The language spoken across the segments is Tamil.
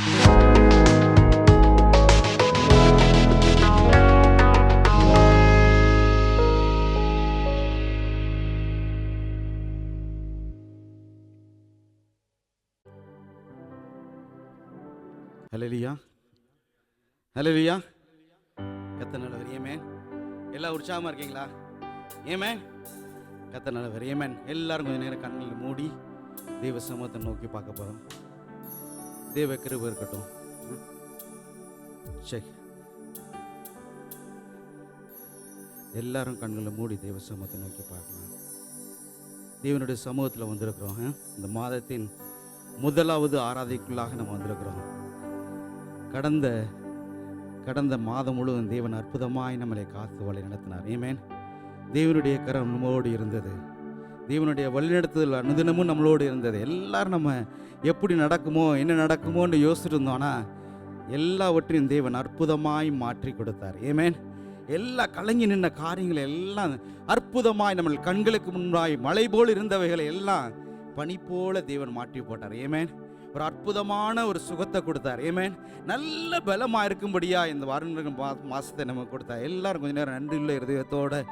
ஹல்லேலூயா, ஹல்லேலூயா. கர்த்தர் நல்லவர். ஆமென். எல்லாம் உற்சாகமாக இருக்கீங்களா? ஆமென். கர்த்தர் நல்லவர். ஆமென். எல்லாரும் கொஞ்சம் நேரம் கண்ணில் மூடி தெய்வ சமூகத்தை நோக்கி பார்க்க போகிறோம். தேவ கிருபை இருக்கட்டும். சரி, எல்லாரும் கண்களை மூடி தெய்வ சமூகத்தை நோக்கி பார்க்கலாம். தேவனுடைய சமூகத்தில் வந்திருக்கிறோம். இந்த மாதத்தின் முதலாவது ஆராதனைக்குள்ளாக நம்ம வந்திருக்கிறோம். கடந்த மாதம் முழுவதும் தேவன் அற்புதமாய் நம்மளை காத்து வழி நடத்தினார். ஆமென். தேவனுடைய கரம் நம்மளோடு இருந்தது. தேவனுடைய வழிநடத்துதல் அனுதினமும் நம்மளோடு இருந்தது. எல்லாரும் நம்ம எப்படி நடக்குமோ என்ன நடக்குமோன்னு யோசிச்சுட்டு இருந்தோன்னா எல்லாவற்றையும் தேவன் அற்புதமாய் மாற்றி கொடுத்தார். ஆமென். எல்லா கலங்கி நின்ற காரியங்களை எல்லாம் அற்புதமாய் நம்ம கண்களுக்கு முன்னாய் மலை போல் இருந்தவைகளை எல்லாம் பனி போல தேவன் மாற்றி போட்டார். ஆமென். ஒரு அற்புதமான ஒரு சுகத்தை கொடுத்தார். ஆமென். நல்ல பலமாக இருக்கும்படியா இந்த மாதத்தை நமக்கு கொடுத்தார். எல்லாரும் கொஞ்சம் நேரம் நன்றியுள்ள இருதயத்தோட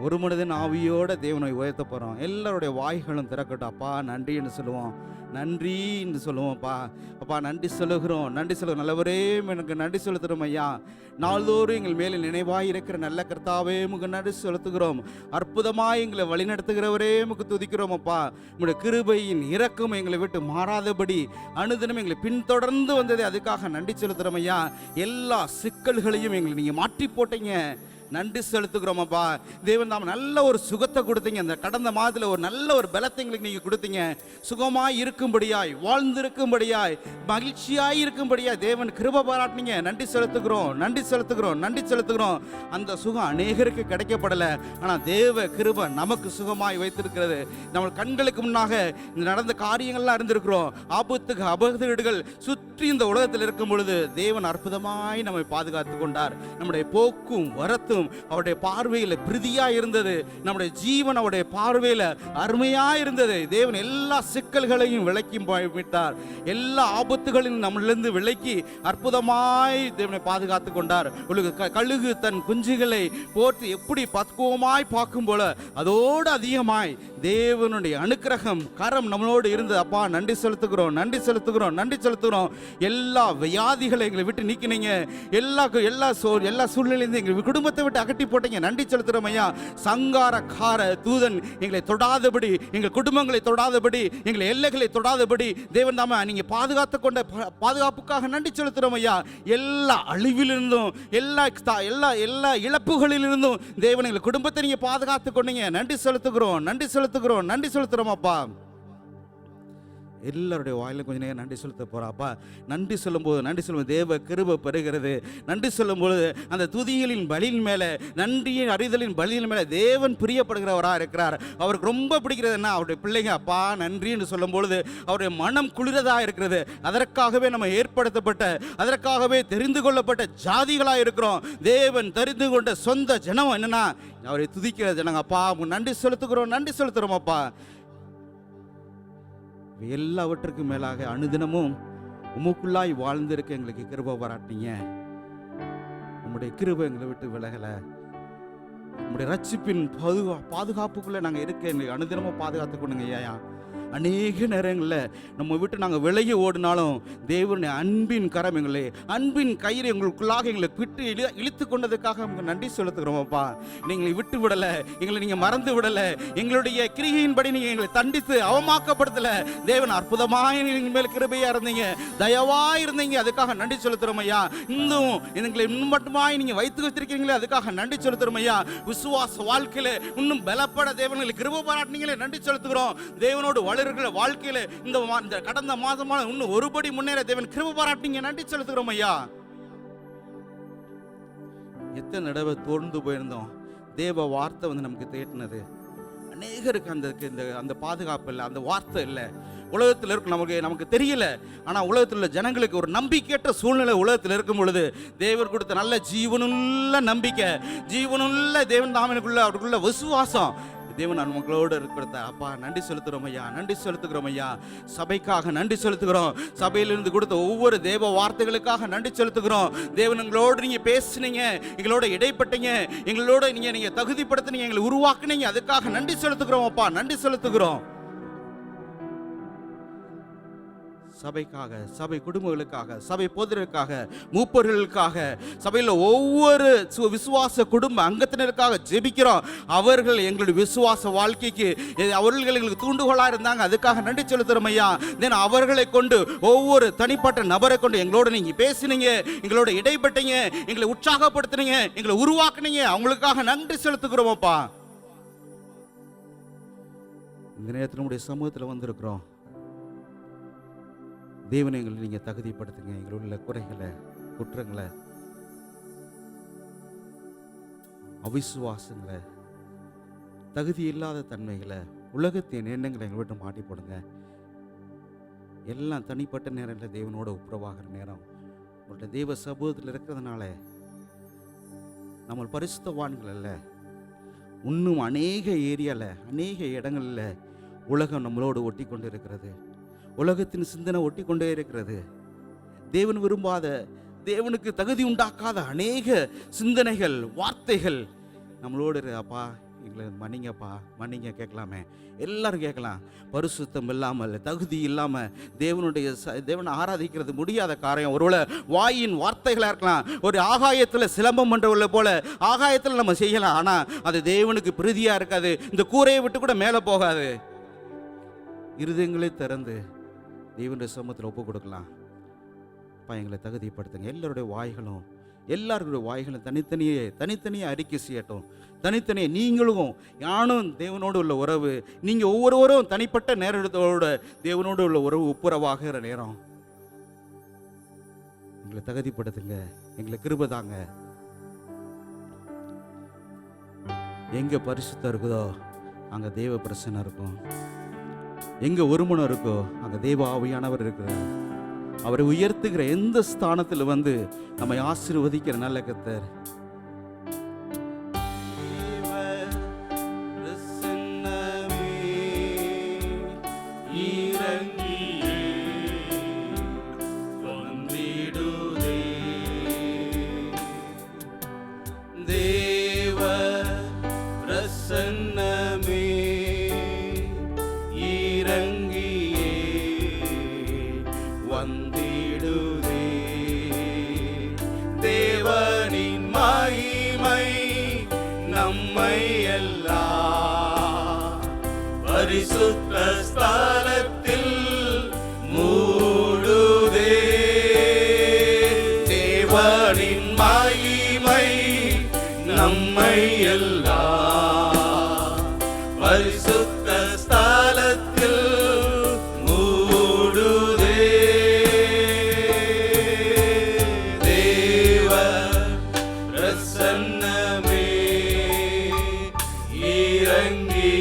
ஒரு மனிதன் ஆவியோட தேவனை உயர்த்த போகிறோம். எல்லாருடைய வாய்களும் திறக்கட்டும். அப்பா நன்றின்னு சொல்லுவோம், நன்றி என்று சொல்லுவோம்ப்பா. அப்பா நன்றி சொல்லுகிறோம், நன்றி சொல்லுவோம். நல்லவரே எனக்கு நன்றி செலுத்துகிறோம் ஐயா. நாள்தோறும் எங்கள் மேலே நினைவாய் இருக்கிற நல்ல கர்த்தாவே உமக்கு நன்றி செலுத்துகிறோம். அற்புதமாக எங்களை வழிநடத்துகிறவரே உமக்கு துதிக்கிறோம் அப்பா. உங்களுடைய கிருபையின் இரக்கம் எங்களை விட்டு மாறாதபடி அனுதினம் எங்களை பின்தொடர்ந்து வந்தது, அதுக்காக நன்றி செலுத்துகிறோம் ஐயா. எல்லா சிக்கல்களையும் எங்களை நீங்கள் மாற்றி போட்டீங்க, நன்றி செலுத்துகிறோம் அப்பா. தேவன் தாம் நல்ல ஒரு சுகத்தை கொடுத்தீங்க. இந்த கடந்த மாதத்தில் ஒரு நல்ல ஒரு பலத்தை எங்களுக்கு நீங்கள் கொடுத்தீங்க. சுகமாய் இருக்கும்படியாய், வாழ்ந்திருக்கும்படியாய், மகிழ்ச்சியாய் இருக்கும்படியாய் தேவன் கிருபை பாராட்டினீங்க. நன்றி செலுத்துகிறோம், நன்றி செலுத்துகிறோம், நன்றி செலுத்துகிறோம். அந்த சுகம் அநேகருக்கு கிடைக்கப்படலை, ஆனால் தேவ கிருபை நமக்கு சுகமாய் வைத்திருக்கிறது. நம்ம கண்களுக்கு முன்னாக இந்த நடந்த காரியங்கள்லாம் இருந்திருக்கிறோம். ஆபத்துக்கு அபகீடுகள் சுற்றி இந்த உலகத்தில் இருக்கும் பொழுது தேவன் அற்புதமாய் நம்மை பாதுகாத்து கொண்டார். நம்முடைய போக்கும் வரத்தும் அவருடைய பார்வையில் பிரீதியா இருந்தது. நம்முடைய ஜீவன் அவருடைய பார்வையில் அருமையா இருந்தது. தேவன் எல்லா சிக்கல்களையும் விலக்கி விட்டார். எல்லா ஆபத்துகளிலும் நம்மளிருந்து விலக்கி அற்புதமாய் தேவனை பாதுகாத்து கொண்டார். கழுகு தன் குஞ்சுகளை போட்டு எப்படி பக்குவமாய் பார்க்கும் போல அதோடு அதிகமாய் தேவனுடைய அனுக்கிரகம் கரம் நம்மளோடு இருந்தது. அப்பா நன்றி செலுத்துகிறோம், நன்றி செலுத்துகிறோம், நன்றி செலுத்துகிறோம். எல்லா வியாதிகளை எங்களை விட்டு நீக்கினீங்க. எல்லா சூழ்நிலையிலிருந்து எங்கள் குடும்பத்தை விட்டு அகட்டி போட்டீங்க. நன்றி செலுத்துகிறோம் ஐயா. சங்காரக்கார தூதன் எங்களை தொடாதபடி, எங்கள் குடும்பங்களை தொடாதபடி, எங்கள் எல்லைகளை தொடாதபடி தேவன் தாம நீங்க பாதுகாத்து கொண்ட பாதுகாப்புக்காக நன்றி செலுத்துகிறோம் ஐயா. எல்லா அழிவிலிருந்தும் எல்லா இழப்புகளிலிருந்தும் தேவன் எங்கள் குடும்பத்தை நீங்க பாதுகாத்து கொண்டீங்க. நன்றி செலுத்துகிறோம், நன்றி செலுத்துகிறோம், நன்றி செலுத்துகிறோம் அப்பா. எல்லாருடைய வாயிலும் கொஞ்சம் நேரம் நன்றி செலுத்த போகிறாப்பா. நன்றி சொல்லும்போது நன்றி சொல்லும்போது தேவ கிருபை பெறுகிறது. நன்றி சொல்லும்போது அந்த துதிகளின் பலியின் மேலே, நன்றியின் அறிதலின் பலியின் மேலே தேவன் பிரியப்படுகிறவராக இருக்கிறார். அவருக்கு ரொம்ப பிடிக்கிறதுன்னா அவருடைய பிள்ளைங்க அப்பா நன்றி என்று சொல்லும் பொழுது அவருடைய மனம் குளிரதாக இருக்கிறது. அதற்காகவே நம்ம ஏற்படுத்தப்பட்ட, அதற்காகவே தெரிந்து கொள்ளப்பட்ட ஜாதிகளாக இருக்கிறோம். தேவன் தெரிந்து கொண்ட சொந்த ஜனம் என்னன்னா அவரை துதிக்கிற ஜனங்க. அப்பா நன்றி செலுத்துகிறோம், நன்றி செலுத்துகிறோம் அப்பா. எல்லாவற்றுக்கும் மேலாக அனுதினமும் உமக்குள்ளாய் வாழ்ந்திருக்க எங்களுக்கு கிருபை பாராட்டினீங்க. உங்களுடைய கிருபை எங்களை விட்டு விலகலை. உங்களுடைய ரட்சிப்பின் பாதுகாப்புக்குள்ளே நாங்கள் இருக்க எங்களுக்கு அனுதினமும் பாதுகாத்து கொண்டுங்க ஐயா. அநேக நேரங்களில் நம்ம விட்டு நாங்கள் விலகி ஓடினாலும் தேவனுடைய அன்பின் கரம் எங்களை, அன்பின் கயிறு எங்களுக்குள்ளாக எங்களை விட்டு இழுத்து கொண்டதுக்காக உங்களுக்கு நன்றி செலுத்துகிறோம் அப்பா. நீங்களை விட்டு விடலை, எங்களை நீங்கள் மறந்து விடலை, எங்களுடைய கிரிகையின்படி நீங்கள் எங்களை தண்டித்து அவமாக்கப்படுத்தலை. தேவன் அற்புதமாக எங்கள் மேல் கிருபையாக இருந்தீங்க, தயவாக இருந்தீங்க, அதுக்காக நன்றி செலுத்துகிறோம் ஐயா. இன்னும் எங்களை இன்னும் மட்டுமாய் நீங்கள் வைத்து வச்சிருக்கீங்களே, அதுக்காக நன்றி செலுத்துகிறோம் ஐயா. விசுவாச வாழ்க்கையில் இன்னும் பலப்பட தேவனுக்கு கிருபை பாராட்டினீங்களே, நன்றி செலுத்துகிறோம். தேவனோடு வளர்கிற வாழ்க்கையில இந்த கடந்த மாதமான இன்னும் ஒருபடி முன்னேற தேவன் கிருபை பாராட்டினீங்க, நன்றி செலுத்துகிறோம் ஐயா. எத்தனை தடவை தோர்ந்து போயிருந்தோம். தேவ வார்த்தை நமக்கு தேட்டினது. அநேகருக்கு அந்த பாதுகாப்பு இல்லை, அந்த வார்த்தை இல்லை. உலகத்தில் இருக்கும் நமக்கு தெரியல. ஆனால் உலகத்தில் உள்ள ஜனங்களுக்கு ஒரு நம்பிக்கையற்ற சூழ்நிலை உலகத்தில் இருக்கும் பொழுது தேவர் கொடுத்த நல்ல ஜீவனுள்ள நம்பிக்கை, ஜீவனுள்ள தேவன் தாமனுக்குள்ள அவருக்குள்ள விசுவாசம் தேவன் நமங்களோடு இருக்கிறத அப்பா நன்றி செலுத்துகிறோம் ஐயா, நன்றி செலுத்துகிறோம் ஐயா. சபைக்காக நன்றி செலுத்துகிறோம். சபையிலிருந்து கொடுத்த ஒவ்வொரு தேவ வார்த்தைகளுக்காக நன்றி செலுத்துகிறோம். தேவன் எங்களோடு நீங்கள் பேசுனீங்க, எங்களோட இடைப்பட்டீங்க, எங்களோட நீங்கள் தகுதிப்படுத்தினீங்க, எங்களை உருவாக்குனீங்க. அதுக்காக நன்றி செலுத்துகிறோம் அப்பா, நன்றி செலுத்துகிறோம். சபைக்காக, சபை குடும்பங்களுக்காக, சபை போதர்களுக்காக, மூப்பர்களுக்காக, சபையில் ஒவ்வொரு விசுவாச குடும்ப அங்கத்தினருக்காக ஜெபிக்கிறோம். அவர்கள் எங்களுடைய விசுவாச வாழ்க்கைக்கு அவர்கள் எங்களுக்கு தூண்டுகோலாக இருந்தாங்க. அதுக்காக நன்றி செலுத்துறோம் ஐயா. தென் அவர்களை கொண்டு ஒவ்வொரு தனிப்பட்ட நபரை கொண்டு எங்களோட நீங்க பேசினீங்க, எங்களோட இடைப்பட்டீங்க, எங்களை உற்சாகப்படுத்தினீங்க, எங்களை உருவாக்குனீங்க. அவங்களுக்காக நன்றி செலுத்துகிறோம் அப்பா. இந்த நேரத்தில் நம்முடைய சமூகத்தில் வந்திருக்கிறோம். தேவனை எங்களை நீங்கள் தகுதிப்படுத்துங்க. எங்களில் உள்ள குறைகளை, குற்றங்களை, அவிசுவாசங்களை, தகுதி இல்லாத தன்மைகளை, உலகத்தின் எண்ணங்களை எங்களை விட்டு மாட்டி போடுங்க. எல்லாம் தனிப்பட்ட நேரத்தில் தேவனோட ஒப்புரவாகிற நேரம் உங்கள்கிட்ட தேவ சமூகத்தில் இருக்கிறதுனால நம்ம பரிசுத்தவான்கள் அல்ல. இன்னும் அநேக ஏரியாவில், அநேக இடங்களில் உலகம் நம்மளோடு ஒட்டி கொண்டு இருக்கிறது. உலகத்தின் சிந்தனை ஒட்டி கொண்டே இருக்கிறது. தேவன் விரும்பாத, தேவனுக்கு தகுதி உண்டாக்காத அநேக சிந்தனைகள், வார்த்தைகள் நம்மளோடு அப்பா. எங்களை மன்னிங்கப்பா, மன்னிங்க. கேட்கலாமே, எல்லாரும் கேட்கலாம். பரிசுத்தம் இல்லாமல், தகுதி இல்லாமல் தேவனை ஆராதிக்கிறது முடியாத காரியம். ஒருவேளை வாயின் வார்த்தைகளாக இருக்கலாம். ஒரு ஆகாயத்தில் சிலம்பம் பண்ணுறவளை போல ஆகாயத்தில் நம்ம செய்யலாம். ஆனால் அது தேவனுக்கு பிரீதியாக இருக்காது. இந்த கூரையை விட்டு கூட மேலே போகாது. இருதயங்களை திறந்து தேவனுடைய சமூகத்தில் ஒப்பு கொடுக்கலாம். அப்பா எங்களை தகுதிப்படுத்துங்க. எல்லாருடைய வாய்களும் தனித்தனியே அறிக்கை செய்யட்டும். தனித்தனியே நீங்களும் யானும் தேவனோடு உள்ள உறவு, நீங்கள் ஒவ்வொருவரும் தனிப்பட்ட நேரத்தோட தேவனோடு உள்ள உறவு ஒப்புரவாகிற நேரம். எங்களை தகுதிப்படுத்துங்க, எங்களை கிருபை தாங்க. எங்க பரிசுத்தம் இருக்குதோ அங்க தேவ பிரசன்னம் இருக்கும். எங்க ஒருமனம் இருக்கோ அங்க தேவ ஆவியானவர் இருக்கிறார். அவரை உயர்த்துகிற எந்த ஸ்தானத்தில் வந்து நம்மை ஆசீர்வதிக்கிற நல்ல கர்த்தர். பரிசுத்த ஸ்தலத்தில் மூடுதே. தேவனின் மகிமை நம்மை எல்லாம் பரிசுத்த ஸ்தலத்தில் மூடுதே. தேவ பிரசன்னமே இறங்கி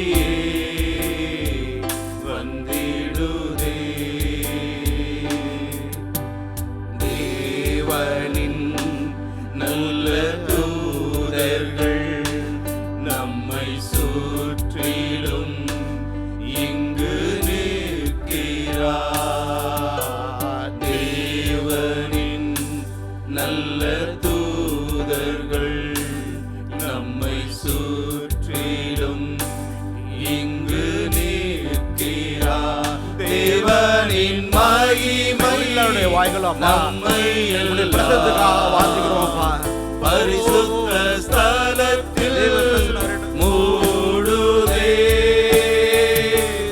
வாய்களும் பரிசுத்த ஸ்தலத்தில் மூடுதே.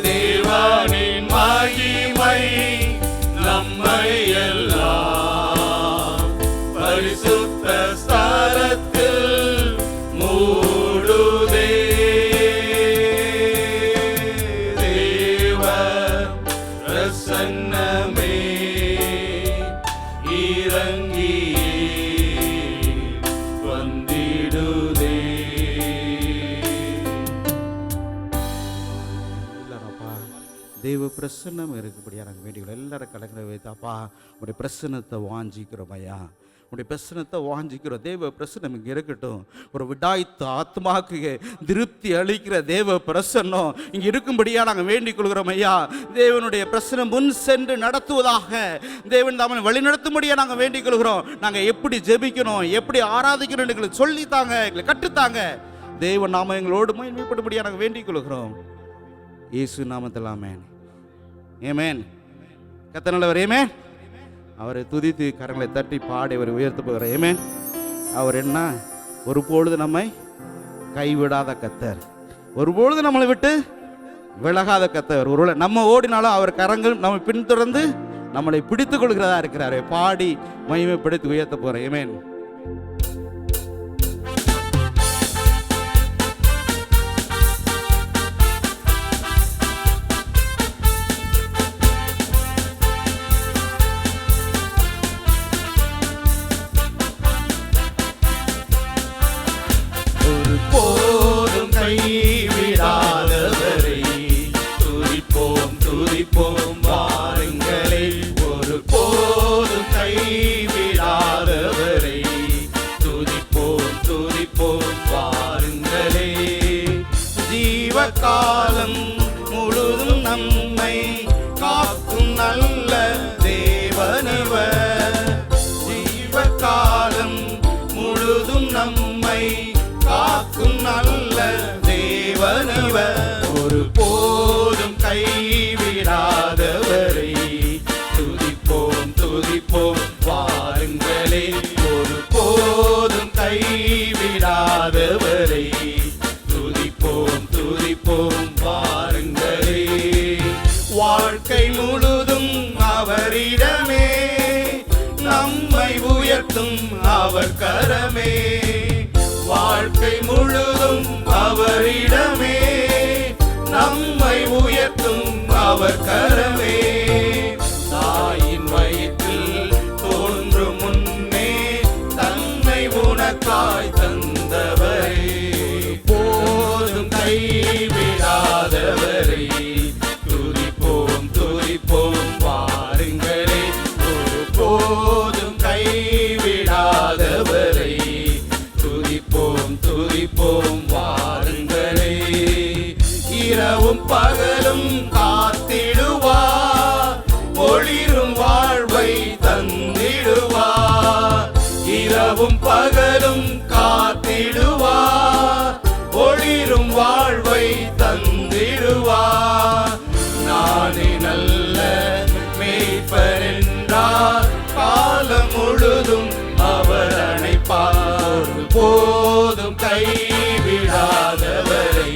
தேவனின் மகிமை நம்மை எல்லாம் பரிசுத்த ஸ்தலத்தில் மூடுதே. தேவ பிரசன்னமே இறங்கி வந்திடுதே. தேவ பிரசன்னம் இருக்கும்படியா நாங்கள் வேண்டிக்கிறோம். எல்லாரும் கலங்களை வைத்தாப்பா உடைய பிரசன்னத்தை வாஞ்சிக்கிறோம் ஐயா. உடைய பிரசனத்தை வாஞ்சிக்கிறோம். தேவ பிரசனம் இங்கே இருக்கட்டும். ஒரு விடாய்த்த ஆத்மாக்கு திருப்தி அளிக்கிற தேவ பிரசன்னம் இங்கே இருக்கும்படியாக நாங்கள் வேண்டிக் கொள்கிறோம் ஐயா. தேவனுடைய பிரசனம் முன் சென்று நடத்துவதாக, தேவன் தாமே வழி நடத்தும்படியாக நாங்கள் வேண்டிக் கொள்கிறோம். நாங்கள் எப்படி ஜெபிக்கணும், எப்படி ஆராதிக்கணும் எங்களுக்கு சொல்லித்தாங்க, எங்களை கற்றுத்தாங்க. தேவன் நாம எங்களோடு மகிமைப்படும்படியாக நாங்கள் வேண்டிக் கொள்கிறோம். இயேசு நாமத்தில் ஆமென். ஆமென். கர்த்தர் நல்லவர். ஆமென். அவரை துதித்து கரங்களை தட்டி பாடி அவர் உயர்த்த போகிறார். ஆமென். அவர் என்ன ஒருபொழுது நம்மை கைவிடாத கர்த்தர், ஒருபொழுது நம்மளை விட்டு விலகாத கர்த்தர். ஒருவேளை நம்ம ஓடினாலும் அவர் கரங்கள் நம்ம பின்தொடர்ந்து நம்மளை பிடித்துக் கொள்கிறதா இருக்கிறார். பாடி மகிமைப்படுத்தி உயர்த்த போகிறேன். ஆமென். போதும் கைவிடாதவரை துதிப்போம் துதிப்போம் வாருங்களே. ஒரு போதும் கைவிடாதவரை துதிப்போம் துதிப்போம் வாருங்களே. ஜீவகாலம் முழுதும் நம்மை காக்கும் நல்ல தேவனிவர். ஜீவகாலம் முழுதும் நம்மை காக்கும் நல்ல தேவனிவர். ஒரு போதும் கைவிடாதவரை துதிப்போம் துதிப்போம் வாருங்களே. ஒரு போதும் கைவிடாதவரை துதிப்போம் துதிப்போம் வாருங்களே. வாழ்க்கை முழுதும் அவரிடமே, நம்மை உயர்த்தும் அவர் கரமே. வாழ்க்கை முழுதும் அவரிடமே, நம்மை உயர்த்தும் அவர் கரமே. தாயின் வயிற்றில் தோன்றும் முன்னே தன்னை உனக்காய் தந்தவரே. போதும் கைவிடாதவரை துதிப்போம் துதிப்போம் வாருங்களே. ஒரு போதும் கைவிடாதவரை துதிப்போம் துதிப்போம் வாருங்களே. இரவும் பகலும் காத்திடுவார், ஒளிரும் வாழ்வை தந்திடுவார். இரவும் பகலும் காத்திடுவார், ஒளிரும் வாழ்வை தந்திடுவார். நானே நல்ல மேய்ப்பர் என்றார், காலம் முழுதும் அவர் அணைப்பார். போதும் கைவிடாதவரை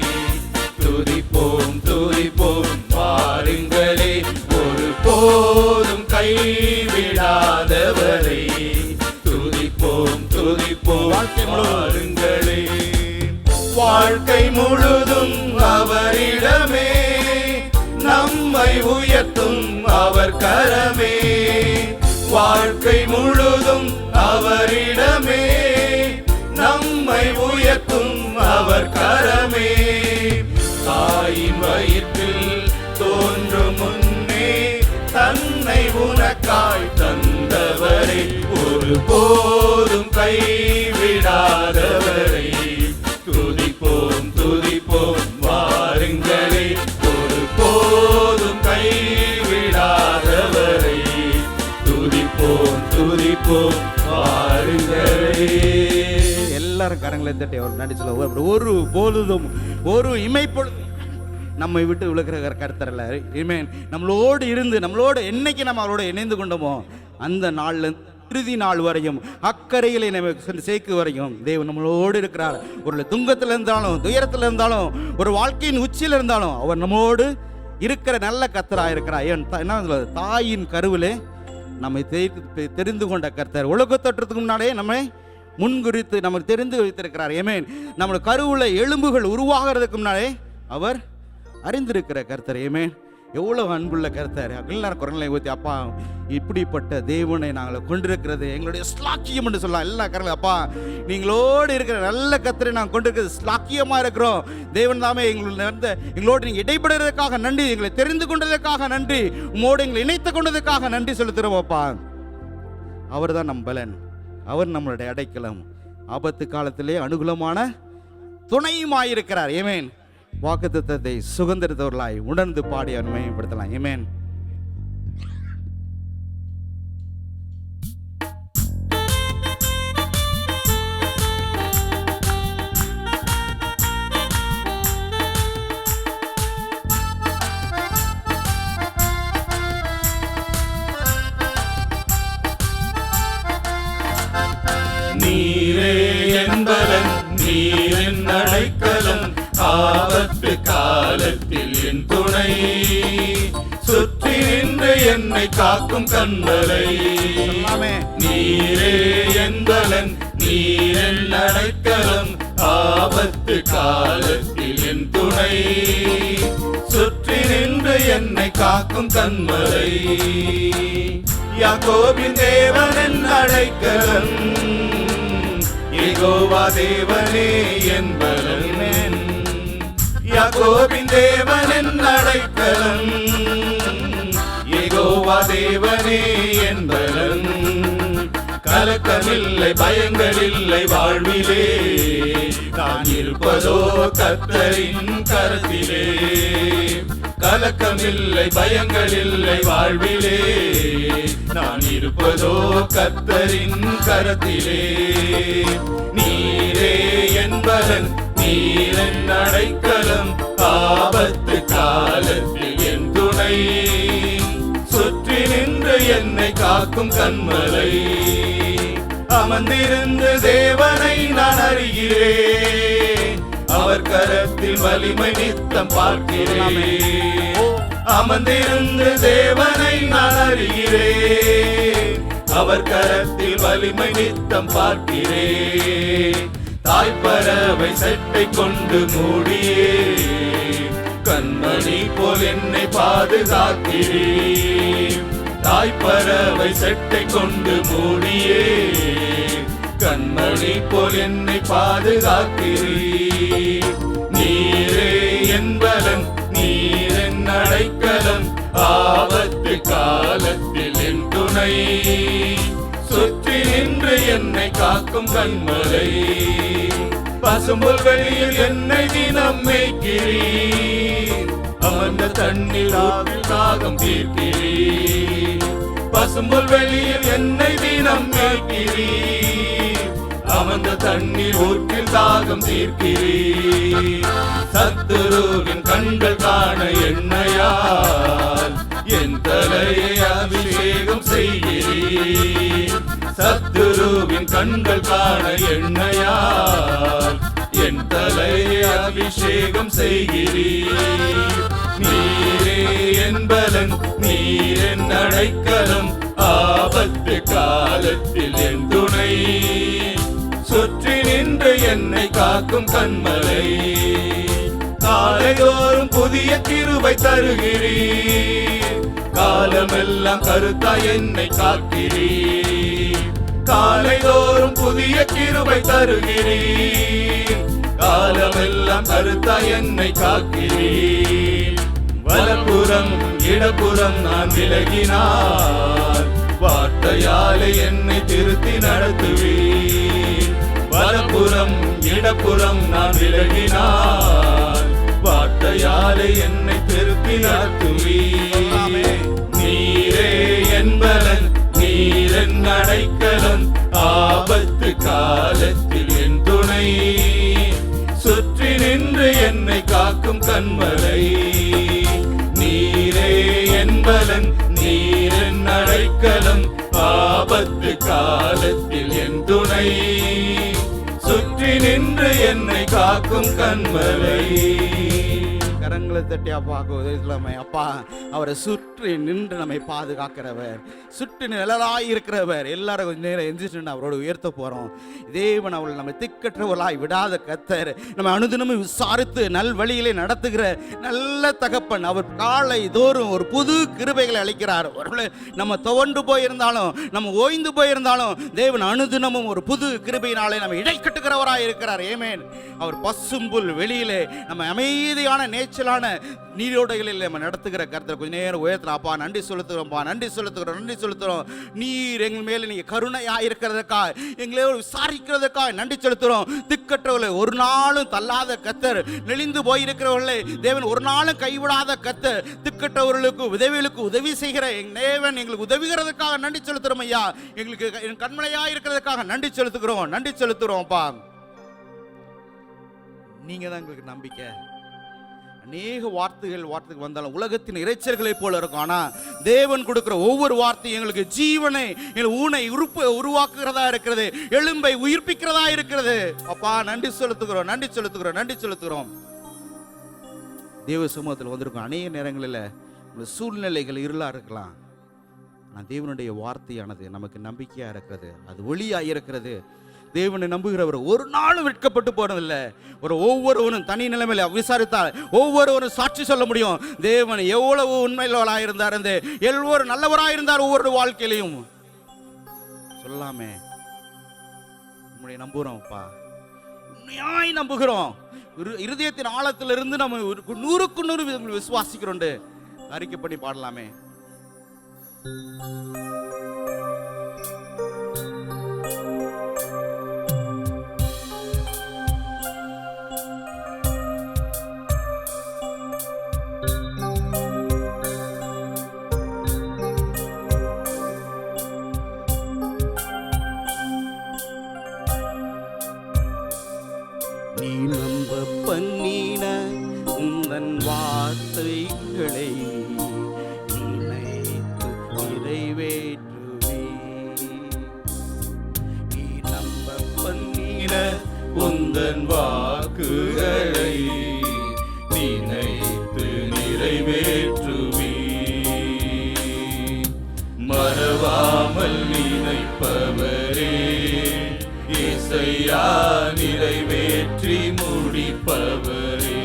துதிப்போம் துதிப்போம் வாருங்களே. ஒரு போதும் கைவிடாதவரை துதிப்போம் துதிப்போம் வாருங்களே. வாழ்க்கை முழுதும் அவரிடமே, நம்மை உயர்த்தும் அவர் கரமே. வாழ்க்கை முழுதும் அவரிடமே, நம்மை உயர்த்தும் அவர் கரமே. தாயின் வயிற்றில் தோன்றும் முன்னே தன்னை உனக்காய் தந்தவரை. ஒரு போதும் கைவிடாதவரை துதிப்போம் துதிப்போம் வாருங்களே. ஒரு போதும் கைவிடாதவரை துதிப்போம் துதிப்போம் வாருங்களே. எல்லாரும் கரங்களை தட்டி அவர் நடிச்சல. ஒரு பொழுதும் ஒரு இமைப்பொழுதும் நம்மை விட்டு விழுக்கிற கர்த்தரல்ல. ஆமென். நம்மளோடு இருந்து நம்மளோடு என்னைக்கு நம்ம அவரோட இணைந்து கொண்டோமோ அந்த நாள்ல இறுதி நாள் வரையும் அக்கறையில் நம்ம சேர்க்கு வரையும் தேவன் நம்மளோடு இருக்கிறார். ஒரு துங்கத்தில் இருந்தாலும் துயரத்தில் இருந்தாலும் ஒரு வாழ்க்கையின் உச்சியில் இருந்தாலும் அவர் நம்மோடு இருக்கிற நல்ல கர்த்தராக இருக்கிறார். என்ன சொல்றது, தாயின் கருவிலே நம்மை தெரிந்து கொண்ட கர்த்தர். உலகத்தோற்றத்துக்கு முன்னாடியே நம்மை முன்குறித்து நம்ம தெரிந்து வைத்திருக்கிறார். ஆமென். நம்மளோட கருவுல எலும்புகள் உருவாகிறதுக்கு முன்னாலே அவர் அறிந்திருக்கிற கர்த்தர். ஆமென். எவ்வளவு அன்புள்ள கர்த்தர். எல்லாரும் குரலை ஊற்றி, அப்பா இப்படிப்பட்ட தேவனை நாங்கள் கொண்டிருக்கிறது எங்களுடைய ஸ்லாக்கியம் என்று சொல்லலாம். எல்லா கரங்களும், அப்பா நீங்களோடு இருக்கிற நல்ல கர்த்தரை நாங்கள் கொண்டிருக்கிறது ஸ்லாக்கியமாக இருக்கிறோம். தேவன் தாமே எங்களோடு நீங்கள் இடைப்படுறதுக்காக நன்றி, எங்களை தெரிந்து கொண்டதற்காக நன்றி, உங்களோடு எங்களை இணைத்து கொண்டதுக்காக நன்றி செலுத்துகிறோம். அப்பா அவர் தான் நம் பலன், அவர் நம்மளுடைய அடைக்கலம், ஆபத்து காலத்திலே அனுகூலமான துணையுமாயிருக்கிறார். ஆமென். வாக்குத்தத்தத்தை சுதந்திரத்தவர்களாய் உணர்ந்து பாடி அவர் மேம்படுத்தலாம். ஆமென். நீரே என்பலன், நீரின் அடைக்கலம், ஆபத்து காலத்தில் என் துணை, சுற்றி நின்று என்னை காக்கும் கண்மலை. நீரே என்பலன், நீரின் அடைக்கலம், ஆபத்து காலத்தில் என் துணை, சுற்றி நின்று என்னை காக்கும் கண்மலை. யாக்கோபின் தேவன் அடைக்கலம், யெகோவா தேவனே என் பலன். யாக்கோபின் தேவன் அடைக்கலம், யெகோவா தேவனே என் பலன். கலக்கமில்லை பயங்களில்லை வாழ்விலே, நான் இருப்பதோ கர்த்தரின் கரத்திலே. கலக்கமில்லை பயங்களில்லை வாழ்விலே, நான் இருப்பதோ கர்த்தரின் கரத்திலே. நீரே என்பலன், நீரன் அடைக்கலம், ஆபத்து காலத்தில் என் துணை, சுற்றி நின்று என்னை காக்கும் கண்மலை. அமர்ந்திருந்து தேவனை நான் அறிகிறேன், அவர் கரத்தில் வலிமை நித்தம் பார்க்கிறேன். அமர்ந்திருந்து தேவனை நான் அறிகிறேன், அவர் கரத்தில் வலிமை நித்தம் பார்க்கிறேன். தாய்ப்பறவை செட்டை கொண்டு மூடியே, கண்மணி போல் என்னை பாதுகாக்கிறேன். தாய்ப்பறவை செட்டை கொண்டு மூடியே, கண்மணி போல் என்னை பாதுகாக்கிறீர். நீரே என்பலன், நீரென் அடைக்கலம், ஆபத்து காலத்தில் என் துணை, சுற்றி நின்று என்னை காக்கும் கண்மலை. பசும்புல் வெளியில் என்னை தினம் மேய்க்கிறீர், அமர்ந்த தண்ணீர் தாகம் தீர்க்கிறீர். பசும்புல் வெளியில் என்னை தினம் மேய்க்கிறீர், அமர்ந்த தண்ணீர் ஊற்றில் தாகம் தீர்க்கிறீர். சத்துருவின் கண்கள் காண எண்ணெயால் என் தலையை அபிஷேகம் செய்கிறீர். சத்துருவின் கண்கள் காண எண்ணெயால் என் தலையை அபிஷேகம் செய்கிறீர். நீரே என்பலன், நீரென் அடைக்கலம், ஆபத்து காலத்தில் என் துணை, சுற்றி நின்று என்னை காக்கும் கண்மலை. காலைதோறும் புதிய கிருபை தருகிறீர், காலமெல்லாம் கருத்தாய் என்னை காக்கிறீர். காலைதோறும் புதிய கிருபை தருகிறீர், காலமெல்லாம் கருத்தாய் என்னை காக்கிறீர். வலப்புறம் இடப்புறம் நான் விலகினார், வார்த்தையாலே என்னை திருத்தி நடத்துவீர். வலப்புறம் இடப்புறம் நான் விலகினார், வார்த்தையாலே என்னை திருத்தி நடத்துவீர். நீரே என்பலன், நீரென் அடைக்கலம், ஆபத்து காலத்தில் என் துணை, சுற்றி நின்று என்னை காக்கும் கண்மலை. நீரே என்பலன், நீரென் அடைக்கலம், ஆபத்து காலத்தில் என் துணை, சுற்றி நின்று என்னை காக்கும் கண்மலை. கரங்களை தட்டி அப்பாவுக்கு உதவி அப்பா, அவரை சுற்றி நின்று நம்மை பாதுகாக்கிறவர், சுற்றி நிழலாய் இருக்கிறவர். எல்லாரும் கொஞ்சம் நேரம் எந்திரிச்சு அவரோட உயர்த்த போறோம். தேவன் அவள் நம்ம திக்கற்றவர்களாய் விடாத கர்த்தர், நம்ம அனுதினமும் விசாரித்து நல் வழியிலே நடத்துகிற நல்ல தகப்பன். அவர் காலை தோறும் ஒரு புது கிருபைகளை அளிக்கிறார். ஒருவேளை நம்ம துவண்டு போயிருந்தாலும், நம்ம ஓய்ந்து போயிருந்தாலும், தேவன் அனுதினமும் ஒரு புது கிருபையினாலே நம்ம இடை கட்டுகிறவராய் இருக்கிறார். ஆமென். அவர் பசும்புல் வெளியிலே நம்ம அமைதியான நேச்சர் பாய்ச்சலான நீரோடைகளில் நம்ம நடத்துகிற கர்த்தர் கொஞ்ச நேரம் உயர்த்தலாம். அப்பா நன்றி செலுத்துகிறோம்ப்பா, நன்றி செலுத்துகிறோம், நன்றி செலுத்துகிறோம். நீர் எங்கள் மேலே நீங்கள் கருணையாக இருக்கிறதுக்காக, எங்களே விசாரிக்கிறதுக்காக நன்றி செலுத்துகிறோம். திக்கற்றவர்களை ஒரு நாளும் தள்ளாத கர்த்தர், நெளிந்து போயிருக்கிறவர்களை தேவன் ஒரு நாளும் கைவிடாத கர்த்தர், திக்கற்றவர்களுக்கு உதவிகளுக்கு உதவி செய்கிற தேவன், எங்களுக்கு உதவுகிறதுக்காக நன்றி செலுத்துகிறோம் ஐயா. எங்களுக்கு கண்மலையாக இருக்கிறதுக்காக நன்றி செலுத்துகிறோம், நன்றி செலுத்துகிறோம்ப்பா. நீங்க தான் எங்களுக்கு நம்பிக்கை. அநேக வார்த்தைக்கு வந்தாலும் உலகத்தின் இறைச்சல்களை போல இருக்கும். ஆனா தேவன் கொடுக்கிற ஒவ்வொரு வார்த்தையும் எங்களுக்கு ஜீவனை, ஊனை உருவாக்குகிறதா இருக்கிறது, எலும்பை உயிர்ப்பிக்கிறதா இருக்கிறது. அப்பா நன்றி செலுத்துகிறோம், நன்றி செலுத்துகிறோம், நன்றி செலுத்துகிறோம். தேவ சமூகத்தில் வந்திருக்கும் அநேக நேரங்களில் சூழ்நிலைகள் இருளா இருக்கலாம். ஆனால் தேவனுடைய வார்த்தையானது நமக்கு நம்பிக்கையா இருக்கிறது, அது ஒளியாக இருக்கிறது. தேவனை நம்புகிறவர் ஒரு நாளும் வெட்கப்பட்டு போனதில்லை. ஒவ்வொருவரும் தனி நிலைமையில விசாரித்தால் ஒவ்வொருவரும் சாட்சி சொல்ல முடியும். தேவன் எவ்வளவு உண்மையுள்ளவராக இருந்தார், எல்லோரும் நல்லவராக இருந்தார். ஒவ்வொரு வாழ்க்கையிலையும் சொல்லாமே உண்மையை நம்புகிறோம்ப்பா, உண்மையாய் நம்புகிறோம். இருதயத்தின் ஆழத்திலிருந்து நம்ம 100க்கு 100 விசுவாசிக்கிறோம். அறிக்கை பண்ணி பாடலாமே. நீ நம்ப பண்ணின உந்தன் வார்த்தைகளை நினைத்து நிறைவேற்றுவே. நீ நம்ப பண்ணின உந்தன் வாக்குகளை நினைத்து நிறைவேற்றுவே. மறவாமல் நினைப்பவரே, இசையா நிறைவேற்றி முடிப்பவரே.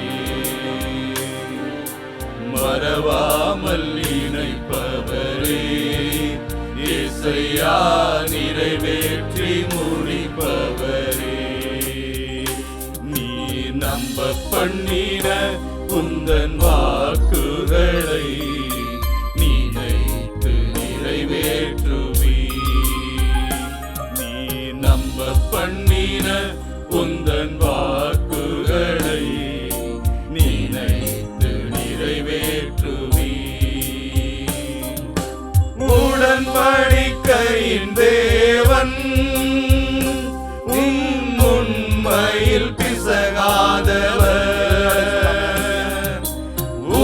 மறவாமல் நினைப்பவரே, இசையா நிறைவேற்றி முடிப்பவரே. நீ நம்ப பண்ணின உந்தன் வாக்குகளை நினைத்து நிறைவேற்றுவே. நீ நம்ப பண்ணின உந்தன் வாக்குகளை நினைத்து நிறைவேற்றுவே. உடன்படிக்கையின் தேவன், உண்மையில் பிசகாதவர்.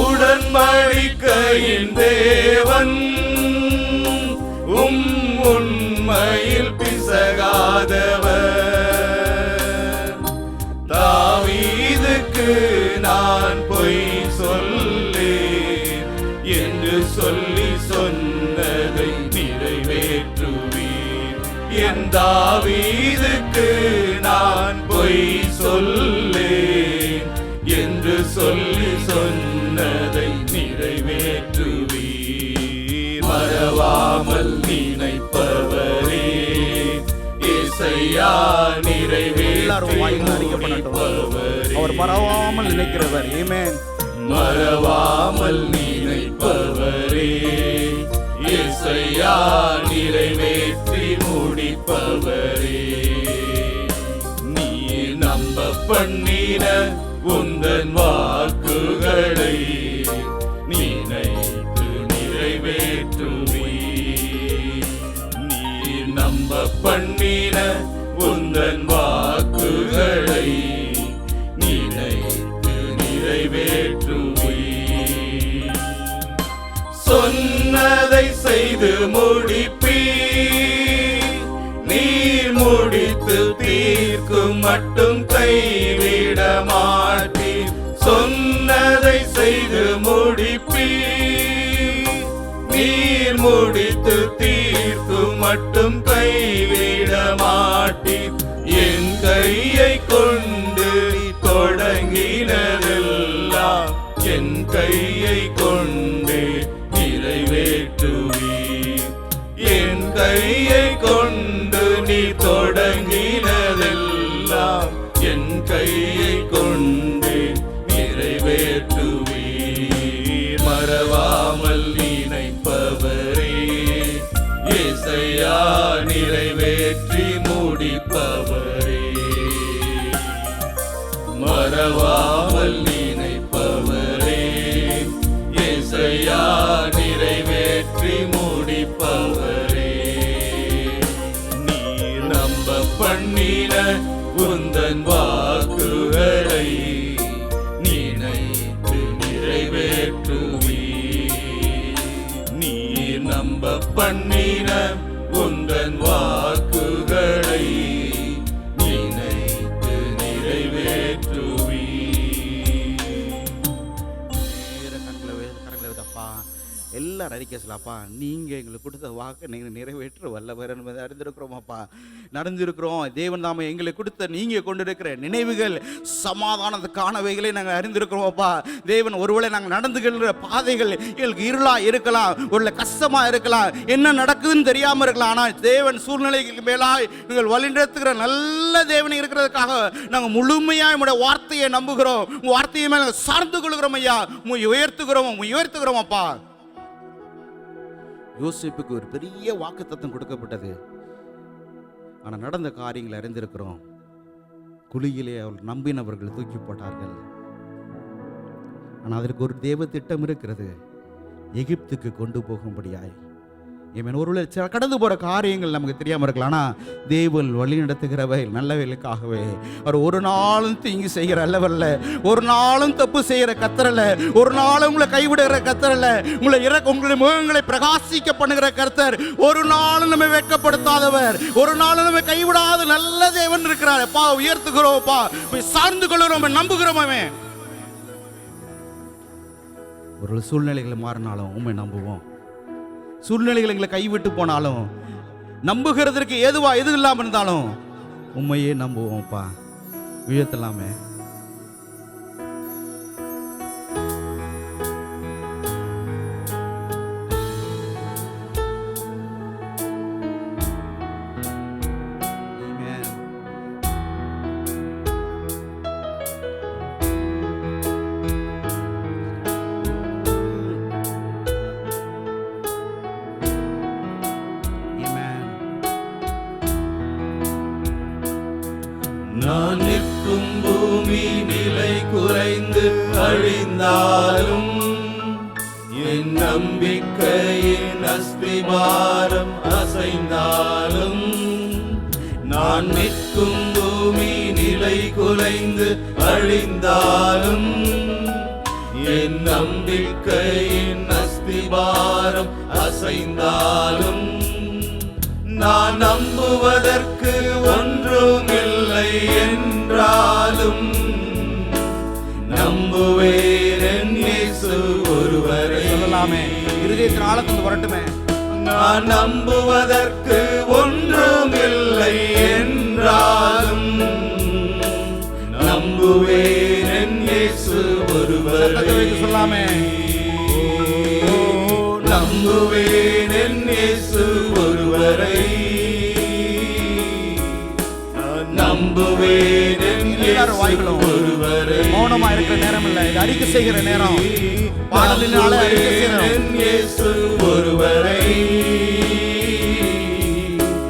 உடன்படிக்கையின் தேவன், உண்மையில் பிசகாதவர். தாவீதுக்கு நான் பொய் சொல்லேன் என்று சொல்லி சொன்னதை நிறைவேற்றுவேன். என் தாவீதுக்கு நான் பொய் சொல்லேன் என்று சொல்லி சொன்னதை நிறைவேற்றுவேன். மறவாமல் நினைப்பவரே, இசையா நிறைவேற்றுபவரே. அவர் மறவாமல் நினைக்கிறவர். ஆமென். மறவாமல் நினைப்பவரே, இசையா நிறைவேற்றி முடிப்பவரே. நீ நம்ப பண்ணின உந்தன் வாக்குகளை நினைத்து நிறைவேற்றுவே. நீ நம்ப பண்ணின உந்தன் வாக்குகளை நினைத்து நிறைவேற்றுவே. சொன்னதை செய்து முடிப்பீ, நீர் முடித்து தீர்க்கும் மட்டும் கைவிட மாட்டீர். சொன்னதை செய்து முடிப்பீ, நீர் முடித்து தீர்க்கும் மட்டும் கைவிட மாட்டீர். என் கையை கொண்டு தொடங்கினதெல்லாம் என் கையை கொண்டு நிறைவேற்றுவீர். என் கையை கொண்டு நீ தொடங்கினதெல்லாம் என் கையை கொண்டு நிறைவேற்றுவீர். ஏசையா நிறைவேற்றி முடிப்பவரே, மறவாமல் நினைப்பவரே, ஏசையா நிறைவேற்றி முடிப்பவரே. நீர் நம்ப பண்ணின உந்தன் வாக்குகளை நினைத்து நிறைவேற்றுவீர். நீர் நம்ப பண்ணின உந்தன் வாக்குகளை நினைத்து நிறைவேற்றுவீர். கரங்களை விதப்பா எல்லாரும் அறிக்கைசலாப்பா, நீங்கள் எங்களுக்கு கொடுத்த வாக்கை நீங்கள் நிறைவேற்ற வல்லவர் என்பதை அறிந்திருக்கிறோமாப்பா, நடந்திருக்கிறோம். தேவன் தாமே எங்களை கொடுத்த நீங்கள் கொண்டிருக்கிற நினைவுகள் சமாதானத்துக்கானவைகளை நாங்கள் அறிந்திருக்கிறோமாப்பா. தேவன் ஒருவேளை நாங்கள் நடந்துகிற பாதைகள் எங்களுக்கு இருளாக இருக்கலாம், ஒரு கஷ்டமாக இருக்கலாம், என்ன நடக்குதுன்னு தெரியாமல் இருக்கலாம். ஆனால் தேவன் சூழ்நிலைக்கு மேலாக நீங்கள் வழிநடத்துகிற நல்ல தேவன் இருக்கிறதுக்காக நாங்கள் முழுமையாக உங்களுடைய வார்த்தையை நம்புகிறோம், உங்கள் வார்த்தையை மேலே நாங்கள் சார்ந்து கொள்கிறோம் ஐயா, உயர்த்துகிறோம் அப்பா. யோசேப்புக்கு ஒரு பெரிய வாக்குத்தத்தம் கொடுக்கப்பட்டது. ஆனால் நடந்த காரியங்களை அறிந்திருக்கிறோம். குழியிலே அவள் நம்பினவர்கள் தூக்கி போட்டார்கள். ஆனால் அதற்கு ஒரு தேவ திட்டம் இருக்கிறது, எகிப்துக்கு கொண்டு போகும்படியாய். ஒருவேளை கடந்து போகிற காரியங்கள் நமக்கு தெரியாமல் இருக்கலாம். ஆனால் தேவன் வழி நடத்துகிறவை நல்லவைகளுக்காகவே. அவர் ஒரு நாளும் தீங்கு செய்கிற அல்லவல்ல, ஒரு நாளும் தப்பு செய்கிற கத்தரல்ல, ஒரு நாளும் உங்களை கைவிடுகிற கத்தரல்ல, உங்களுடைய முகங்களை பிரகாசிக்க பண்ணுகிற கர்த்தர், ஒரு நாளும் நம்ம வெட்கப்படுத்தாதவர், ஒரு நாளும் நம்ம கைவிடாத நல்ல தேவன் இருக்கிறார். அப்பா உயர்த்துகிறோம்ப்பா, சார்ந்து கொள்கிறோம், நம்புகிறோம். ஒரு சூழ்நிலைகள் மாறினாலும் உண்மை நம்புவோம். சூழ்நிலைகள் எங்களை கைவிட்டு போனாலும், நம்புகிறதற்கு எது இல்லாமல் இருந்தாலும் உண்மையே நம்புவோம்ப்பா. உயர்த்தலாமே. நான் நிற்கும் பூமி நிலை குறைந்து அழிந்தாலும், என் நம்பிக்கையின் அஸ்திபாரம் அசைந்தாலும், நான் நிற்கும் பூமி நிலை குலைந்து அழிந்தாலும், என் நம்பிக்கையின் அஸ்திபாரம் அசைந்தாலும், நான் நம்புவதற்கு ஒன்றுமில்லை என்றாலும், நம்புவேன் என் இயேசு ஒருவரை. சொல்லலாமே, இருதயத்தின் ஆழத்தில் வரட்டுமே. நான் நம்புவதற்கு ஒன்றுமில்லை என்றாலும், நம்புவேன் என் இயேசு ஒருவரை. சொல்லாமே, நம்புவேன் என் இயேசு ஒருவரை, நம்புவேன் என் இயேசு ஒருவரை. மௌனமா இருக்கிற நேரம் இல்லை, இது அறிக்கை செய்கிற நேரம். பாடலினால அறிக்கை செய்கிறோம். இயேசு ஒருவரை,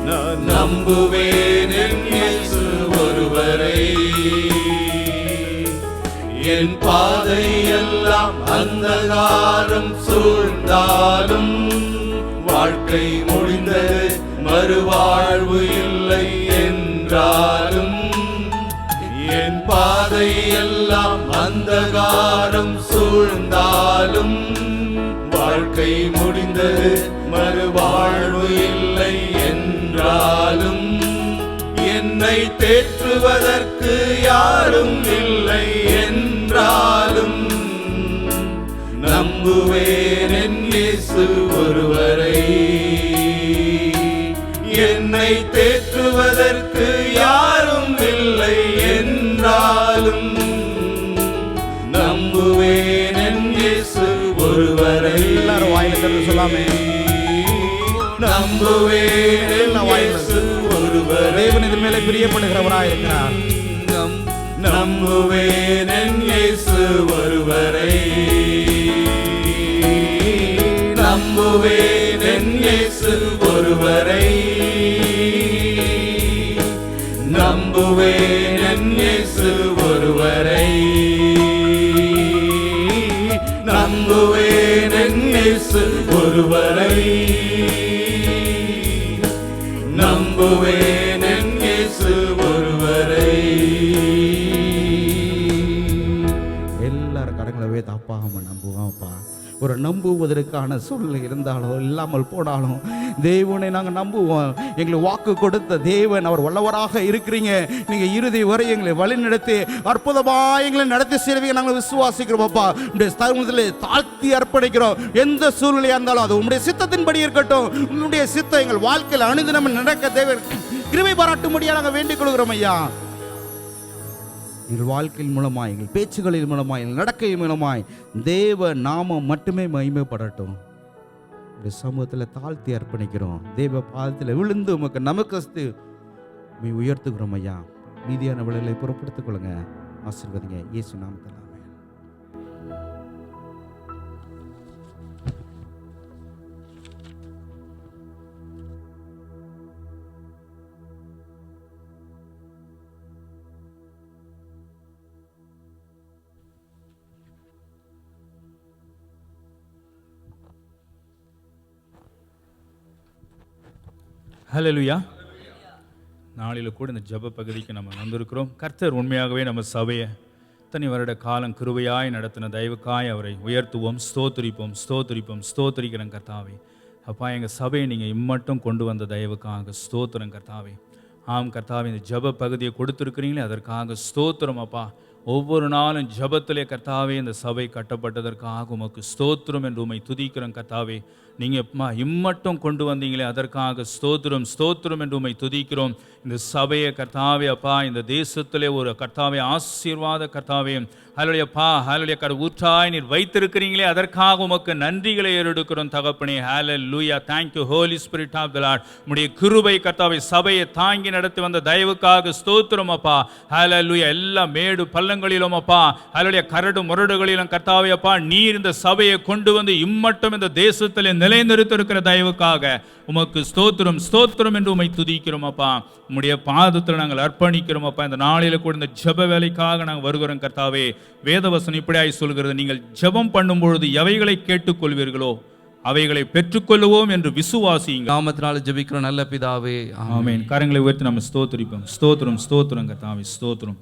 நான் நம்புவேன் என் இயேசு ஒருவரை. என் பாதை எல்லாம் அந்தகாரம் சூழ்ந்தாலும், வாழ்க்கை முடிந்தது மறுவாழ்வு இல்லை என்றாலும், என் பாதை எல்லாம் அந்தகாரம் சூழ்ந்தாலும், வாழ்க்கை முடிந்தது மறுவாழ்வு இல்லை என்றாலும், என்னை தேற்றுவதற்கு யாரும் இல்லை என்றாலும், நம்புவேன் என் இயேசு ஒருவரை. என்னை தேற்றுவதற்கு யாரும் இல்லை என்றாலும், நம்புவேன் என் இயேசு ஒருவரை. எல்லாரும் வாயில சொல்லாமே, நம்புவேன் என் இயேசு ஒருவரை. தேவன் இதன் மேலே பிரியப்படுகிறவராய் இருக்கிறார். நம்புவேன் என் இயேசு ஒருவரை, நம்புவேன் என் இயேசு ஒருவரை நம்புவேன், என் இயேசு ஒருவரை நம்புவேன், என் இயேசு ஒருவரை நம்புவேன், என் இயேசு ஒருவரை. எல்லாரும் கடங்களவே தாப்பாம நம்புவோம்ப்பா. ஒரு நம்புவதற்கான சூழ்நிலை இருந்தாலும் இல்லாமல் போனாலும் தேவனை நாங்கள் நம்புவோம். எங்களுக்கு வாக்கு கொடுத்த தேவன் அவர் வல்லவராக இருக்கிறீங்க. நீங்கள் இறுதி வரை எங்களை வழி நடத்தி அற்புதமாக எங்களை நடத்தி செல்வீங்க. நாங்கள் விசுவாசிக்கிறோம் அப்பா. உங்களுடைய ஸ்தலத்தில் தாழ்த்தி அர்ப்பணிக்கிறோம். எந்த சூழ்நிலையாக இருந்தாலும் அது உங்களுடைய சித்தத்தின்படி இருக்கட்டும். உங்களுடைய சித்தம் எங்கள் வாழ்க்கையில் அனுதினம் நடக்க தேவன் கிருபை பாராட்டும்படியாக நாங்கள் வேண்டிக் கொள்கிறோம் ஐயா. எங்கள் வாழ்க்கையின் மூலமாய், எங்கள் பேச்சுகளின் மூலமாய், எங்கள் நடக்கையின் மூலமாய் தேவ நாமம் மட்டுமே மகிமைப்படட்டும். இந்த சமூகத்தில் தாழ்த்தி அர்ப்பணிக்கிறோம். தேவ பாதத்தில் விழுந்து உமக்கு நமக்கு உயர்த்துக்கிறோம் ஐயா. மீதியான விளைகளை புறப்படுத்திக் கொள்ளுங்க. ஆசீர்வதிங்க இயேசு நாமத்தில். ஹல்லேலூயா. நாளில் கூட இந்த ஜெப பகுதிக்கு நம்ம வந்திருக்கிறோம். கர்த்தர் உண்மையாகவே நம்ம சபையை தனி வருட காலம் கிருபையாய் நடத்தின தயவுக்காய் அவரை உயர்த்துவோம், ஸ்தோத்திரிப்போம், ஸ்தோத்திரிப்போம், ஸ்தோத்திரிக்கிறோம் கர்த்தாவே. அப்பா, எங்கள் சபையை நீங்கள் இம்மட்டும் கொண்டு வந்த தயவுக்காக ஸ்தோத்திரம் கர்த்தாவே. ஆம் கர்த்தாவே, இந்த ஜெப பகுதியை கொடுத்துருக்கிறீங்களே அதற்காக ஸ்தோத்திரம் அப்பா. ஒவ்வொரு நாளும் ஜெபத்திலே கர்த்தாவே இந்த சபை கட்டப்பட்டதற்காக உமக்கு ஸ்தோத்திரம் என்று உம்மை துதிக்கிறோம் கர்த்தாவே. நீங்கள் இம்மட்டும் கொண்டு வந்தீங்களே அதற்காக ஸ்தோத்திரம், ஸ்தோத்திரம் என்று உம்மை துதிக்கிறோம். இந்த சபையை கர்த்தாவே அப்பா, இந்த தேசத்திலே ஒரு கர்த்தாவே ஆசீர்வாத கர்த்தாவே ஹல்லேலூயா ஹல்லேலூயா ஊற்றாய் நீர் வைத்திருக்கிறீங்களே அதற்காக உமக்கு நன்றிகளை ஏறெடுக்கிறோம் தகப்பனே. Hallelujah. Thank you holy spirit of the lord. உம்முடைய கிருபை கர்த்தாவே சபையை தாங்கி நடத்தி வந்த தயவுக்காக ஸ்தோத்திரம் அப்பா. ஹல்லேலூயா. எல்லா மேடு பள்ளங்களிலும் அப்பா, ஹல்லேலூயா, கரடு முரடுகளிலும் கர்த்தாவே அப்பா நீர் இந்த சபையை கொண்டு வந்து இம்மட்டும் இந்த தேசத்திலே நிலைநிறுத்திருக்கிற தயவுக்காக உமக்கு ஸ்தோத்திரம், ஸ்தோத்திரம் என்று உம்மை துதிக்கிறோம் அப்பா. உம்முடைய பாதத்தில் நாங்கள் அர்ப்பணிக்கிறோம் அப்பா. இந்த நாளில் கூட இந்த ஜெப வேலைக்காக நாங்கள் வருகிறோம் கர்த்தாவே. வேதவசனம் இப்படியாய் சொல்கிறது, நீங்கள் ஜெபம் பண்ணும் பொழுது எவைகளை கேட்டுக்கொள்வீர்களோ அவைகளை பெற்றுக்கொள்வோம் என்று விசுவாசியுங்கள். நாமத்தினால ஜெபிக்கிறோம் நல்ல பிதாவே, ஆமென். கரங்களை உயர்த்தி நம்ம ஸ்தோத்திரிப்போம். ஸ்தோத்திரம், ஸ்தோத்திரம் கர்த்தாவே, ஸ்தோத்திரம்.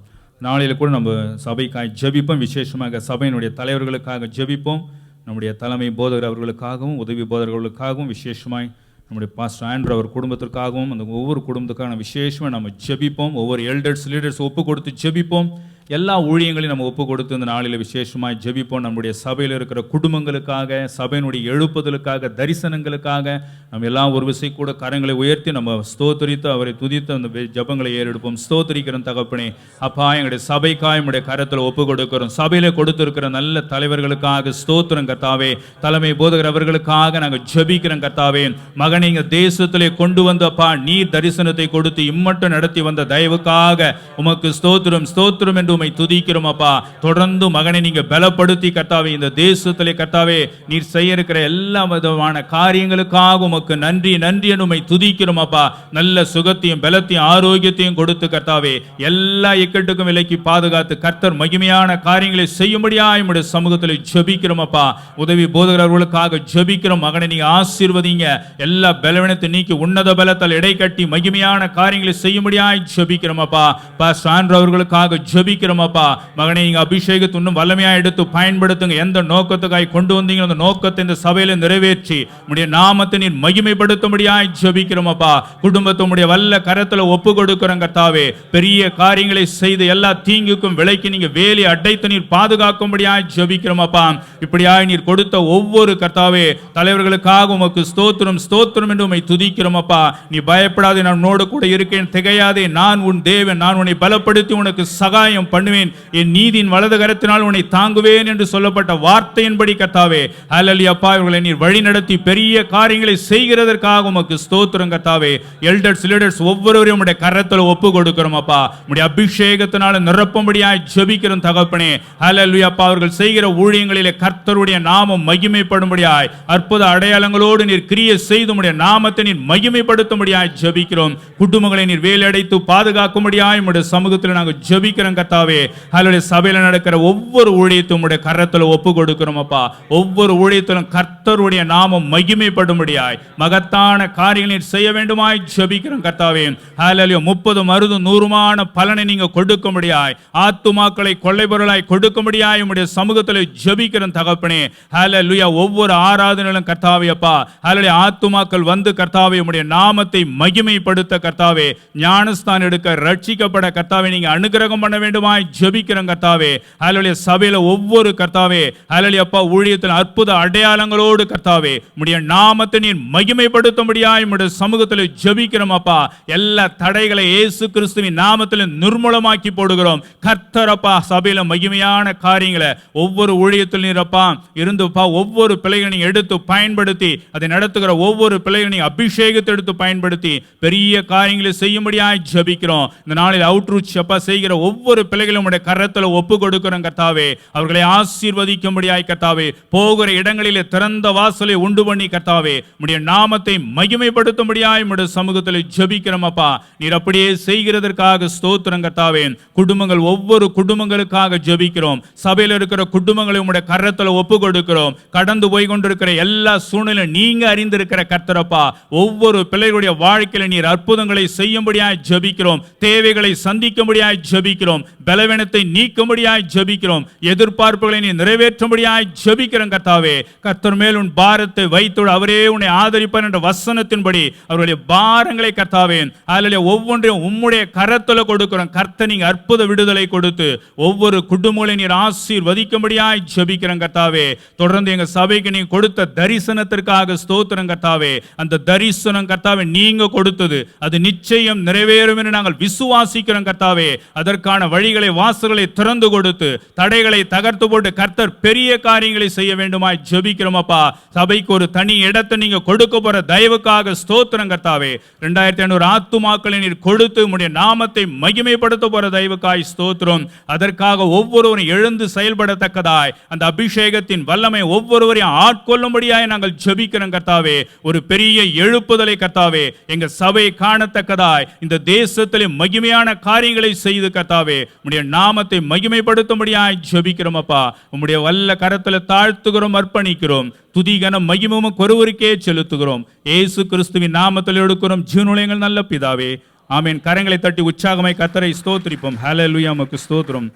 நாளில் கூட நம்ம சபைக்காய் ஜெபிப்போம். விசேஷமாக சபையினுடைய தலைவர்களுக்காக ஜெபிப்போம். நம்முடைய தலைமை போதகர் அவர்களுக்காகவும் உதவி போதகர்களுக்காகவும் விசேஷமாய் நம்முடைய பாஸ்டர் ஆண்ட்ரூ அவர் குடும்பத்திற்காகவும் அந்த ஒவ்வொரு குடும்பத்துக்கான விசேஷமாக நம்ம ஜெபிப்போம். ஒவ்வொரு எல்டர்ஸ் லீடர்ஸ் ஒப்பு கொடுத்து ஜெபிப்போம். எல்லா ஊழியங்களையும் நம்ம ஒப்பு கொடுத்து இந்த நாளில் விசேஷமாய் ஜெபிப்போம். நம்முடைய சபையில் இருக்கிற குடும்பங்களுக்காக, சபையினுடைய எழுப்புதலுக்காக, தரிசனங்களுக்காக நம்ம எல்லாம் ஒரு விசை கூட கரங்களை உயர்த்தி நம்ம ஸ்தோத்திரித்து அவரை துதித்து அந்த ஜெபங்களை ஏறெடுப்போம். ஸ்தோத்திரிக்கிறோம் தகப்பனே. அப்பா, எங்களுடைய சபைக்காய் நம்முடைய கரத்தில் ஒப்பு கொடுக்கிறோம். சபையில கொடுத்திருக்கிற நல்ல தலைவர்களுக்காக ஸ்தோத்திரம் கர்த்தாவே. தலைமை போதகர் அவர்களுக்காக நாங்கள் ஜெபிக்கிறோம் கர்த்தாவே. மகனை இங்க தேசத்திலே கொண்டு வந்து அப்பா நீர் தரிசனத்தை கொடுத்து இம்மட்டும் நடத்தி வந்த தயவுக்காக உமக்கு ஸ்தோத்திரம், ஸ்தோத்திரம் என்று உம்மை துதிக்கிறோம் அப்பா. தொடர்ந்து மகனை நீங்க பலப்படுத்தி கர்த்தாவே இந்த தேசத்திலே கர்த்தாவே நீர் செய்ய இருக்கிற எல்லா விதமான காரியங்களுக்காக உமக்கு நன்றி, நன்றி என்று உம்மை துதிக்கிறோம் அப்பா. நல்ல சுகத்தையும் பலத்தையும் ஆரோக்கியத்தையும் கொடுத்து கர்த்தாவே எல்லா இக்கட்டுக்கும் விலக்கி பாதுகாத்து கர்த்தர் மகிமையான காரியங்களை செய்யும்படியாய் உம்முடைய சமூகத்தில் ஜெபிக்கிறோம் அப்பா. உதவி போதகர்களுக்காக ஜெபிக்கிறோம். மகனை நீங்க ஆசீர்வதிங்க. எல்லா பலவீனத்தை நீக்கி உன்னத பலத்தால் எடை கட்டி மகிமையான காரியங்களை செய்யும்படியாய் ஜெபிக்கிறோம் அப்பா. பாஸ்டர் ஆண்ட்ரூ அவர்களுக்காக ஜெபிக்கிறோம் அப்பா. மகனை நீங்க அபிஷேகத்தை இன்னும் வல்லமையா எடுத்து பயன்படுத்துங்க. எந்த நோக்கத்துக்காய் கொண்டு வந்தீங்க அந்த நோக்கத்தை இந்த சபையில நிறைவேற்றி உம்முடைய நாமத்தை நீர் மகிமைப்படுத்தும்படியாய் ஜெபிக்கிறோம் அப்பா. குடும்பத்தை உம்முடைய வல்ல கரத்துல ஒப்பு கொடுக்கிறோம் கர்த்தாவே. பெரிய காரியங்களை செய்து எல்லா தீங்குக்கும் விலக்கி நீங்க வேலி அடைத்து நீர் பாதுகாக்கும்படியாய் ஜெபிக்கிறோம் அப்பா. இப்படியாய் நீர் கொடுத்த ஒவ்வொரு கர்த்தாவே தலைவர்களுக்காக உமக்கு ஸ்தோத்திரம், ஸ்தோத்திரம் என்று உம்மை துதிக்கிறோம் அப்பா. நீ பயப்படாதே, நான் உன்னோடு கூட இருக்கேன், திகையாதே, நான் உன் தேவன், நான் உன்னை பலப்படுத்தி உனக்கு சகாயம் பண்ணுவேன், என் நீதியின் வலது கரத்தினால் உன்னை தாங்குவேன் என்று சொல்லப்பட்ட வார்த்தையின்படி கர்த்தாவே ஹல்லேலூயா அப்பா இவர்களை நீர் வழி நடத்தி பெரிய காரியங்களை செய்கிறதற்காக உமக்கு ஸ்தோத்திரம் கர்த்தாவே. எல்டர்ஸ் லீடர்ஸ் ஒவ்வொருவரையும் உம்முடைய கரத்துல ஒப்பு கொடுக்கிறோம் அப்பா. உம்முடைய அபிஷேகத்தினால நிரப்பும்படியாய் ஜெபிக்கிறோம் தகப்பனே. ஹல்லேலூயா அப்பா அவர்கள் செய்கிற ஊழியங்களிலே கர்த்தருடைய நாமம் மகிமைப்படும்படியாய் அற்புத அடையாளங்களோடு நீர் கிரியை செய்து உம்முடைய நாமத்தை நீர் மகிமைப்படுத்தும்படியாய் ஜெபிக்கிறோம். குடும்பங்களை நீர் வேலையடைத்து பாதுகாக்கும்படியாய் உம்முடைய சமூகத்தில் நாங்கள் ஜெபிக்கிறோம் கர்த்தாவே. ஹல்லேலூயா சபையில நடக்கிற ஒவ்வொரு ஊழியத்தையும் உம்முடைய கரத்துல ஒப்பு கொடுக்கிறோம் அப்பா. ஒவ்வொரு ஊழியத்திலும் கர்த்தருடைய நாமம் மகிமைப்படும்படியாய் மகத்தான காரியங்களை நீர் செய்ய வேண்டுமாய் ஜெபிக்கிறோம் கர்த்தாவே. ஹல்லேலூயா 30 60 100மான பலனை நீங்க கொடுக்கும்படியாய் ஆத்துமாக்களை கொள்ளைபொருளாய் கொடுக்கும்படியாய் உம்முடைய சமூகத்தில் ஜெபிக்கிறோம் தகப்பனே. ஹல்லேலூயா ஒவ்வொரு ஆராதனையிலும் கர்த்தாவே அப்பா ஹல்லேலூயா ஆத்துமாக்கள் வந்து கர்த்தாவே உம்முடைய நாமத்தை மகிமைப்படுத்த கர்த்தாவே ஞானஸ்தானம் எடுக்க ரட்சிக்கப்பட கர்த்தாவே நீங்க அனுகிரகம் பண்ண வேண்டுமாய் ஜெபிக்கிறோம் கர்த்தாவே. ஹல்லேலூயா சபையில ஒவ்வொரு கர்த்தாவே ஹல்லேலூயா அப்பா ஊழியத்தில் அற்புத அடையாளங்களோடு கர்த்தாவே உம்முடைய நாமத்தை நீர் மகிமைப்படுத்தும்படியாய் உம்முடைய சமூகத்தில் ஜெபிக்கிறோம் அப்பா. எல்லா தடைகளை இயேசு கிறிஸ்துவின் நாமத்தில் நிர்மூலமாக்கி போடுகிறோம் கர்த்தர் அப்பா. சபையில மகிமையான காரியங்களை ஒவ்வொரு ஊழியத்தில் நீரப்பா இருந்துப்பா ஒவ்வொரு பிள்ளைகளை நீங்க எடுத்து பயன்படுத்தி அதை நடத்துகிற ஒவ்வொரு பிள்ளைகளை நீங்க அபிஷேகத்தை எடுத்து பயன்படுத்தி பெரிய காரியங்களை செய்யும்படியாய் ஜெபிக்கிறோம். இந்த நாளில் அவுட்ரீச் அப்பா செய்கிற ஒவ்வொரு பிள்ளைகளும் உடைய கரத்துல ஒப்பு கொடுக்கிறோம் கர்த்தாவே. அவர்களை ஆசீர்வதிக்கும்படியாய் கர்த்தாவே போகிற இடங்களிலே திறந்த வாசலை உண்டு பண்ணி கர்த்தாவே உடைய நாமத்தை மகிமைப்படுத்தும்படியாய் உடைய சமூகத்தில் ஜெபிக்கிறோம் அப்பா. நீர் அப்படியே செய்கிறதற்காக ஸ்தோத்திரம் கர்த்தாவே. குடும்பங்கள் ஒவ்வொரு குடும்பங்களுக்காக ஜெபிக்கிறோம். சபையில் இருக்கிற குடும்பங்களை உடைய கரத்துல ஒப்பு கொடுக்கிறோம். கடந்து போய் கொண்டிருக்கிற எல்லா சூழ்நிலை நீங்க அறிந்திருக்கிற கர்த்தரப்பா ஒவ்வொரு பிள்ளைகளுடைய வாழ்க்கையில நீர் அற்புதங்களை செய்யும்படியாய் ஜெபிக்கிறோம். தேவைகளை சந்திக்கும்படியாய் ஜெபிக்கிறோம். பலவீனத்தை நீக்கும்படியாய் ஜெபிக்கிறோம். எதிர்பார்ப்புகளை நீ நிறைவேற்றும்படியாய் ஜெபிக்கிறோம் கர்த்தாவே. கர்த்தர் மேல் உன் பாரத்தை வைத்து அவரே உன்னை ஆதரிப்பார் என்ற வசனத்தின்படி அவருடைய பாரங்களை கர்த்தாவே அதில் ஒவ்வொன்றையும் உம்முடைய கரத்துல கொடுக்கிறோம். கர்த்தர் நீங்க அற்புத விடுதலை கொடுத்து ஒவ்வொரு குடும்பங்களை நீர் ஆசீர்வதிக்கும்படியாய் ஜெபிக்கிறோம் கர்த்தாவே. தொடர்ந்து எங்க சபைக்கு நீங்க கொடுத்த தரிசனத்திற்காக ஸ்தோத்திரம் கர்த்தாவே. அந்த தரிசனம் கர்த்தாவே நீங்க கொடுத்தது அது நிச்சயம் நிறைவேறும் என்று நாங்கள் விசுவாசிக்கிறோம் கர்த்தாவே. அதற்கான வழிகளை வாசல்களை திறந்து கொடுத்து தடைகளை தகர்த்து போட்டு கர்த்தர் பெரிய காரியங்களை செய்ய வேண்டுமாய் ஜெபிக்கிறோம் அப்பா. சபைக்கு ஒரு தனி இடத்தை நீங்க கொடுக்க போற தயவுக்காக ஸ்தோத்திரம் கர்த்தாவே. 2500 ஆத்துமாக்களை நீர் கொடுத்து உம்முடைய நாமத்தை மகிமைப்படுத்த போற தயவுக்காய் ஸ்தோத்திரம். அதற்காக ஒவ்வொருவரும் எழுந்து செயல்படத்தக்கதாய் அந்த அபிஷேகத்தின் வல்லமை ஒவ்வொருவரையும் ஆட்கொள்ளும்படியாய் நாங்கள் ஜெபிக்கிறோம் கர்த்தாவே. ஒரு பெரிய எழுப்புதலை கர்த்தாவே எங்க சபை காணத்தக்கதாய் இந்த தேசத்திலே மகிமையான காரியங்களை செய்து கர்த்தாவே உம்முடைய நாமத்தை மகிமைப்படுத்தும்படியாய் ஜெபிக்கிறோம் அப்பா. உம்முடைய வல்ல கரத்துல தாழ்த்துகிறோம், அர்ப்பணிக்கிறோம். துதிகன மகிமும் ஒருவருக்கே செலுத்துகிறோம். இயேசு கிறிஸ்துவின் நாமத்தில் எடுக்கிறோம் ஜீவனுள்ள நல்ல பிதாவே, ஆமென். கரங்களை தட்டி உற்சாகமாய் கர்த்தரை ஸ்தோத்திரிப்போம். ஹல்லேலூயா உமக்கு ஸ்தோத்திரம்.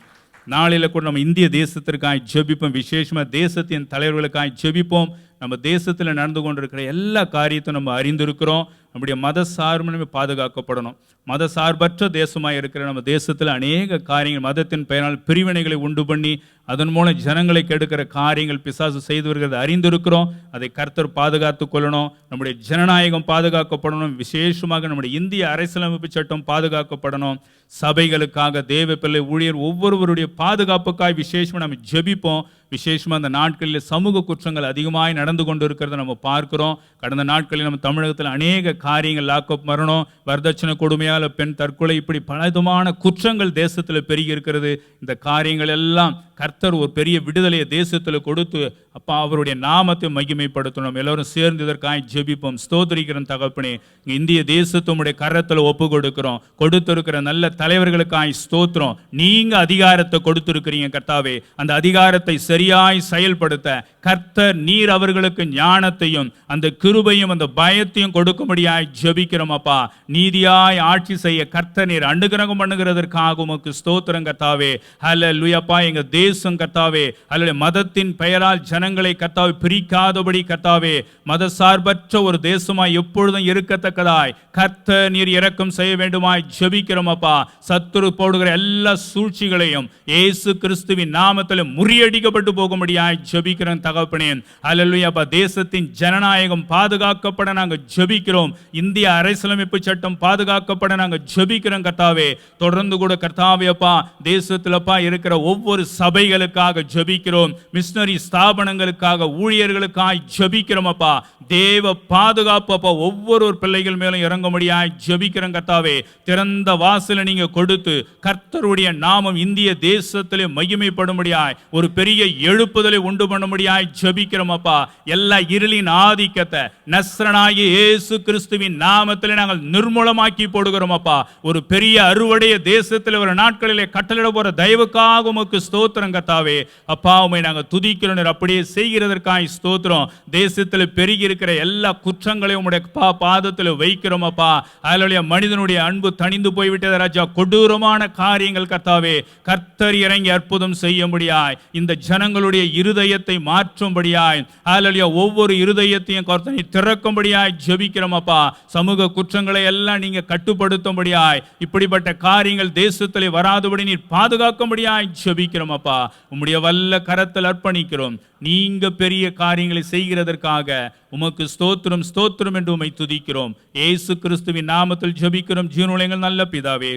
நாளில கூட நம்ம இந்திய தேசத்திற்காய் ஜெபிப்போம். விசேஷமா தேசத்தின் தலைவர்களுக்காய் ஜெபிப்போம். நம்ம தேசத்தில் நடந்து கொண்டிருக்கிற எல்லா காரியத்தையும் நம்ம அறிந்திருக்கிறோம். நம்முடைய மத சார்பு பாதுகாக்கப்படணும். மத சார்பற்ற தேசமாக இருக்கிற நம்ம தேசத்தில் அநேக காரியங்கள் மதத்தின் பெயரால் பிரிவினைகளை உண்டு பண்ணி அதன் மூலம் ஜனங்களை கெடுக்கிற காரியங்கள் பிசாசு செய்து வருகிறது அறிந்திருக்கிறோம். அதை கர்த்தர் பாதுகாத்து கொள்ளணும். நம்முடைய ஜனநாயகம் பாதுகாக்கப்படணும். விசேஷமாக நம்முடைய இந்திய அரசியலமைப்பு சட்டம் பாதுகாக்கப்படணும். சபைகளுக்காக தேவ பிள்ளை ஊழியர் ஒவ்வொருவருடைய பாதுகாப்புக்காய் விசேஷமாக நம்ம ஜெபிப்போம். விசேஷமாக அந்த நாட்களில் சமூக குற்றங்கள் அதிகமாக நடந்து கொண்டு இருக்கிறத நம்ம பார்க்கிறோம். கடந்த நாட்களில் நம்ம தமிழகத்தில் அநேக காரியங்கள் லாக்அப் மரணம், வரதட்சணை கொடுமையால் பெண் தற்கொலை, இப்படி பலவிதமான குற்றங்கள் தேசத்தில் பெருகி இருக்கிறது. இந்த காரியங்கள் எல்லாம் கர்த்தர் ஒரு பெரிய விடுதலையை தேசத்தில் கொடுத்து அப்பா அவருடைய நாமத்தை மகிமைப்படுத்தணும். எல்லாரும் சேர்ந்து இதற்காக ஜெபிப்போம். ஸ்தோத்திரிக்கிறோம் தகப்பனே. இந்திய தேசத்துடைய கரத்தில் ஒப்பு கொடுக்கிறோம். கொடுத்திருக்கிற நல்ல தலைவர்களுக்காய் ஸ்தோத்திரம். நீங்க அதிகாரத்தை கொடுத்திருக்கிறீங்க கர்த்தாவே. அந்த அதிகாரத்தை சரியாய் செயல்படுத்த கர்த்தர் நீர் அவர்களுக்கு ஞானத்தையும் அந்த கிருபையும் அந்த பயத்தையும் கொடுக்கும்படியாய் ஜெபிக்கிறோம் அப்பா. நீதியாய் ஆட்சி செய்ய கர்த்தர் நீர் அனுகிரகம் பண்ணுகிறதற்காக உமக்கு ஸ்தோத்திரம் கர்த்தாவே. ஹல்லேலூயா அப்பா. எங்க தேசம் கர்த்தாவே அல்லது மதத்தின் பெயரால் ஜனங்களை கர்த்தாவே பிரிக்காதபடி கர்த்தாவே மதசார்பற்ற ஒரு தேசமாய் எப்பொழுதும் இருக்கத்தக்கதாய் கர்த்தர் நீர் இரக்கம் செய்ய வேண்டுமாய் ஜெபிக்கிறோம் அப்பா. சத்துரு போடுகிற எல்லா சூழ்ச்சிகளையும் இயேசு கிறிஸ்துவின் நாமத்தில் முறியடிக்கப்பட்டு போகும்படியாய் ஜெபிக்கிறோம் தகப்பனே. அல்லேலூயா அப்பா. தேசத்தின் ஜனநாயகம் பாதுகாக்கப்பட நாங்கள் ஜெபிக்கிறோம். இந்திய அரசியலமைப்பு சட்டம் பாதுகாக்கப்பட நாங்கள் ஜெபிக்கிறோம் கர்த்தாவே. தொடர்ந்து கூட கர்த்தாவே அப்பா தேசத்திலப்பா இருக்கிற ஒவ்வொரு சபைகளுக்காக ஜெபிக்கிறோம். மிஷனரி ஸ்தாபனங்களுக்காக ஊழியர்களுக்காக ஜெபிக்கிறோம் அப்பா. தேவ பாதுகாப்பு அப்பா ஒவ்வொரு பிள்ளைகள் மேலும் இறங்கும்படியாய் ஜெபிக்கிறோம் கர்த்தாவே. திறந்த வாசலை நீங்க கொடுத்து கர்த்தருடைய நாமம் இந்திய தேசத்திலே மகிமைப்படும்படியாய் ஒரு பெரிய எழுப்புதலை உண்டு பண்ணும்படியாய் ஜெபிக்கிறோம் அப்பா. எல்லா இருளின் ஆதிக்கத்தை நஸ்ரனாகிய இயேசு கிறிஸ்துவின் நாமத்திலே நாங்கள் நிர்மூலமாக்கி போடுகிறோம் அப்பா. ஒரு பெரிய அறுவடைய தேசத்தில் ஒரு நாட்களிலே கட்டளிட போற தயவுக்காக உமக்கு ஸ்தோத்திரம் கர்த்தாவே. அப்பா உம்மை நாங்கள் துதிக்கிறோம். அப்படியே செய்கிறதற்காக ஸ்தோத்திரம். தேசத்தில் பெருகி இருக்கிற எல்லா குற்றங்களையும் உம்முடைய பாதத்தில் வைக்கிறோம் அப்பா. அல்லேலூயா. மனிதனுடைய அன்பு தணிந்து போய்விட்டது ராஜா. கொடூரமான காரியங்கள் கர்த்தாவே கர்த்தர் இறங்கி அற்புதம் செய்யும்படியாய் இந்த ஜனங்களுடைய இருதயத்தை மாற்றும்படியாய் அல்லேலூயா ஒவ்வொரு இருதயத்தையும் கர்த்தர் திறக்கும்படியாய் ஜெபிக்கிறோம் அப்பா. சமூக குற்றங்களை எல்லாம் நீங்க கட்டுப்படுத்தும்படியாய் இப்படிப்பட்ட காரியங்கள் தேசத்திலே வராதபடி நீர் பாதுகாக்கும்படியாய் ஜெபிக்கிறோம் அப்பா. உம்முடைய வல்ல கரத்தில் அர்ப்பணிக்கிறோம். நீங்க பெரிய காரியங்களை செய்கிறதற்காக உமக்கு ஸ்தோத்திரம் ஸ்தோத்திரம் என்று உம்மை துதிக்கிறோம். இயேசு கிறிஸ்துவின் நாமத்தில் ஜெபிக்கிறோம் ஜீவனுள்ள எங்கள் நல்ல பிதாவே.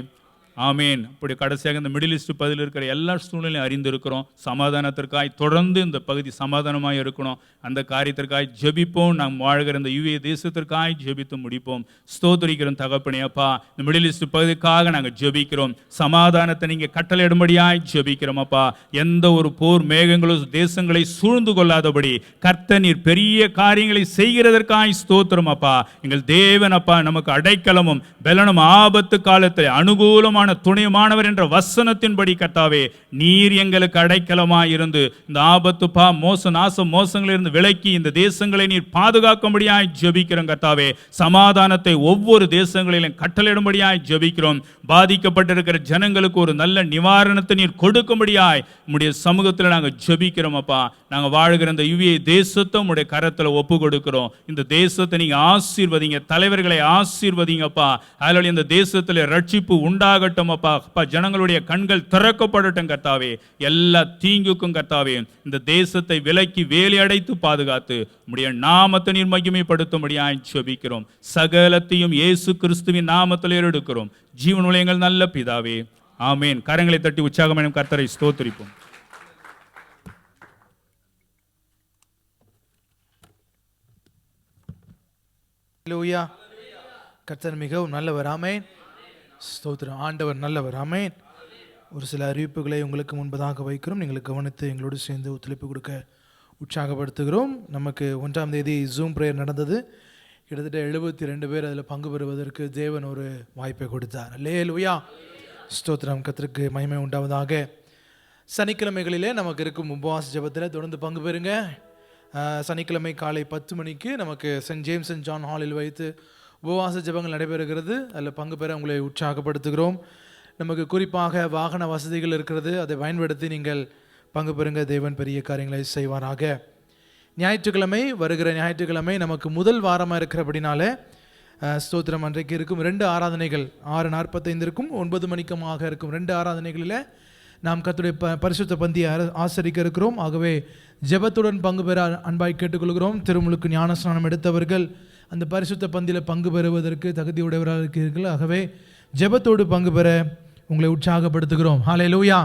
ஆமேன். அப்படி கடைசியாக இந்த மிடில் ஈஸ்ட் பகுதியில் இருக்கிற எல்லா சூழ்நிலையும் அறிந்திருக்கிறோம். சமாதானத்திற்காய் தொடர்ந்து இந்த பகுதி சமாதானமாக இருக்கணும். அந்த காரியத்திற்காய் ஜெபிப்போம். நாம் வாழ்கிற இந்த யுஏ தேசத்திற்காய் ஜெபித்து முடிப்போம். ஸ்தோத்திரிக்கிறோம் தகப்பனே அப்பா. இந்த மிடில் ஈஸ்ட் பகுதிக்காக நாங்கள் ஜெபிக்கிறோம். சமாதானத்தை நீங்கள் கட்டளையிடும்படியாய் ஜெபிக்கிறோம் அப்பா. எந்த ஒரு போர் மேகங்களும் தேசங்களை சூழ்ந்து கொள்ளாதபடி கர்த்தர் நீர் பெரிய காரியங்களை செய்கிறதற்காய் ஸ்தோத்திரம் அப்பா. எங்கள் தேவன் அப்பா நமக்கு அடைக்கலமும் பலனும் ஆபத்து காலத்தில் அனுகூலமான துணைமானவர் என்ற வசனத்தின்படி கர்த்தாவே நீர் எங்களுக்கு அடைக்கலமாய் இருந்து இந்த ஆபத்து நாசம் மோசங்களிலிருந்து விலக்கி இந்த தேசங்களை நீர் பாதுகாக்கும்படியாய் ஜெபிக்கிறோம் கர்த்தாவே. சமாதானத்தை ஒவ்வொரு தேசங்களிலும் கட்டளையிடும்படியாய் ஜெபிக்கிறோம். பாதிக்கப்பட்டிருக்கிற ஜனங்களுக்கு ஒரு நல்ல நிவாரணத்தை நீர் கொடுக்கும்படியாய் உம்முடைய சமூகத்தில் நாங்கள் ஜெபிக்கிறோம் அப்பா. நாங்கள் வாழ்கிற இந்த யுஏ தேசத்தை உம்முடைய கரத்தில் ஒப்பு கொடுக்கிறோம். இந்த தேசத்தை நீங்க ஆசீர்வதிங்க. தலைவர்களை ஆசீர்வதிங்கப்பா. அதில் இந்த தேசத்தில் ரட்சிப்பு உண்டாகட்டும் அப்பா. ஜனங்களுடைய கண்கள் திறக்கப்படட்டும் கர்த்தாவே. எல்லா தீங்குக்கும் கர்த்தாவே இந்த தேசத்தை விலக்கி வேலி அடைத்து பாதுகாத்து உம்முடைய நாமத்தை நீர் மகிமைப்படுத்தும்படியாய் ஜெபிக்கிறோம். சகலத்தையும் இயேசு கிறிஸ்துவின் நாமத்தில் எடுக்கிறோம் ஜீவனுள்ள எங்கள் நல்ல பிதாவே. ஆமேன். கரங்களை தட்டி உற்சாகமான கர்த்தரை ஸ்தோத்திரிப்போம். ஹல்லேலூயா. கர்த்தர் மிகவும் நல்லவர். ஆமென். ஸ்தோத்திரம். ஆண்டவர் நல்லவர். ஆமென். ஒரு சில அறிவிப்புகளை உங்களுக்கு முன்பதாக வைக்கிறோம். நீங்கள் கவனித்து எங்களோடு சேர்ந்து ஒத்துழைப்பு கொடுக்க உற்சாகப்படுத்துகிறோம். நமக்கு 1ஆம் தேதி ஜூம் பிரேயர் நடந்தது. கிட்டத்தட்ட 72 பேர் அதில் பங்கு பெறுவதற்கு தேவன் ஒரு வாய்ப்பை கொடுத்தார். அல்லேலூயா. ஸ்தோத்திரம். கர்த்தருக்கு மகிமை உண்டாவதாக. சனிக்கிழமைகளிலே நமக்கு இருக்கும் உபவாச ஜெபத்தில் தொடர்ந்து பங்கு பெறுங்க. சனிக்கிழமை காலை 10 மணிக்கு நமக்கு சென்ட் ஜேம்ஸ் அண்ட் ஜான் ஹாலில் வைத்து உபவாச ஜெபங்கள் நடைபெறுகிறது. அதில் பங்கு பெற உங்களை உற்சாகப்படுத்துகிறோம். நமக்கு குறிப்பாக வாகன வசதிகள் இருக்கிறது. அதை பயன்படுத்தி நீங்கள் பங்கு பெறுங்க. தேவன் பெரிய காரியங்களை செய்வாராக. ஞாயிற்றுக்கிழமை வருகிற ஞாயிற்றுக்கிழமை நமக்கு முதல் வாரமாக இருக்கிறபடினால ஸ்தோத்திரம் அன்றைக்கு இருக்கும் 2 ஆராதனைகள் 6:45 9 மணிக்குமாக இருக்கும் 2 ஆராதனைகளில் நாம் கர்த்தருடைய பரிசுத்த பந்தியை ஆசரிக்க இருக்கிறோம். ஆகவே ஜெபத்துடன் பங்கு பெற அன்பாய் கேட்டுக்கொள்கிறோம். திருமுழுக்கு ஞானஸ்நானம் எடுத்தவர்கள் அந்த பரிசுத்த பந்தியில் பங்கு பெறுவதற்கு தகுதியுடையவராக இருக்கிறீர்கள். ஆகவே ஜெபத்தோடு பங்கு பெற உங்களை உற்சாகப்படுத்துகிறோம். ஹல்லேலூயா.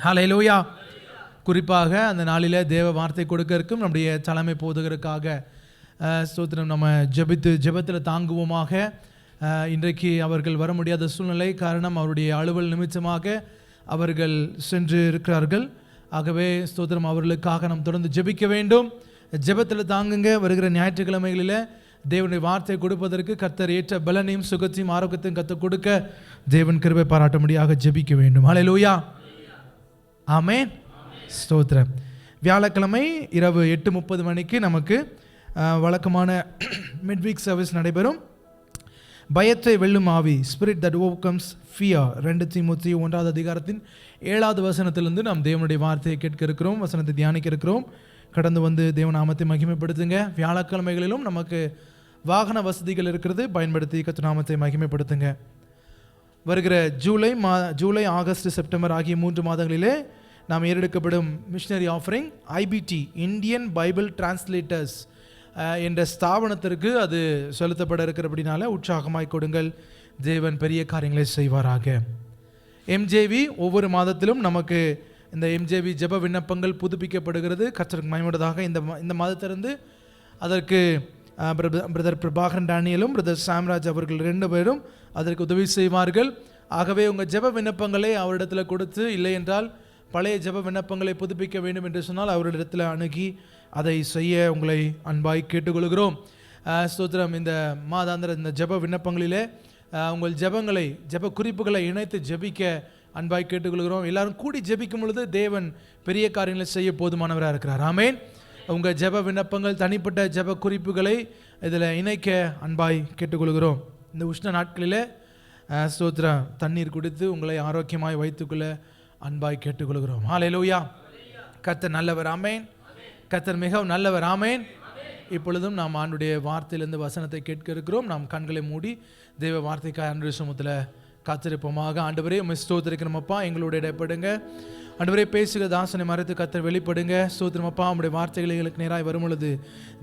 ஹல்லேலூயா. குறிப்பாக அந்த நாளில் தேவ வார்த்தை கொடுக்க இருக்கும் நம்முடைய தலைமை போதகருக்காக ஸ்தோத்திரம் நம்ம ஜெபத்தில் தாங்குவோமாக. இன்றைக்கு அவர்கள் வர முடியாத சூழ்நிலை காரணம் அவருடைய அலுவல் நிமித்தமாக அவர்கள் சென்று இருக்கிறார்கள். ஆகவே ஸ்தோத்திரம் அவர்களுக்காக நாம் தொடர்ந்து ஜெபிக்க வேண்டும். ஜெபத்தில் தாங்குங்க. வருகிற ஞாயிற்றுக்கிழமைகளில் தேவனுடைய வார்த்தை கொடுப்பதற்கு கர்த்தர் ஏற்ற பலனையும் சுகத்தையும் ஆரோக்கியத்தையும் கற்றுக் கொடுக்க தேவன் கிருபை பாராட்டும்படியாக ஜெபிக்க வேண்டும். ஹல்லேலூயா. ஆமென். ஸ்தோத்திரம். வியாழக்கிழமை இரவு 8:30 மணிக்கு நமக்கு வழக்கமான மிட்வீக் சர்வீஸ் நடைபெறும். பயத்தை வெல்லும் ஆவி, ஸ்பிரிட் தட் ஓவர்கம்ஸ் ஃபியர். 2 தீமோத்தேயு 1வது அதிகாரத்தின் 7வது வசனத்திலிருந்து நாம் தேவனுடைய வார்த்தையை கேட்க இருக்கிறோம், வசனத்தை தியானிக்க இருக்கிறோம். கடந்து வந்து தேவநாமத்தை மகிமைப்படுத்துங்க. வியாழக்கிழமைகளிலும் நமக்கு வாகன வசதிகள் இருக்கிறது, பயன்படுத்தி கர்த்தர் நாமத்தை மகிமைப்படுத்துங்க. வருகிற ஜூலை, ஆகஸ்ட், செப்டம்பர் ஆகிய 3 மாதங்களிலே நாம் ஏறெடுக்கப்படும் missionary offering IBT, Indian Bible translators என்ற ஸ்தாபனத்திற்கு அது செலுத்தப்பட இருக்கிறபடினால உற்சாகமாய் கொடுங்கள். தேவன் பெரிய காரியங்களை செய்வாராக. MJV ஒவ்வொரு மாதத்திலும் நமக்கு இந்த MJV ஜெப விண்ணப்பங்கள் புதுப்பிக்கப்படுகிறது. கர்த்தருக்கு மகிமையுள்ளதாக. இந்த மாதத்திலிருந்து அதற்கு பிரதர் பிரபாகரன் டேனியலும் பிரதர் சாம்ராஜ் அவர்கள் 2 பேரும் அதற்கு உதவி செய்வார்கள். ஆகவே உங்கள் ஜெப விண்ணப்பங்களை அவரிடத்தில் கொடுத்து, இல்லை என்றால் பழைய ஜெப விண்ணப்பங்களை புதுப்பிக்க வேண்டும் என்று சொன்னால் அவரிடத்தில் அணுகி அதை செய்ய உங்களை அன்பாய் கேட்டுக்கொள்கிறோம். ஸ்தோத்திரம். இந்த மாதாந்திர இந்த ஜெப விண்ணப்பங்களிலே உங்கள் ஜெப குறிப்புகளை இணைத்து ஜெபிக்க அன்பாய் கேட்டுக்கொள்கிறோம். எல்லாரும் கூடி ஜெபிக்கும் பொழுது தேவன் பெரிய காரியங்களை செய்ய போதுமானவராக இருக்கிறார். ஆமென். உங்கள் ஜெப விண்ணப்பங்கள், தனிப்பட்ட ஜெப குறிப்புகளை இதில் இணைக்க அன்பாய் கேட்டுக்கொள்கிறோம். இந்த உஷ்ண நாட்களில் ஸ்தோத்திரம் தண்ணீர் குடித்து உங்களை ஆரோக்கியமாய் வைத்துக்கொள்ள அன்பாய் கேட்டுக்கொள்கிறோம். ஹல்லேலூயா. கர்த்தர் நல்லவர். ஆமென். கர்த்தர் மிகவும் நல்லவர். ஆமென். இப்பொழுதும் நாம் ஆண்டுடைய வார்த்தையிலிருந்து வசனத்தை கேட்க இருக்கிறோம். நாம் கண்களை மூடி தேவ வார்த்தைக்காக ஆண்டுடைய சமூகத்தில் காத்திருப்போமாக. ஆண்டவரே உம்மை ஸ்தோத்திரிக்கிறோமப்பா, எங்களோட இடைப்படுங்க. ஆண்டவரே பேசுகிற தாசனை மறைத்து கர்த்தர் வெளிப்படுங்க. ஸ்தோத்திரமப்பா, உம்முடைய வார்த்தைகள் எங்களுக்கு நேராய் வரும் பொழுது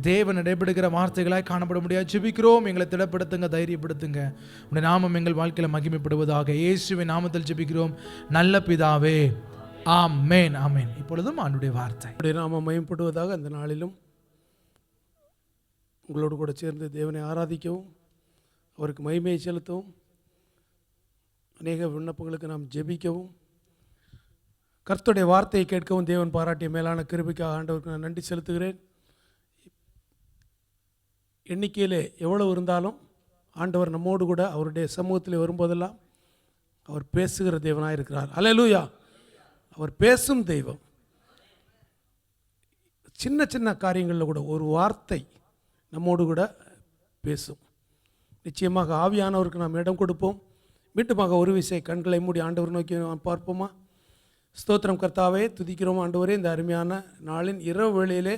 தேவன் இடைப்படுகிற வார்த்தைகளாய் காணப்பட முடியாது. ஜெபிக்கிறோம், எங்களை திடப்படுத்துங்க, தைரியப்படுத்துங்க. உம்முடைய நாமம் எங்கள் வாழ்க்கையில் மகிமைப்படுவதாக. இயேசுவின் நாமத்தில் ஜெபிக்கிறோம் நல்ல பிதாவே. ஆமென். ஆமென். இப்பொழுதும் ஆண்டுடைய வார்த்தை நாம மகிமைப்படுவதாக. அந்த நாளிலும் உங்களோடு கூட சேர்ந்து தேவனை ஆராதிக்கவும் அவருக்கு மகிமையை செலுத்தவும் அநேக விண்ணப்பங்களுக்கு நாம் ஜெபிக்கவும் கர்த்தருடைய வார்த்தையை கேட்கவும் தேவன் பாராட்டிய மேலான கிருபைக்காக ஆண்டவருக்கு நான் நன்றி செலுத்துகிறேன். எண்ணிக்கையிலே எவ்வளவு இருந்தாலும் ஆண்டவர் நம்மோடு கூட அவருடைய சமூகத்தில் வரும்போதெல்லாம் அவர் பேசுகிற தேவனாக இருக்கிறார். அல்லேலூயா. அவர் பேசும் தெய்வம். சின்ன சின்ன காரியங்களில் கூட ஒரு வார்த்தை நம்மோடு கூட பேசும். நிச்சயமாக ஆவியானவருக்கு நாம் இடம் கொடுப்போம். மீண்டுமாக ஒரு விசை கண்களை மூடி ஆண்டவர் நோக்கி நாம் பார்ப்போமா? ஸ்தோத்திரம் கர்த்தாவே, துதிக்கிறோம் ஆண்டவரே. இந்த அருமையான நாளின் இரவு வேளையிலே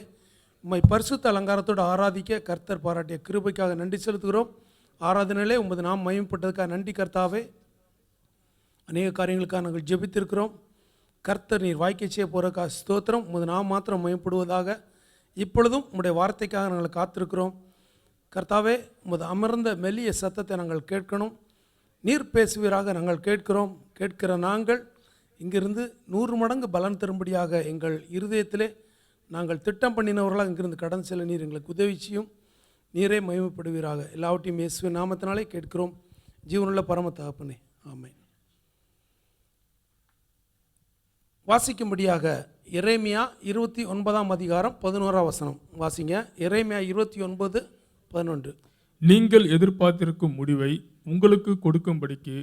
உம்மை பரிசுத்த அலங்காரத்தோடு ஆராதிக்க கர்த்தர் பாராட்டிய கிருபைக்காக நன்றி செலுத்துகிறோம். ஆராதனையிலே உமது நாம் மகிமைப்பட்டதுக்காக நன்றி கர்த்தாவே. அநேக காரியங்களுக்காக நாங்கள் ஜெபித்திருக்கிறோம். கர்த்தர் நீர் வாய்க்கை செய்ய போகிறக்கா ஸ்தோத்திரம். உமது நாம் மாத்திரம் மயப்படுவதாக. இப்பொழுதும் உம்முடைய வார்த்தைக்காக நாங்கள் காத்திருக்கிறோம் கர்த்தாவே. உமது அமர்ந்த மெல்லிய சத்தத்தை நாங்கள் கேட்கணும். நீர் பேசுவீராக நாங்கள் கேட்கிறோம். கேட்கிற நாங்கள் இங்கிருந்து 100 மடங்கு பலன் தரும்படியாக எங்கள் இருதயத்திலே நாங்கள் திட்டம் பண்ணினவர்களாக இங்கிருந்து கடன் செல்ல நீர் எங்களுக்கு உதவி செய்யும். நீரே மகிமைப்படுவீராக. எல்லாவற்றையும் இயேசுவின் நாமத்தினாலே கேட்கிறோம் ஜீவனுள்ள பரம தகப்பனே. ஆமென். வாசிக்கும்படியாக எரேமியா 29ஆம் அதிகாரம் 11ஆம் வசனம் வாசிங்க. எரேமியா 29:11. நீங்கள் எதிர்பார்த்திருக்கும் முடிவை உங்களுக்கு கொடுக்கும்படிக்கு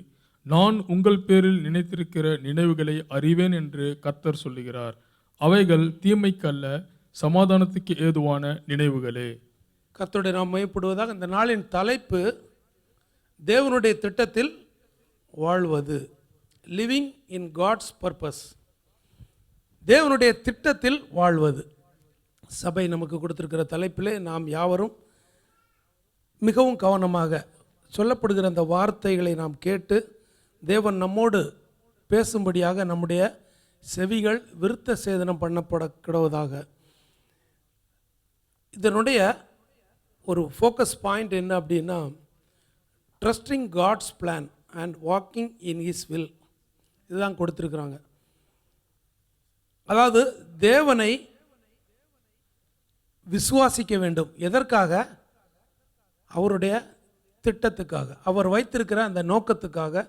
நான் உங்கள் பேரில் நினைத்திருக்கிற நினைவுகளை அறிவேன் என்று கர்த்தர் சொல்லுகிறார். அவைகள் தீமைக்கல்ல, சமாதானத்துக்கு ஏதுவான நினைவுகளே. கர்த்தருடைய நாம் மகிமைப்படுவதாக. இந்த நாளின் தலைப்பு தேவனுடைய திட்டத்தில் வாழ்வது. Living in God's purpose. தேவனுடைய திட்டத்தில் வாழ்வது. சபை நமக்கு கொடுத்திருக்கிற தலைப்பிலே நாம் யாவரும் மிகவும் கவனமாக சொல்லப்படுகிற அந்த வார்த்தைகளை நாம் கேட்டு தேவன் நம்மோடு பேசும்படியாக நம்முடைய செவிகள் விருத்த சேதனம் பண்ணப்பட கிடவதாக. இதனுடைய ஒரு ஃபோக்கஸ் பாயிண்ட் என்ன அப்படின்னா, trusting God's plan and walking in his will. இதுதான் கொடுத்துருக்குறாங்க. அதாவது தேவனை விசுவாசிக்க வேண்டும். எதற்காக? அவருடைய திட்டத்துக்காக, அவர் வைத்திருக்கிற அந்த நோக்கத்துக்காக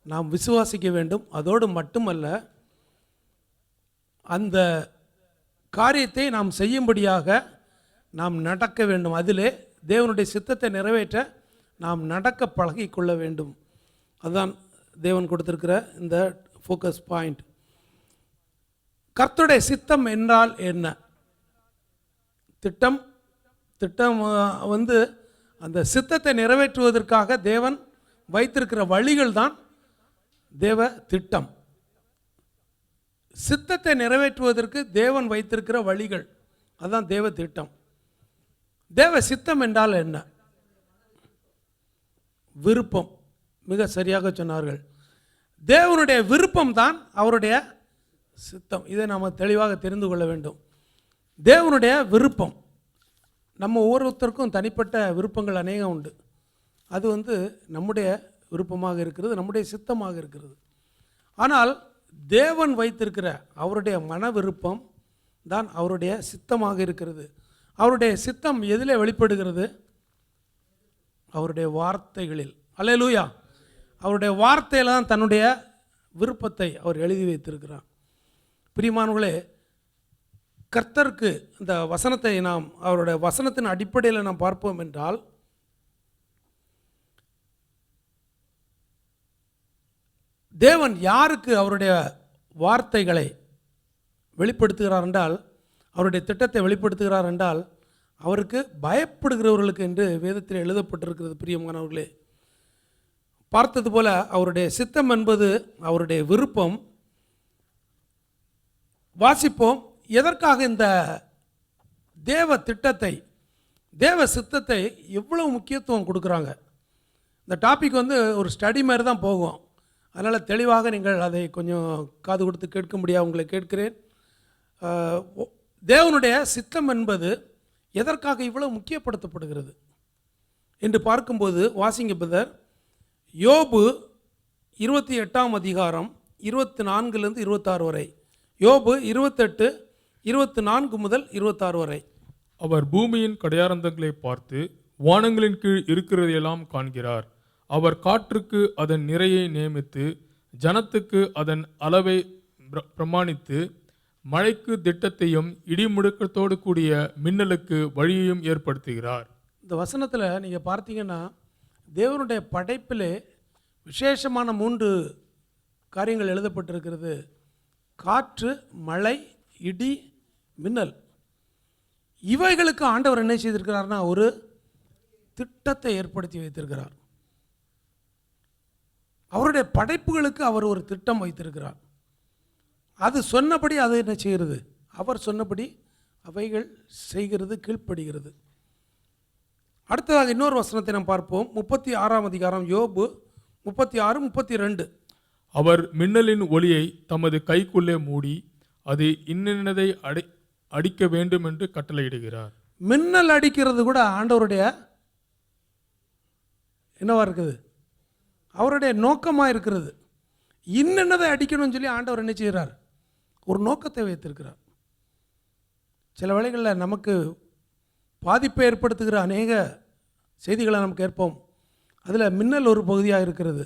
நாம் விசுவாசிக்க வேண்டும். அதோடு மட்டுமல்ல, அந்த காரியத்தை நாம் செய்யும்படியாக நாம் நடக்க வேண்டும். அதிலே தேவனுடைய சித்தத்தை நிறைவேற்ற நாம் நடக்க பழகிக்கொள்ள வேண்டும். அதுதான் தேவன் கொடுத்திருக்கிற இந்த ஃபோக்கஸ் பாயிண்ட். கர்த்தருடைய சித்தம் என்றால் என்ன? திட்டம் வந்து அந்த சித்தத்தை நிறைவேற்றுவதற்காக தேவன் வைத்திருக்கிற வழிகள் தான் தேவ திட்டம். சித்தத்தை நிறைவேற்றுவதற்கு தேவன் வைத்திருக்கிற வழிகள் அதுதான் தேவ திட்டம். தேவ சித்தம் என்றால் என்ன? விருப்பம். மிக சரியாக சொன்னார்கள். தேவனுடைய விருப்பம் தான் அவருடைய சித்தம். இதை நாம் தெளிவாக தெரிந்து கொள்ள வேண்டும். தேவனுடைய விருப்பம். நம்ம ஒவ்வொருத்தருக்கும் தனிப்பட்ட விருப்பங்கள் அநேகம் உண்டு. அது நம்முடைய விருப்பமாக இருக்கிறது, நம்முடைய சித்தமாக இருக்கிறது. ஆனால் தேவன் வைத்திருக்கிற அவருடைய மன விருப்பம் தான் அவருடைய சித்தமாக இருக்கிறது. அவருடைய சித்தம் எதிலே வெளிப்படுகிறது? அவருடைய வார்த்தைகளில். அல்லேலூயா. அவருடைய வார்த்தையில் தான் தன்னுடைய விருப்பத்தை அவர் எழுதி வைத்திருக்கிறார். பிரியமானவர்களே, கர்த்தருக்கு இந்த வசனத்தை நாம் அவருடைய வசனத்தின் அடிப்படையில் நாம் பார்ப்போம் என்றால், தேவன் யாருக்கு அவருடைய வார்த்தைகளை வெளிப்படுத்துகிறார் என்றால், அவருடைய திட்டத்தை வெளிப்படுத்துகிறார் என்றால், அவருக்கு பயப்படுகிறவர்களுக்கு என்று வேதத்தில் எழுதப்பட்டிருக்கிறது. பிரியமானவர்களே, பார்த்தது போல அவருடைய சித்தம் என்பது அவருடைய விருப்பம். வாசிப்போம். எதற்காக இந்த தேவ திட்டத்தை, தேவ சித்தத்தை எவ்வளவு முக்கியத்துவம் கொடுக்குறாங்க? இந்த டாபிக் ஒரு ஸ்டடி மாதிரி தான் போகும். அதனால் தெளிவாக நீங்கள் அதை கொஞ்சம் காது கொடுத்து கேட்க முடியாது. உங்களை கேட்கிறேன். தேவனுடைய சித்தம் என்பது எதற்காக இவ்வளவு முக்கியப்படுத்தப்படுகிறது என்று பார்க்கும்போது, வாசிங்க பிரதர், யோபு 28ஆம் அதிகாரம் 24 26 வரை. யோபு 28 24 முதல் 26 வரை. அவர் பூமியின் கடையாரந்தங்களை பார்த்து வானங்களின் கீழ் இருக்கிறதையெல்லாம் காண்கிறார். அவர் காற்றுக்கு அதன் நிறையை நியமித்து ஜனத்துக்கு அதன் அளவை பிரமாணித்து மழைக்கு திட்டத்தையும் இடிமுடுக்கத்தோடு கூடிய மின்னலுக்கு வழியையும் ஏற்படுத்துகிறார். இந்த வசனத்தில் நீங்கள் பார்த்தீங்கன்னா, தேவனுடைய படைப்பிலே விசேஷமான 3 காரியங்கள் எழுதப்பட்டிருக்கிறது. காற்று, மழை, இடி, மின்னல். இவைகளுக்கு ஆண்டவர் என்ன செய்திருக்கிறார்னா, ஒரு திட்டத்தை ஏற்படுத்தி வைத்திருக்கிறார். அவருடைய படைப்புகளுக்கு அவர் ஒரு திட்டம் வைத்திருக்கிறார். அது சொன்னபடி அது என்ன செய்கிறது? அவர் சொன்னபடி அவைகள் செய்கிறது, கீழ்ப்படுகிறது. அடுத்ததாக இன்னொரு வசனத்தை நாம் பார்ப்போம். 36ஆம் அதிகாரம் யோபு 36 32. அவர் மின்னலின் ஒளியை தமது கைக்குள்ளே மூடி அது இன்னதை அடிக்க வேண்டும் என்று கட்டளையிடுகிறார். மின்னல் அடிக்கிறது கூட ஆண்டவருடைய என்னவா இருக்குது? அவருடைய நோக்கமாக இருக்கிறது. இன்னதை அடிக்கணும்னு சொல்லி ஆண்டவர் என்ன செய்கிறார்? ஒரு நோக்கத்தை வைத்திருக்கிறார். சில வேளைகளில் நமக்கு பாதிப்பை ஏற்படுத்துகிற அநேக செய்திகளை நம்ம கேட்போம். அதில் மின்னல் ஒரு பகுதியாக இருக்கிறது.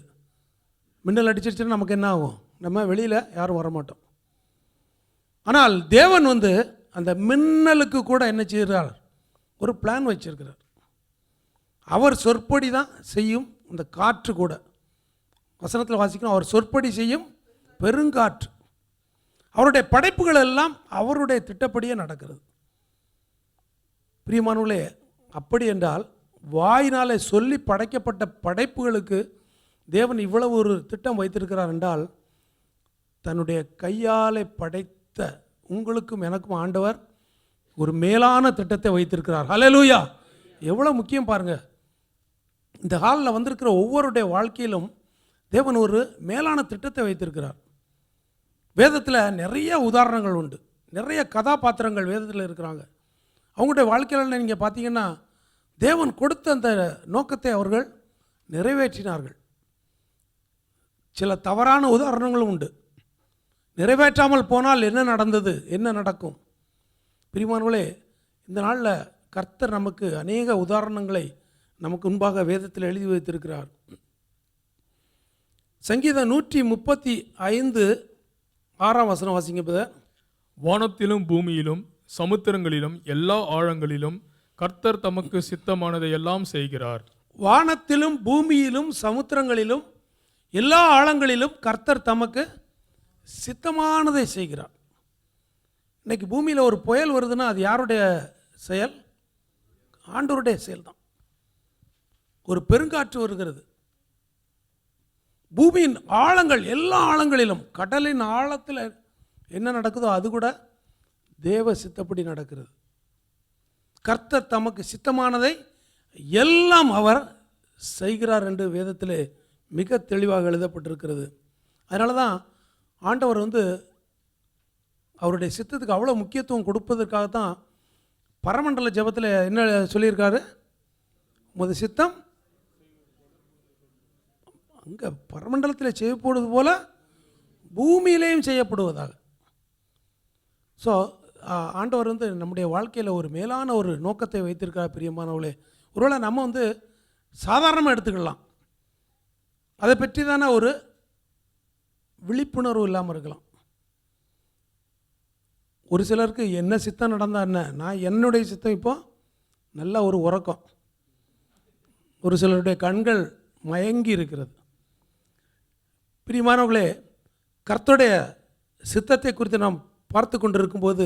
மின்னல் அடிச்சிருச்சுன்னா நமக்கு என்ன ஆகும்? நம்ம வெளியில் யாரும் வரமாட்டோம். ஆனால் தேவன் அந்த மின்னலுக்கு கூட என்ன செய்கிறார்? ஒரு பிளான் வச்சிருக்கிறார். அவர் சொற்படி தான் செய்யும். அந்த காற்று கூட வசனத்தில் வாசிக்கணும், அவர் சொற்படி செய்யும் பெருங்காற்று. அவருடைய படைப்புகள் எல்லாம் அவருடைய திட்டப்படியே நடக்கிறது. பிரியமானவர்களே, அப்படி என்றால் வாயினாலே சொல்லி படைக்கப்பட்ட படைப்புகளுக்கு தேவன் இவ்வளவு ஒரு திட்டம் வைத்திருக்கிறார் என்றால், தன்னுடைய கையாலே படைத்த உங்களுக்கும் எனக்கும் ஆண்டவர் ஒரு மேலான திட்டத்தை வைத்திருக்கிறார். ஹல்லேலூயா. எவ்வளோ முக்கியம் பாருங்கள். இந்த ஹாலில் வந்திருக்கிற ஒவ்வொருடைய வாழ்க்கையிலும் தேவன் ஒரு மேலான திட்டத்தை வைத்திருக்கிறார். வேதத்தில் நிறைய உதாரணங்கள் உண்டு. நிறைய கதாபாத்திரங்கள் வேதத்தில் இருக்கிறாங்க. அவங்களுடைய வாழ்க்கையில் நீங்கள் பார்த்தீங்கன்னா, தேவன் கொடுத்த அந்த நோக்கத்தை அவர்கள் நிறைவேற்றினார்கள். சில தவறான உதாரணங்களும் உண்டு. நிறைவேற்றாமல் போனால் என்ன நடந்தது, என்ன நடக்கும்? பிரியமானவர்களே, இந்த நாளில் கர்த்தர் நமக்கு அநேக உதாரணங்களை நமக்கு முன்பாக வேதத்தில் எழுதி வைத்திருக்கிறார். சங்கீதம் 135 6ஆம் வசனம் வாசிங்க. வானத்திலும் பூமியிலும் சமுத்திரங்களிலும் எல்லா ஆழங்களிலும் கர்த்தர் தமக்கு சித்தமானதை எல்லாம் செய்கிறார். வானத்திலும் பூமியிலும் சமுத்திரங்களிலும் எல்லா ஆழங்களிலும் கர்த்தர் தமக்கு சித்தமானதை செய்கிறார். இன்னைக்கு பூமியில் ஒரு புயல் வருதுன்னா அது யாருடைய செயல்? ஆண்டவருடைய செயல் தான். ஒரு பெருங்காற்று வருகிறது. பூமியின் ஆழங்கள், எல்லா ஆழங்களிலும், கடலின் ஆழத்தில் என்ன நடக்குதோ அது கூட தேவ சித்தப்படி நடக்கிறது. கர்த்தர் தமக்கு சித்தமானதை எல்லாம் அவர் செய்கிறார் என்று வேதத்திலே மிக தெளிவாக எழுதப்பட்டிருக்கிறது. அதனால தான் ஆண்டவர் அவருடைய சித்தத்துக்கு அவ்வளோ முக்கியத்துவம் கொடுப்பதற்காகத்தான் பரமண்டல ஜெபத்தில் என்ன சொல்லியிருக்காரு? உமது சித்தம் அங்கே பரமண்டலத்தில் செய்யப்படுவது போல பூமியிலேயும் செய்யப்படுவதாக. ஸோ ஆண்டவர் நம்முடைய வாழ்க்கையில் ஒரு மேலான ஒரு நோக்கத்தை வைத்திருக்கார். பிரியமானவர்களே, ஒருவேளை நம்ம சாதாரணமாக எடுத்துக்கலாம், அதை பற்றி தானே ஒரு விழிப்புணர்வு இல்லாமல் இருக்கலாம். ஒரு சிலருக்கு என்ன சித்தம் நடந்தா என்ன, நான் என்னுடைய சித்தம் இப்போ நல்ல ஒரு உறக்கம். ஒரு சிலருடைய கண்கள் மயங்கி இருக்கிறது. பிரியமானவர்களே, கர்த்தருடைய சித்தத்தை குறித்து நாம் பார்த்து கொண்டிருக்கும்போது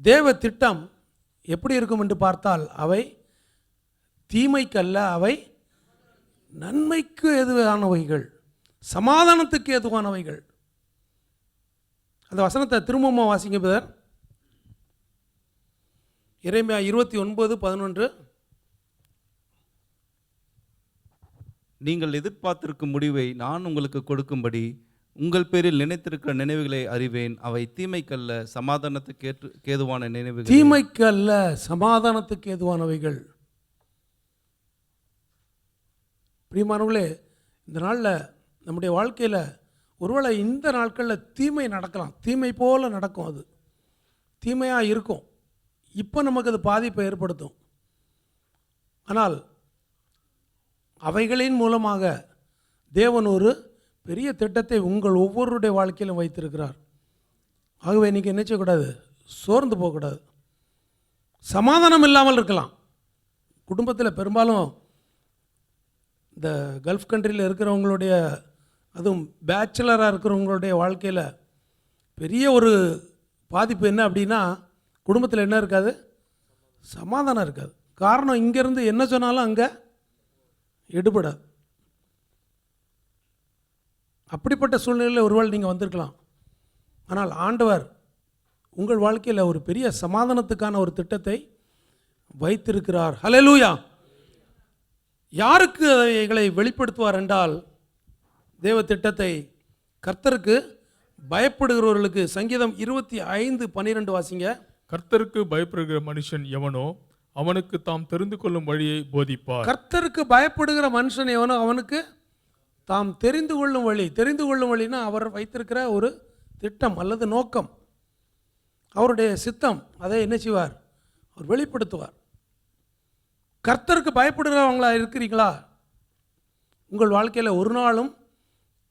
தேவ திட்டம் எப்படி இருக்கும் என்று பார்த்தால், அவை தீமைக்கல்ல, அவை நன்மைக்கு ஏதுவானவைகள், சமாதானத்துக்கு ஏதுவானவைகள். அந்த வசனத்தை திரும்பவும் வாசிங்க பிரதர். எரேமியா 29:11. நீங்கள் எதிர்பார்த்திருக்கும் முடிவை நான் உங்களுக்கு கொடுக்கும்படி உங்கள் பேரில் நினைத்திருக்கிற நினைவுகளை அறிவேன். அவை தீமைக்கல்ல, சமாதானத்துக்கு ஏதுவான நினைவுகள். தீமைக்கல்ல, சமாதானத்துக்கு ஏதுவானவைகள். பிரியமானவர்களே, இந்த நாளில் நம்முடைய வாழ்க்கையில் ஒருவேளை இந்த நாட்களில் தீமை நடக்கலாம், தீமை போல் நடக்கும், அது தீமையாக இருக்கும். இப்போ நமக்கு அது பாதிப்பை ஏற்படுத்தும். ஆனால் அவைகளின் மூலமாக தேவன் ஒரு பெரிய திட்டத்தை உங்கள் ஒவ்வொருடைய வாழ்க்கையிலும் வைத்திருக்கிறார். ஆகவே இன்றைக்கி என்ன செய்யக்கூடாது? சோர்ந்து போகக்கூடாது. சமாதானம் இல்லாமல் இருக்கலாம். குடும்பத்தில் பெரும்பாலும் இந்த கல்ஃப் கண்ட்ரியில் இருக்கிறவங்களுடைய, அதுவும் பேச்சுலராக இருக்கிறவங்களுடைய வாழ்க்கையில் பெரிய ஒரு பாதிப்பு என்ன அப்படின்னா, குடும்பத்தில் என்ன இருக்காது? சமாதானம் இருக்காது. காரணம், இங்கேருந்து என்ன சொன்னாலும் அங்கே எடுபடாது. அப்படிப்பட்ட சூழ்நிலையில் ஒருவேளை நீங்கள் வந்திருக்கலாம். ஆனால் ஆண்டவர் உங்கள் வாழ்க்கையில் ஒரு பெரிய சமாதானத்துக்கான ஒரு திட்டத்தை வைத்திருக்கிறார். ஹல்லேலூயா. யாருக்கு அவைகளை வெளிப்படுத்துவார் என்றால், தேவ திட்டத்தை கர்த்தருக்கு பயப்படுகிறவர்களுக்கு. சங்கீதம் 25:12 வாசிங்க. கர்த்தருக்கு பயப்படுகிற மனுஷன் எவனோ அவனுக்கு தாம் தெரிந்து கொள்ளும் வழியை போதிப்பார். கர்த்தருக்கு பயப்படுகிற மனுஷன் எவனோ அவனுக்கு தாம் தெரிந்து கொள்ளும் வழி. தெரிந்து கொள்ளும் வழின்னா அவர் வைத்திருக்கிற ஒரு திட்டம் அல்லது நோக்கம், அவருடைய சித்தம், அதை என்ன செய்வார்? அவர் வெளிப்படுத்துவார். கர்த்தருக்கு பயப்படுகிறவங்களா இருக்கிறீங்களா? உங்கள் வாழ்க்கையில் ஒரு நாளும்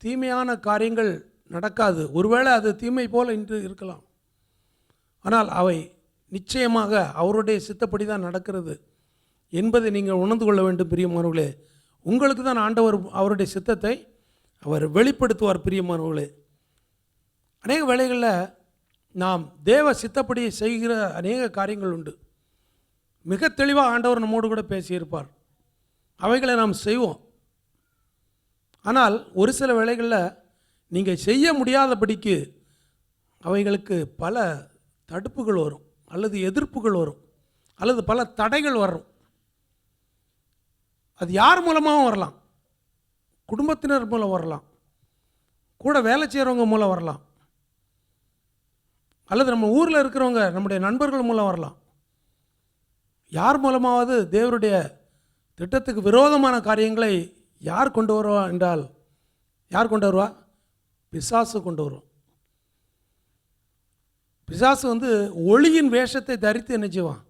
தீமையான காரியங்கள் நடக்காது. ஒருவேளை அது தீமை போல இன்று இருக்கலாம், ஆனால் அவை நிச்சயமாக அவருடைய சித்தப்படி தான் நடக்கிறது என்பதை நீங்கள் உணர்ந்து கொள்ள வேண்டும். பிரியமானவர்களே, உங்களுக்கு தான் ஆண்டவர் அவருடைய சித்தத்தை அவர் வெளிப்படுத்துவார். பிரியமானவர்களே, அநேக வேளைகளில் நாம் தேவ சித்தப்படி செய்கிற அநேக காரியங்கள் உண்டு. மிக தெளிவாக ஆண்டவர் நம்மோடு கூட பேசியிருப்பார். அவைகளை நாம் செய்வோம். ஆனால் ஒரு சில வேளைகளில் நீங்கள் செய்ய முடியாதபடிக்கு அவைகளுக்கு பல தடுப்புகள் வரும், அல்லது எதிர்ப்புகள் வரும், அல்லது பல தடைகள் வரும். அது யார் மூலமாகவும் வரலாம். குடும்பத்தினர் மூலம் வரலாம், கூட வேலை செய்கிறவங்க மூலம் வரலாம், அல்லது நம்ம ஊரில் இருக்கிறவங்க, நம்முடைய நண்பர்கள் மூலம் வரலாம். யார் மூலமாவது தேவருடைய திட்டத்துக்கு விரோதமான காரியங்களை யார் கொண்டு வருவா என்றால், யார் கொண்டு வருவா? பிசாசு கொண்டு வரும். பிசாசு ஒளியின் வேஷத்தை தரித்து என்ன செய்வான்?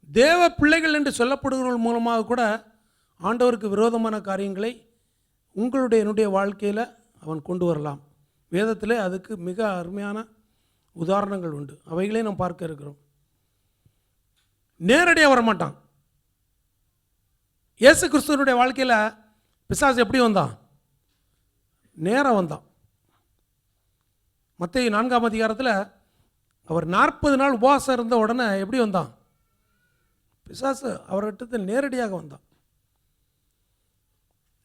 தேவ பிள்ளைகள் என்று சொல்லப்படுகிறவர்கள் மூலமாக கூட ஆண்டவருக்கு விரோதமான காரியங்களை உங்களுடைய என்னுடைய வாழ்க்கையில் அவன் கொண்டு வரலாம். வேதத்திலே அதுக்கு மிக அருமையான உதாரணங்கள் உண்டு. அவைகளே நாம் பார்க்க இருக்கிறோம். நேரடியாக வரமாட்டான். இயேசு கிறிஸ்துவனுடைய வாழ்க்கையில் பிசாசு எப்படி வந்தான்? நேராக வந்தான். மத்தேயு 4ஆம் அதிகாரத்தில் அவர் 40 நாள் உபவாசம் இருந்த உடனே எப்படி வந்தான்? பிசாசு அவர்கிட்ட நேரடியாக வந்தான்.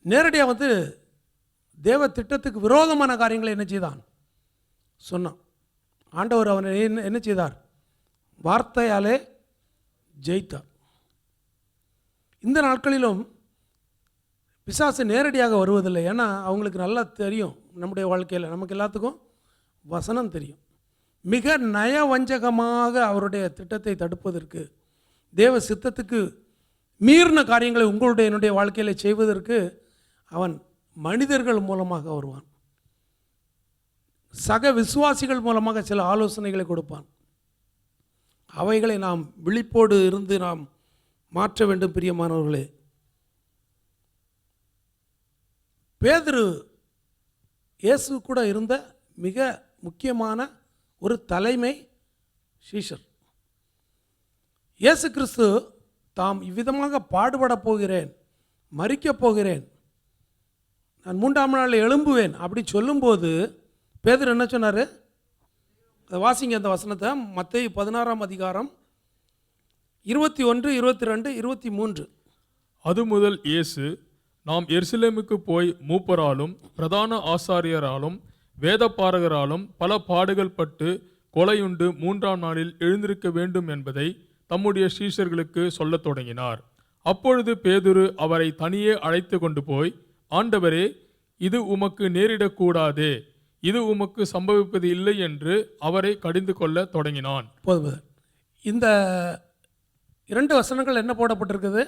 நேரடியாக வந்து தேவ திட்டத்துக்கு விரோதமான காரியங்களை என்ன செய்தான் சொன்னான். ஆண்டவர் அவனை என்ன செய்தார்? வார்த்தையாலே ஜெயித்தார். இந்த நாட்களிலும் பிசாசு நேரடியாக வருவதில்லை. ஏன்னா அவங்களுக்கு நல்லா தெரியும், நம்முடைய வாழ்க்கையில் நமக்கு எல்லாத்துக்கும் வசனம் தெரியும். மிக நயவஞ்சகமாக அவருடைய திட்டத்தை தடுப்பதற்கு, தேவ சித்தத்துக்கு மீறின காரியங்களை உங்களுடைய என்னுடைய வாழ்க்கையில் செய்வதற்கு அவன் மனிதர்கள் மூலமாக வருவான். சக விசுவாசிகள் மூலமாக சில ஆலோசனைகளை கொடுப்பான். அவைகளை நாம் விழிப்போடு இருந்து நாம் மாற்ற வேண்டும். பிரியமானவர்களே, பேதுரு இயேசு கூட இருந்த மிக முக்கியமான ஒரு தலைமை சீஷர். இயேசு கிறிஸ்து தாம் இவ்விதமாக பாடுபட போகிறேன், மரிக்கப் போகிறேன், நான் 3ஆம் நாளில் எழும்புவேன் அப்படி சொல்லும்போது பேதுரு என்ன சொன்னார்? அதை வாசிங்க அந்த வசனத்தை. மத்தேயு 16ஆம் அதிகாரம் 21, 22, 23. அது முதல் இயேசு, நாம் எருசலேமுக்கு போய் மூப்பராலும் பிரதான ஆசாரியராலும் வேதபாரகராலும் பல பாடுகள் பட்டு கொலையுண்டு 3ஆம் நாளில் எழுந்திருக்க வேண்டும் என்பதை தம்முடைய சீஷர்களுக்கு சொல்லத் தொடங்கினார். அப்பொழுது பேதுரு அவரை தனியே அழைத்து கொண்டு போய், ஆண்டவரே, இது உமக்கு நேரிடக்கூடாதே, இது உமக்கு சம்பவிப்பது இல்லை என்று அவரை கடிந்து கொள்ள தொடங்கினான். போதும். இந்த 2 வசனங்கள் என்ன போடப்பட்டிருக்குது?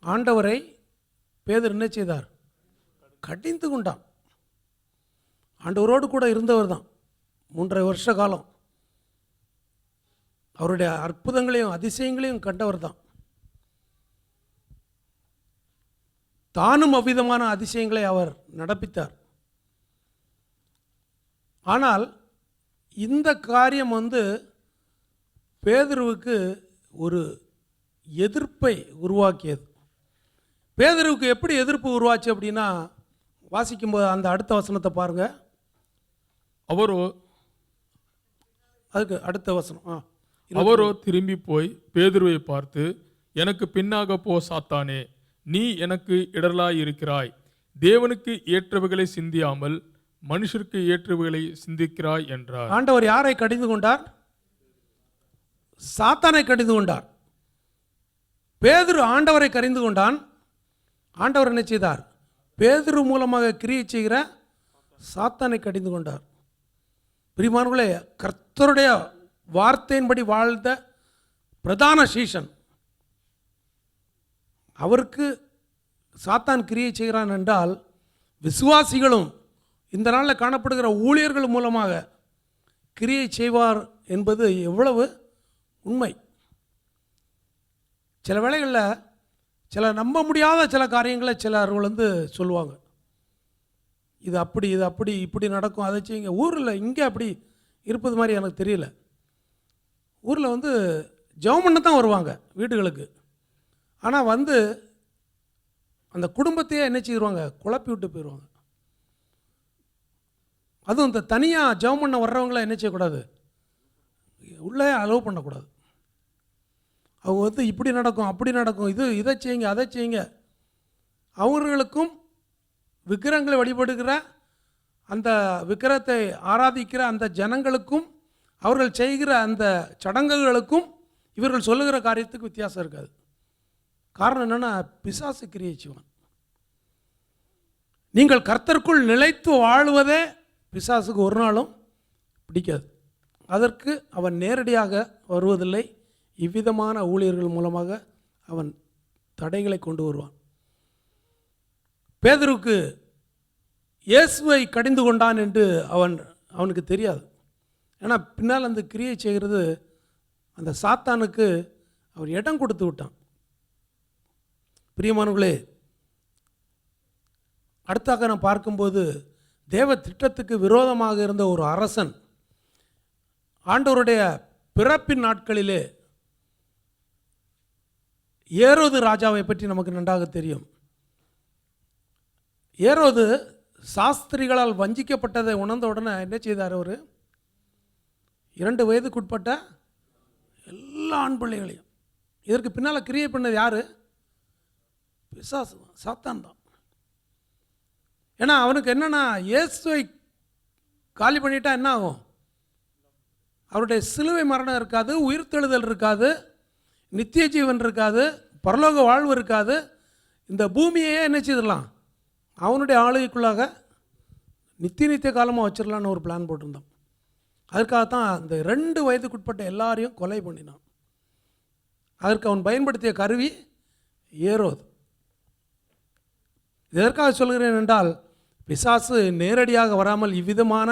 ஆண்டவரை பேதுரு என்ன செய்தார்? கடிந்து கொண்டான். ஆண்டவரோடு கூட இருந்தவர் தான் 3.5 வருஷ காலம். அவருடைய அற்புதங்களையும் அதிசயங்களையும் கண்டவர் தான். தானும் அவ்விதமான அதிசயங்களை அவர் நடப்பித்தார். ஆனால் இந்த காரியம் வந்து பேதுருவுக்கு ஒரு எதிர்ப்பை உருவாக்கியது. பேதுருவுக்கு எப்படி எதிர்ப்பு உருவாச்சு அப்படின்னா, வாசிக்கும்போது அந்த அடுத்த வசனத்தை பாருங்க. அதுக்கு அடுத்த வசனம். அவரோ திரும்பி போய் பேதுருவை பார்த்து, எனக்கு பின்னாக போ சாத்தானே, நீ எனக்கு இடரலாயிருக்கிறாய், தேவனுக்கு ஏற்றவைகளை சிந்தியாமல் மனுஷருக்கு ஏற்றவைகளை சிந்திக்கிறாய் என்றார். ஆண்டவர் யாரை கடிந்து கொண்டார்? சாத்தானை கடிந்து கொண்டார். பேதுரு ஆண்டவரை கடிந்து கொண்டான். ஆண்டவர் என்ன செய்தார்? பேதுரு மூலமாக கிரியை செய்கிற சாத்தானை கடிந்து கொண்டார். பிரியமானவர்களே, கர்த்தருடைய வார்த்தையின்படி வாழ்ந்த பிரதான சீஷன், அவருக்கு சாத்தான் கிரியை செய்கிறான் என்றால், விசுவாசிகளும் இந்த நாளில் காணப்படுகிற ஊழியர்கள் மூலமாக கிரியை செய்வார் என்பது எவ்வளவு உண்மை. சில வேளைகளில் சில நம்ப முடியாத சில காரியங்களை சிலர்கள் வந்து சொல்லுவாங்க. இது அப்படி, இது அப்படி, இப்படி நடக்கும், அதை செய்யுங்க. ஊரில் இங்கே அப்படி இருப்பது மாதிரி எனக்கு தெரியல. ஊரில் வந்து ஜெபம் பண்ண தான் வருவாங்க வீடுகளுக்கு. ஆனால் வந்து அந்த குடும்பத்தையே என்ன செய்வாங்க? குழப்பி விட்டு போயிடுவாங்க. அதுவும் இந்த தனியாக ஜெபம் பண்ண வர்றவங்கள என்ன செய்யக்கூடாது? உள்ளே அலோவ் பண்ணக்கூடாது. அவங்க வந்து இப்படி நடக்கும், அப்படி நடக்கும், இதை செய்யுங்க, அதை செய்யுங்க. அவர்களுக்கும் விக்கிரகங்களை வழிபடுகிற அந்த விக்கிரகத்தை ஆராதிக்கிற அந்த ஜனங்களுக்கும் அவர்கள் செய்கிற அந்த சடங்குகளுக்கும் இவர்கள் சொல்லுகிற காரியத்துக்கு வித்தியாசம் இருக்காது. காரணம் என்னென்னா, பிசாசு கிரியை செய்வான். நீங்கள் கர்த்தருக்குள் நிலைத்து வாழ்வதே பிசாசுக்கு ஒரு நாளும் பிடிக்காது. அதற்கு அவன் நேரடியாக வருவதில்லை. இவ்விதமான ஊழியர்கள் மூலமாக அவன் தடைகளை கொண்டு வருவான். பேதுருக்கு இயேசுவை கடிந்து கொண்டான் என்று அவனுக்கு தெரியாது. ஏன்னா பின்னால் அந்த கிரியை செய்கிறது அந்த சாத்தானுக்கு அவர் இடம் கொடுத்து விட்டான். பிரியமானவர்களே, அடுத்தாக நான் பார்க்கும்போது, தேவ திட்டத்துக்கு விரோதமாக இருந்த ஒரு அரசன் ஆண்டவருடைய பிறப்பின் நாட்களிலே, ஏரோது ராஜாவை பற்றி நமக்கு நன்றாக தெரியும். ஏரோது சாஸ்திரிகளால் வஞ்சிக்கப்பட்டதை உணர்ந்த உடனே என்ன செய்தார்? அவர் 2 வயதுக்குட்பட்ட எல்லா ஆண் பிள்ளைகளையும், இதற்கு பின்னால் கிரியை பண்ணது யார்? பிசாசு தான், சாத்தான் தான். ஏன்னா அவனுக்கு என்னென்னா இயேசுவை காலி பண்ணிட்டா என்ன ஆகும்? அவருடைய சிலுவை மரணம் இருக்காது, உயிர்த்தெழுதல் இருக்காது, நித்திய ஜீவன் இருக்காது, பரலோக வாழ்வு இருக்காது. இந்த பூமியையே என்ன செய்திடலாம், அவனுடைய ஆளுகைக்குள்ளாக நித்திய காலமாக வச்சிடலான்னு ஒரு பிளான் போட்டிருந்தான். அதற்காகத்தான் இந்த 2 வயதுக்குட்பட்ட எல்லாரையும் கொலை பண்ணினான். அதற்கு அவன் பயன்படுத்திய கருவி ஏரோது. எதற்காக சொல்கிறேன் என்றால், பிசாசு நேரடியாக வராமல் இவ்விதமான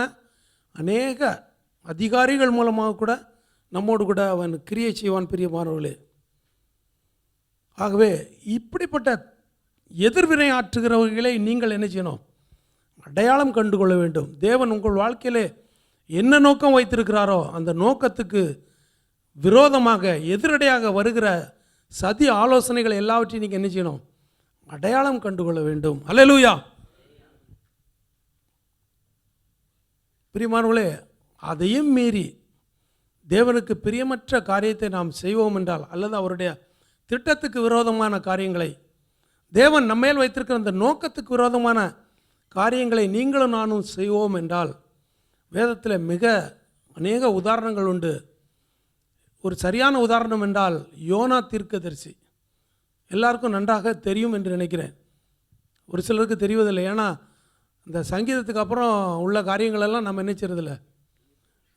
அநேக அதிகாரிகள் மூலமாக கூட நம்மோடு கூட அவன் கிரியை செய்வான் பிரியமானவர்களே. ஆகவே இப்படிப்பட்ட எதிர்வினை ஆற்றுகிறவர்களை நீங்கள் என்ன செய்யணும்? அடையாளம் கண்டுகொள்ள வேண்டும். தேவன் உங்கள் வாழ்க்கையிலே என்ன நோக்கம் வைத்திருக்கிறாரோ அந்த நோக்கத்துக்கு விரோதமாக எதிரடையாக வருகிற சதி ஆலோசனைகளை எல்லாவற்றையும் நீங்கள் என்ன செய்யணும்? அடையாளம் கண்டுகொள்ள வேண்டும். அல்லேலூயா. பிரியமானவர்களே, அதையும் மீறி தேவனுக்கு பிரியமற்ற காரியத்தை நாம் செய்வோம் என்றால், அல்லது அவருடைய திட்டத்துக்கு விரோதமான காரியங்களை, தேவன் நம்மேல் வைத்திருக்கிற அந்த நோக்கத்துக்கு விரோதமான காரியங்களை நீங்களும் நானும் செய்வோம் என்றால், வேதத்தில் மிக அநேக உதாரணங்கள் உண்டு. ஒரு சரியான உதாரணம் என்றால் யோனா தீர்க்கதரிசி. எல்லாருக்கும் நன்றாக தெரியும் என்று நினைக்கிறேன். ஒரு சிலருக்கு தெரிவதில்லை. ஏன்னா இந்த சங்கீதத்துக்கு அப்புறம் உள்ள காரியங்களெல்லாம் நம்ம நினைச்சிருதில்ல,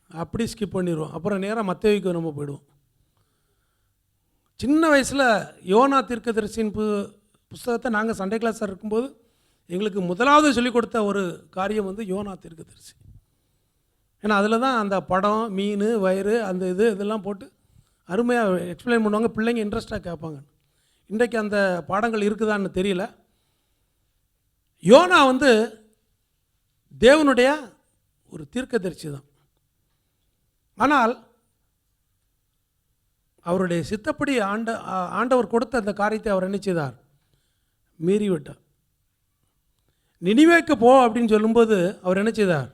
அப்படி ஸ்கிப் பண்ணிடுவோம். அப்புறம் நேராக மத்தேயுக்கு நம்ம போயிடுவோம். சின்ன வயசில் யோனா தீர்க்கதரிசியின் புஸ்தகத்தை நாங்கள் சண்டே கிளாஸில் இருக்கும்போது எங்களுக்கு முதலாவது சொல்லிக் கொடுத்த ஒரு காரியம் வந்து யோனா தீர்க்கதரிசி. ஏன்னா அதில் தான் அந்த படம், மீன், வயிறு, அந்த இதெல்லாம் போட்டு அருமையாக எக்ஸ்பிளைன் பண்ணுவாங்க. பிள்ளைங்க இன்ட்ரெஸ்டாக கேட்பாங்க. இன்றைக்கு அந்த பாடங்கள் இருக்குதான்னு தெரியல. யோனா வந்து தேவனுடைய ஒரு தீர்க்கதரிசி தான். ஆனால் அவருடைய சித்தப்படி ஆண்டவர் கொடுத்த அந்த காரியத்தை அவர் என்ன செய்தார்? மீறிவிட்டார். நினிவேக்கு போ அப்படின்னு சொல்லும்போது அவர் என்ன செய்தார்?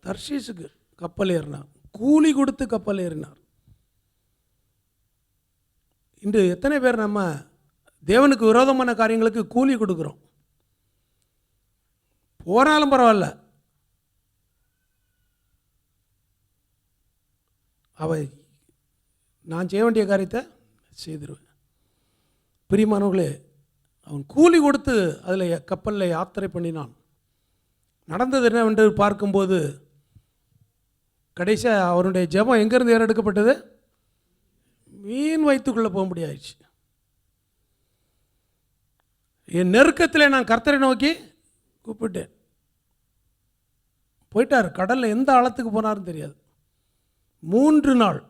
தர்ஷீஸுக்கு கப்பல் ஏறினார். கூலி கொடுத்து கப்பல் ஏறினார். இன்று எத்தனை பேர் நம்ம தேவனுக்கு விரோதமான காரியங்களுக்கு கூலி கொடுக்குறோம்? போனாலும் பரவாயில்ல, நான் செய்ய வேண்டிய காரியத்தை செய்திருவேன். பிரியமானவர்களே, அவன் கூலி கொடுத்து அதில் கப்பலில் யாத்திரை பண்ணினான். நடந்தது என்னவென்று பார்க்கும்போது கடைசியாக அவருடைய ஜெபம் எங்கேருந்து ஏறெடுக்கப்பட்டது? மீன் வயிற்றுக்குள்ளே போக முடியாயிடுச்சு. என் நெருக்கத்தில் நான் கர்த்தரை நோக்கி கூப்பிட்டேன். போயிட்டார். கடலில் எந்த ஆழத்துக்கு போனார்னு தெரியாது. 3 நாள்.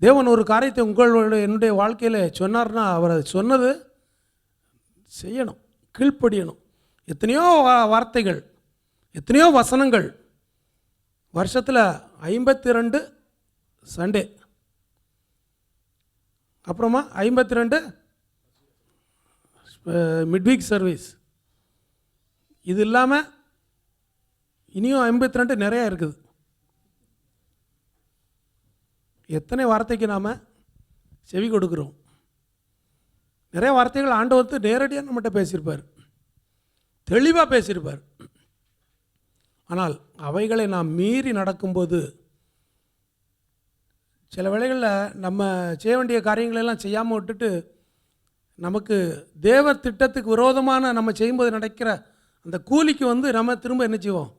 தேவன் ஒரு காரியத்தை உங்களுடைய என்னுடைய வாழ்க்கையில் சொன்னார்னா அவர் சொன்னது செய்யணும், கீழ்ப்படியணும். எத்தனையோ வார்த்தைகள், எத்தனையோ வசனங்கள். வருஷத்தில் 52 சண்டே, அப்புறமா 52 மிட்வீக் சர்வீஸ். இது இல்லாமல் இனியும் 52 நிறையா இருக்குது. எத்தனை வார்த்தைக்கு நாம் செவி கொடுக்குறோம்? நிறைய வார்த்தைகள் ஆண்டவர் நேரடியாக நம்மகிட்ட பேசியிருப்பார், தெளிவாக பேசியிருப்பார். ஆனால் அவைகளை நாம் மீறி நடக்கும்போது சில வேளைகளில் நம்ம செய்ய வேண்டிய காரியங்களெல்லாம் செய்யாமல் விட்டுட்டு நமக்கு தேவ திட்டத்துக்கு விரோதமான நம்ம செய்யும்போது நடக்கிற அந்த கூலிக்கு வந்து நம்ம திரும்ப என்ன செய்வோம்?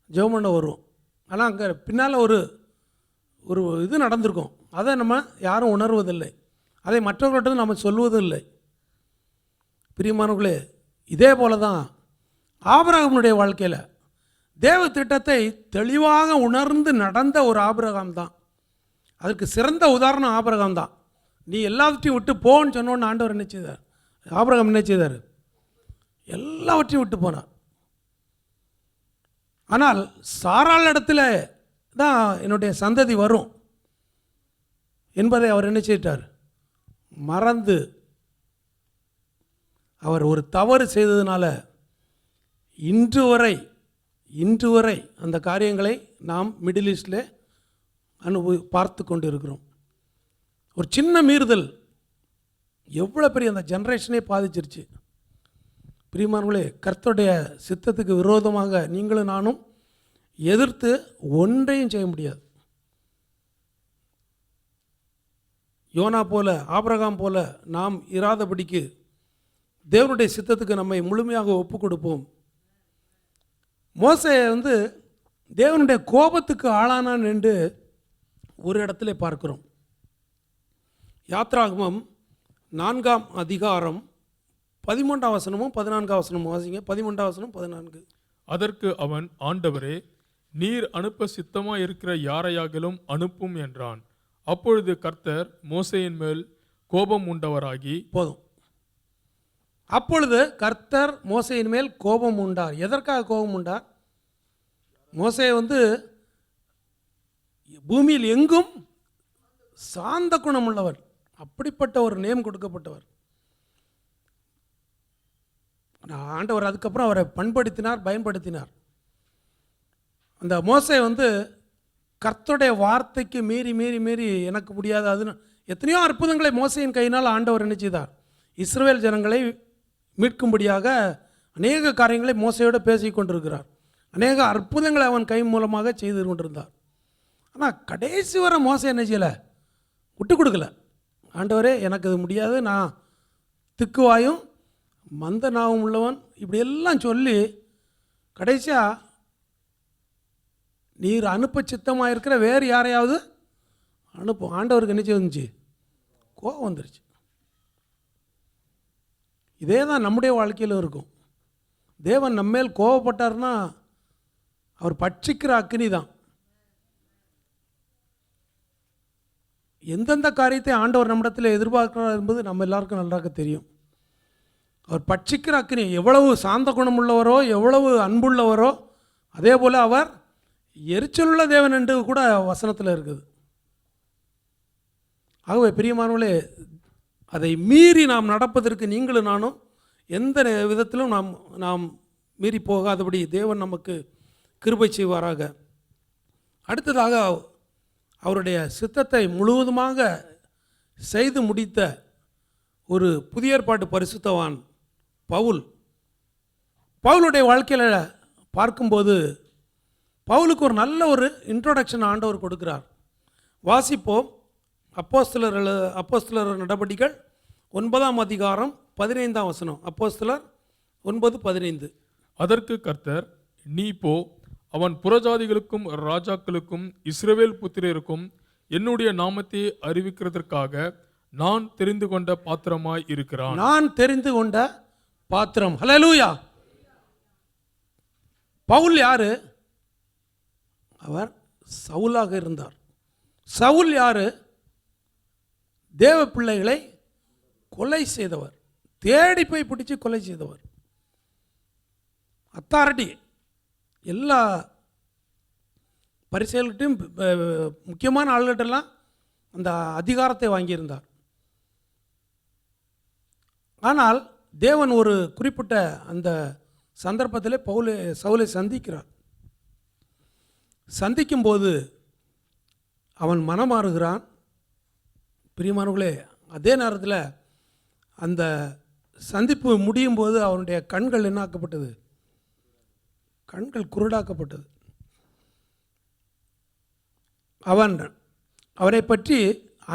ஜெபம் பண்ண வருவோம். ஆனால் அங்கே பின்னால் ஒரு இது நடந்திருக்கும். அதை நம்ம யாரும் உணர்வதில்லை, அதை மற்றவர்கள்ட்ட நம்ம சொல்வதும் இல்லை. பிரியமானவர்களே, இதே போல தான் ஆபிரகாமுடைய வாழ்க்கையில் தேவ திட்டத்தை தெளிவாக உணர்ந்து நடந்த ஒரு ஆபிரகாம் தான். அதற்கு சிறந்த உதாரணம் ஆபிரகாம் தான். நீ எல்லாவற்றையும் விட்டு போன்னு சொன்னோன்னு ஆண்டவர் என்ன செய்தார்? ஆபிரகாம் என்ன செய்தார்? எல்லாவற்றையும் விட்டு போனார். ஆனால் சாராள் இடத்துல தான் என்னுடைய சந்ததி வரும் என்பதை அவர் என்ன செய்தார்? மறந்து அவர் ஒரு தவறு செய்ததுனால இன்று வரை அந்த காரியங்களை நாம் மிடில் ஈஸ்டில் பார்த்து கொண்டு இருக்கிறோம். ஒரு சின்ன மீறுதல் எவ்வளோ பெரிய அந்த ஜென்ரேஷனே பாதிச்சிருச்சு. பிரியமானவர்களே, கர்த்தருடைய சித்தத்துக்கு விரோதமாக நீங்களும் நானும் எதிர்த்து ஒன்றையும் செய்ய முடியாது. யோனா போல, ஆபிரகாம் போல நாம் இராதபடிக்கு தேவனுடைய சித்தத்துக்கு நம்மை முழுமையாக ஒப்பு கொடுப்போம். மோசே தேவனுடைய கோபத்துக்கு ஆளானான் என்று ஒரு இடத்துல பார்க்கிறோம். யாத்ராகமம் 4ஆம் அதிகாரம் 13ஆம் வசனமும் 14ஆம் வசனமும் வாசிங்க. 13ஆம் வசனம் 14. அதற்கு அவன், ஆண்டவரே, நீர் அனுப்ப சித்தமாய் இருக்கிற யாரையாகிலும் அனுப்பும் என்றான். அப்பொழுது கர்த்தர் மோசேயின் மேல் கோபம் உண்டவராகி, போதும். அப்பொழுது கர்த்தர் மோசேயின் மேல் கோபம் உண்டார். எதற்காக கோபம் உண்டார்? மோசே பூமியில் எங்கும் சாந்த குணம் உள்ளவர், அப்படிப்பட்ட ஒரு நேம் கொடுக்கப்பட்டவர். ஆண்டவர் அதுக்கப்புறம் அவரை பண்படுத்தினார், பயன்படுத்தினார். அந்த மோசே கர்த்தருடைய வார்த்தைக்கு மீறி மீறி மீறி எனக்கு முடியாது அதுன்னு எத்தனையோ அற்புதங்களை மோசையின் கையினால் ஆண்டவர் என்ன செய்தார்? இஸ்ரவேல் ஜனங்களை மீட்கும்படியாக அநேக காரியங்களை மோசையோடு பேசி கொண்டிருக்கிறார். அநேக அற்புதங்களை அவன் கை மூலமாக செய்து கொண்டிருந்தார். ஆனால் கடைசி வரை மோசை என்ன செய்யலை? விட்டு கொடுக்கல. ஆண்டவரே, எனக்கு இது முடியாது, நான் திக்குவாயும் மந்த நாவும் உள்ளவன், இப்படியெல்லாம் சொல்லி கடைசியாக நீர் அனுப்ப சித்தமாக இருக்கிற வேறு யாரையாவது அனுப்பும். ஆண்டவருக்கு என்ன வந்துச்சு? கோபம் வந்துருச்சு. இதே தான் நம்முடைய வாழ்க்கையிலும் இருக்கும். தேவன் நம்மேல் கோபப்பட்டார்னா அவர் பட்சிக்கிற அக்னி தான். எந்தெந்த காரியத்தை ஆண்டவர் நம்மிடத்தில் எதிர்பார்க்கிறார் என்பது நம்ம எல்லாருக்கும் நன்றாக தெரியும். அவர் பட்சிக்கிற அக்னி. எவ்வளவு சாந்த குணம் உள்ளவரோ, எவ்வளவு அன்புள்ளவரோ, அதே போல் அவர் எரிச்சலுள்ள தேவன் என்று கூட வசனத்தில் இருக்குது. ஆகவே பிரியமானவர்களே, அதை மீறி நாம் நடப்பதற்கு நீங்களும் நானும் எந்த விதத்திலும் நாம் மீறி போகாதபடி தேவன் நமக்கு கிருபை செய்வாராக. அடுத்ததாக அவருடைய சித்தத்தை முழுவதுமாக செய்து முடித்த ஒரு புதிய ஏற்பாட்டு பரிசுத்தவான் பவுலுடைய வாழ்க்கையில் பார்க்கும்போது பவுலுக்கு ஒரு நல்ல ஒரு இன்ட்ரோடக்ஷன் ஆண்டவர் கொடுக்கிறார். வாசிப்போம். அப்போஸ்தலர் நடபடிகள் 9ஆம் அதிகாரம் 15ஆம் வசனம். அப்போஸ்தலர் 9:15. அதற்கு கர்த்தர், நீ போ, அவன் புறஜாதிகளுக்கும் ராஜாக்களுக்கும் இஸ்ரவேல் புத்திரருக்கும் என்னுடைய நாமத்தை அறிவிக்கிறதற்காக நான் தெரிந்து கொண்ட பாத்திரமாய் இருக்கிறான். நான் தெரிந்து கொண்ட பாத்திரம். ஹல்லேலூயா. பவுல் யாரு? அவர் சவுலாக இருந்தார். சவுல் யாரு? தேவ பிள்ளைகளை கொலை செய்தவர், தேடி போய் பிடிச்சி கொலை செய்தவர். அத்தாரிட்டி எல்லா பரிசெயல்கிட்டையும் முக்கியமான ஆளுகிட்டெல்லாம் அந்த அதிகாரத்தை வாங்கியிருந்தார். ஆனால் தேவன் ஒரு குறிப்பிட்ட அந்த சந்தர்ப்பத்தில் சவுலை சந்திக்கிறார். சந்திக்கும்போது அவன் மனமாறுகிறான். பிரியமானவர்களே, அதே நேரத்தில் அந்த சந்திப்பு முடியும் போது அவனுடைய கண்கள் என்னாக்கப்பட்டது? கண்கள் குருடாக்கப்பட்டது. அவரை பற்றி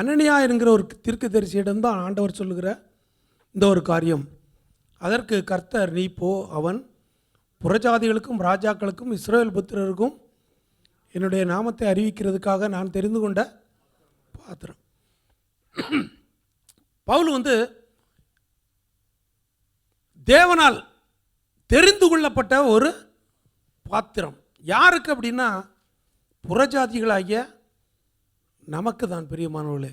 அனனியா என்கிற ஒரு தீர்க்கதரிசியிடம்தான் ஆண்டவர் சொல்லுகிற இந்த ஒரு காரியம். அதற்கு கர்த்தர், நீ போ, அவன் புறஜாதிகளுக்கும் ராஜாக்களுக்கும் இஸ்ரவேல் புத்திரருக்கும் என்னுடைய நாமத்தை அறிவிக்கிறதுக்காக நான் தெரிந்து கொண்ட பாத்திரம். பவுல் தேவனால் தெரிந்து கொள்ளப்பட்ட ஒரு பாத்திரம். யாருக்கு அப்படின்னா, புறஜாதிகளாகிய நமக்கு தான். பிரியமானவர்களே,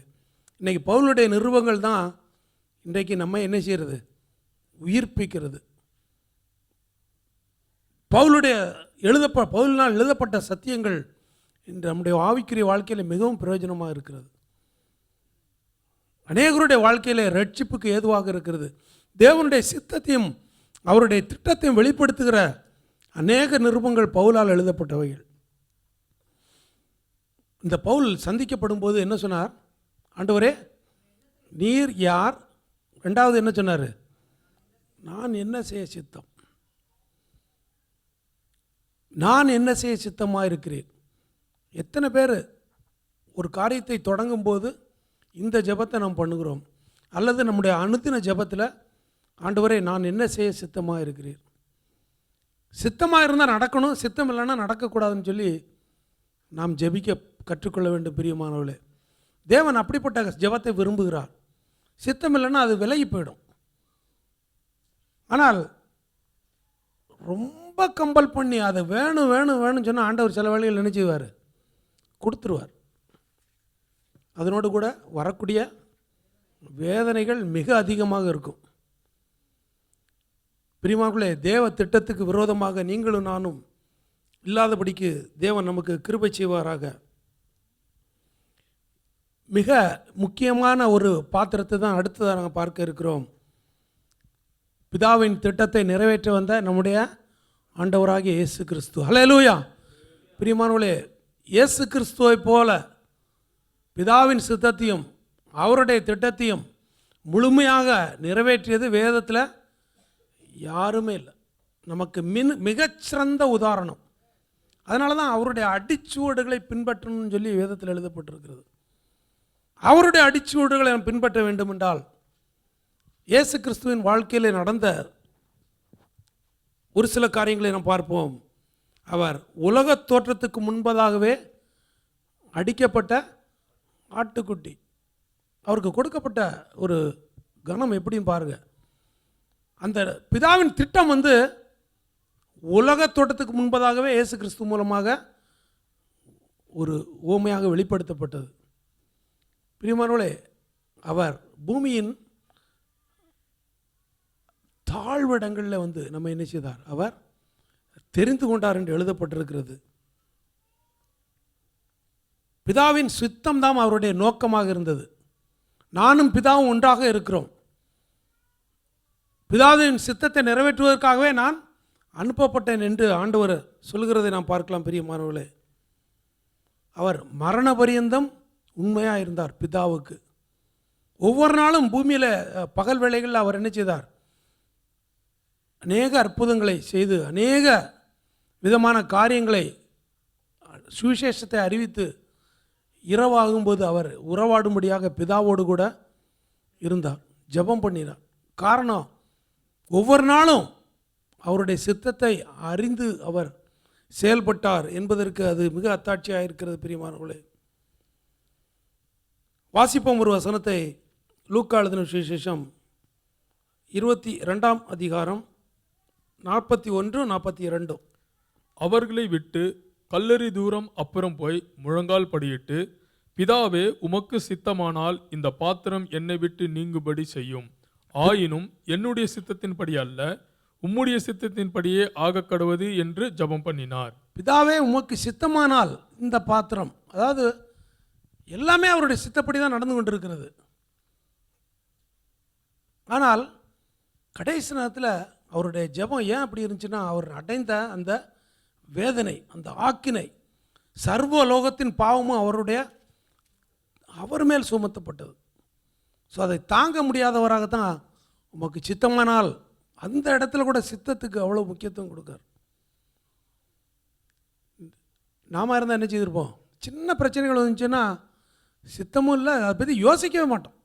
இன்றைக்கி பவுலுடைய நிருபங்கள் தான் இன்றைக்கு நம்ம என்ன செய்கிறது? உயிர்ப்பிக்கிறது. பவுலினால் எழுதப்பட்ட சத்தியங்கள் இன்று நம்முடைய ஆவிக்குரிய வாழ்க்கையில் மிகவும் பிரயோஜனமாக இருக்கிறது. அநேகருடைய வாழ்க்கையில் ரட்சிப்புக்கு ஏதுவாக இருக்கிறது. தேவனுடைய சித்தத்தையும் அவருடைய திட்டத்தையும் வெளிப்படுத்துகிற அநேக நிருபங்கள் பவுலால் எழுதப்பட்டவைகள். இந்த பவுல் சந்திக்கப்படும் போது என்ன சொன்னார்? ஆண்டவரே, நீர் யார்? ரெண்டாவது என்ன சொன்னார்? நான் என்ன செய்ய சித்தம், நான் என்ன செய்ய சித்தமாக இருக்கிறேன். எத்தனை பேர் ஒரு காரியத்தை தொடங்கும்போது இந்த ஜெபத்தை நாம் பண்ணுகிறோம், அல்லது நம்முடைய அனுதின ஜெபத்தில் ஆண்டவரே நான் என்ன செய்ய சித்தமாக இருக்கிறேன். சித்தமாக இருந்தால் நடக்கணும், சித்தம் இல்லைன்னா நடக்கக்கூடாதுன்னு சொல்லி நாம் ஜெபிக்க கற்றுக்கொள்ள வேண்டும். பிரியமானவர்களே, தேவன் அப்படிப்பட்ட ஜெபத்தை விரும்புகிறார். சித்தம் இல்லைன்னா அது விலகி போயிடும். ஆனால் ரொம்ப கம்பல் பண்ணி அதை வேணும் வேணும் வேணும்னு சொன்னால் ஆண்டவர் சில வேளைகள் நினைச்சுவார், கொடுத்துருவார். அதனோடு கூட வரக்கூடிய வேதனைகள் மிக அதிகமாக இருக்கும். பிரியமானவர்களே, தேவ திட்டத்துக்கு விரோதமாக நீங்களும் நானும் இல்லாதபடிக்கு தேவன் நமக்கு கிருபை செய்வாராக. மிக முக்கியமான ஒரு பாத்திரத்தை தான் அடுத்ததாக நாங்கள் பார்க்க இருக்கிறோம். பிதாவின் திட்டத்தை நிறைவேற்ற வந்த நம்முடைய ஆண்டவராகிய இயேசு கிறிஸ்து. ஹல்லேலூயா. பிரியமானவர்களே, இயேசு கிறிஸ்துவை போல பிதாவின் சித்தத்தையும் அவருடைய திட்டத்தையும் முழுமையாக நிறைவேற்றியது வேதத்தில் யாருமே இல்லை. நமக்கு மிகச்சிறந்த உதாரணம். அதனால தான் அவருடைய அடிச்சுவடுகளை பின்பற்றணும்னு சொல்லி வேதத்தில் எழுதப்பட்டிருக்கிறது. அவருடைய அடிச்சுவடுகளை நாம் பின்பற்ற வேண்டும் என்றால் இயேசு கிறிஸ்துவின் வாழ்க்கையில் நடந்த ஒரு சில காரியங்களை நாம் பார்ப்போம். அவர் உலக தோற்றத்துக்கு முன்பதாகவே அடிக்கப்பட்ட ஆட்டுக்குட்டி. அவருக்கு கொடுக்கப்பட்ட ஒரு கணம் எப்படின்னு பாருங்கள். அந்த பிதாவின் திட்டம் உலக தோட்டத்துக்கு முன்பதாகவே இயேசு கிறிஸ்து மூலமாக ஒரு ஓமையாக வெளிப்படுத்தப்பட்டது. பிரியமானவர்களே, அவர் பூமியின் தாழ்விடங்களில் நம்ம என்ன செய்தார், அவர் தெரிந்து கொண்டார் என்று எழுதப்பட்டிருக்கிறது. பிதாவின் சித்தம் தான் அவருடைய நோக்கமாக இருந்தது. நானும் பிதாவும் ஒன்றாக இருக்கிறோம். பிதாவின் சித்தத்தை நிறைவேற்றுவதற்காகவே நான் அனுப்பப்பட்டேன் என்று ஆண்டவர் சொல்கிறதை நாம் பார்க்கலாம். பிரியமானவர்களே, அவர் மரண பரியந்தம் உண்மையாக இருந்தார் பிதாவுக்கு. ஒவ்வொரு நாளும் பூமியில் பகல் வேளைகளில் அவர் என்ன செய்தார், அநேக அற்புதங்களை செய்து அநேக விதமான காரியங்களை சுவிசேஷத்தை அறிவித்து இரவாகும்போது அவர் உறவாடும்படியாக பிதாவோடு கூட இருந்தார், ஜெபம் பண்ணினார். காரணம், ஒவ்வொரு நாளும் அவருடைய சித்தத்தை அறிந்து அவர் செயல்பட்டார் என்பதற்கு அது மிக அத்தாட்சியாக இருக்கிறது. பிரியமானவர்களே, வாசிப்போம் ஒரு வசனத்தை. லூக்கா எழுதின சுவிசேஷம் 22ஆம் அதிகாரம் 41-42. அவர்களை விட்டு கல்லறி தூரம் அப்புறம் போய் முழங்கால் படியிட்டு, பிதாவே, உமக்கு சித்தமானால் இந்த பாத்திரம் என்னை விட்டு நீங்கும்படி செய்யும். ஆயினும் என்னுடைய சித்தத்தின்படி அல்ல, உம்முடைய சித்தத்தின்படியே ஆகக்கடுவது என்று ஜெபம் பண்ணினார். பிதாவே, உமக்கு சித்தமானால் இந்த பாத்திரம், அதாவது எல்லாமே அவருடைய சித்தப்படி தான் நடந்து கொண்டிருக்கிறது. ஆனால் கடைசி நேரத்தில் அவருடைய ஜெபம் ஏன் அப்படி இருந்துச்சுன்னா, அவர் அடைந்த அந்த வேதனை, அந்த ஆக்கினை, சர்வ லோகத்தின் பாவமும் அவர் மேல் சுமத்தப்பட்டது. ஸோ அதை தாங்க முடியாதவராகத்தான் உமக்கு சித்தமானால், அந்த இடத்துல கூட சித்தத்துக்கு அவ்வளோ முக்கியத்துவம் கொடுக்கார். நாம இருந்தால் என்ன செய்திருப்போம், சின்ன பிரச்சனைகள் வந்துச்சுன்னா சித்தமும் இல்லை, அதை பற்றி யோசிக்கவே மாட்டோம்.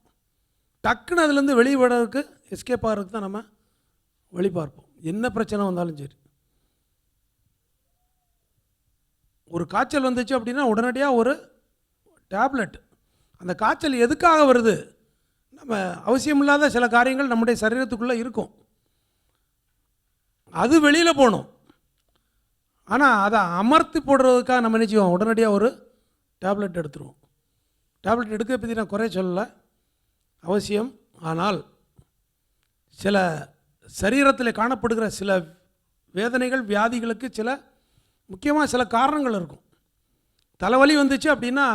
டக்குன்னு அதுலேருந்து வெளியே விடுறதுக்கு, எஸ்கேப் ஆகிறதுக்கு தான் நம்ம வழி பார்ப்போம். என்ன பிரச்சனை வந்தாலும் சரி. ஒரு காய்ச்சல் வந்துச்சு அப்படின்னா உடனடியாக ஒரு டேப்லெட். அந்த காய்ச்சல் எதுக்காக வருது, நம்ம அவசியமில்லாத சில காரியங்கள் நம்முடைய சரீரத்துக்குள்ளே இருக்கும், அது வெளியில் போகணும். ஆனால் அதை அமர்த்தி போடுறதுக்காக நம்ம நினச்சிவோம், உடனடியாக ஒரு டேப்லெட் எடுத்துருவோம். டேப்லெட் எடுக்க பற்றி நான் குறை சொல்லலை, அவசியம். ஆனால் சில சரீரத்தில் காணப்படுகிற சில வேதனைகள், வியாதிகளுக்கு சில முக்கியமாக சில காரணங்கள் இருக்கும். தலைவலி வந்துச்சு அப்படின்னா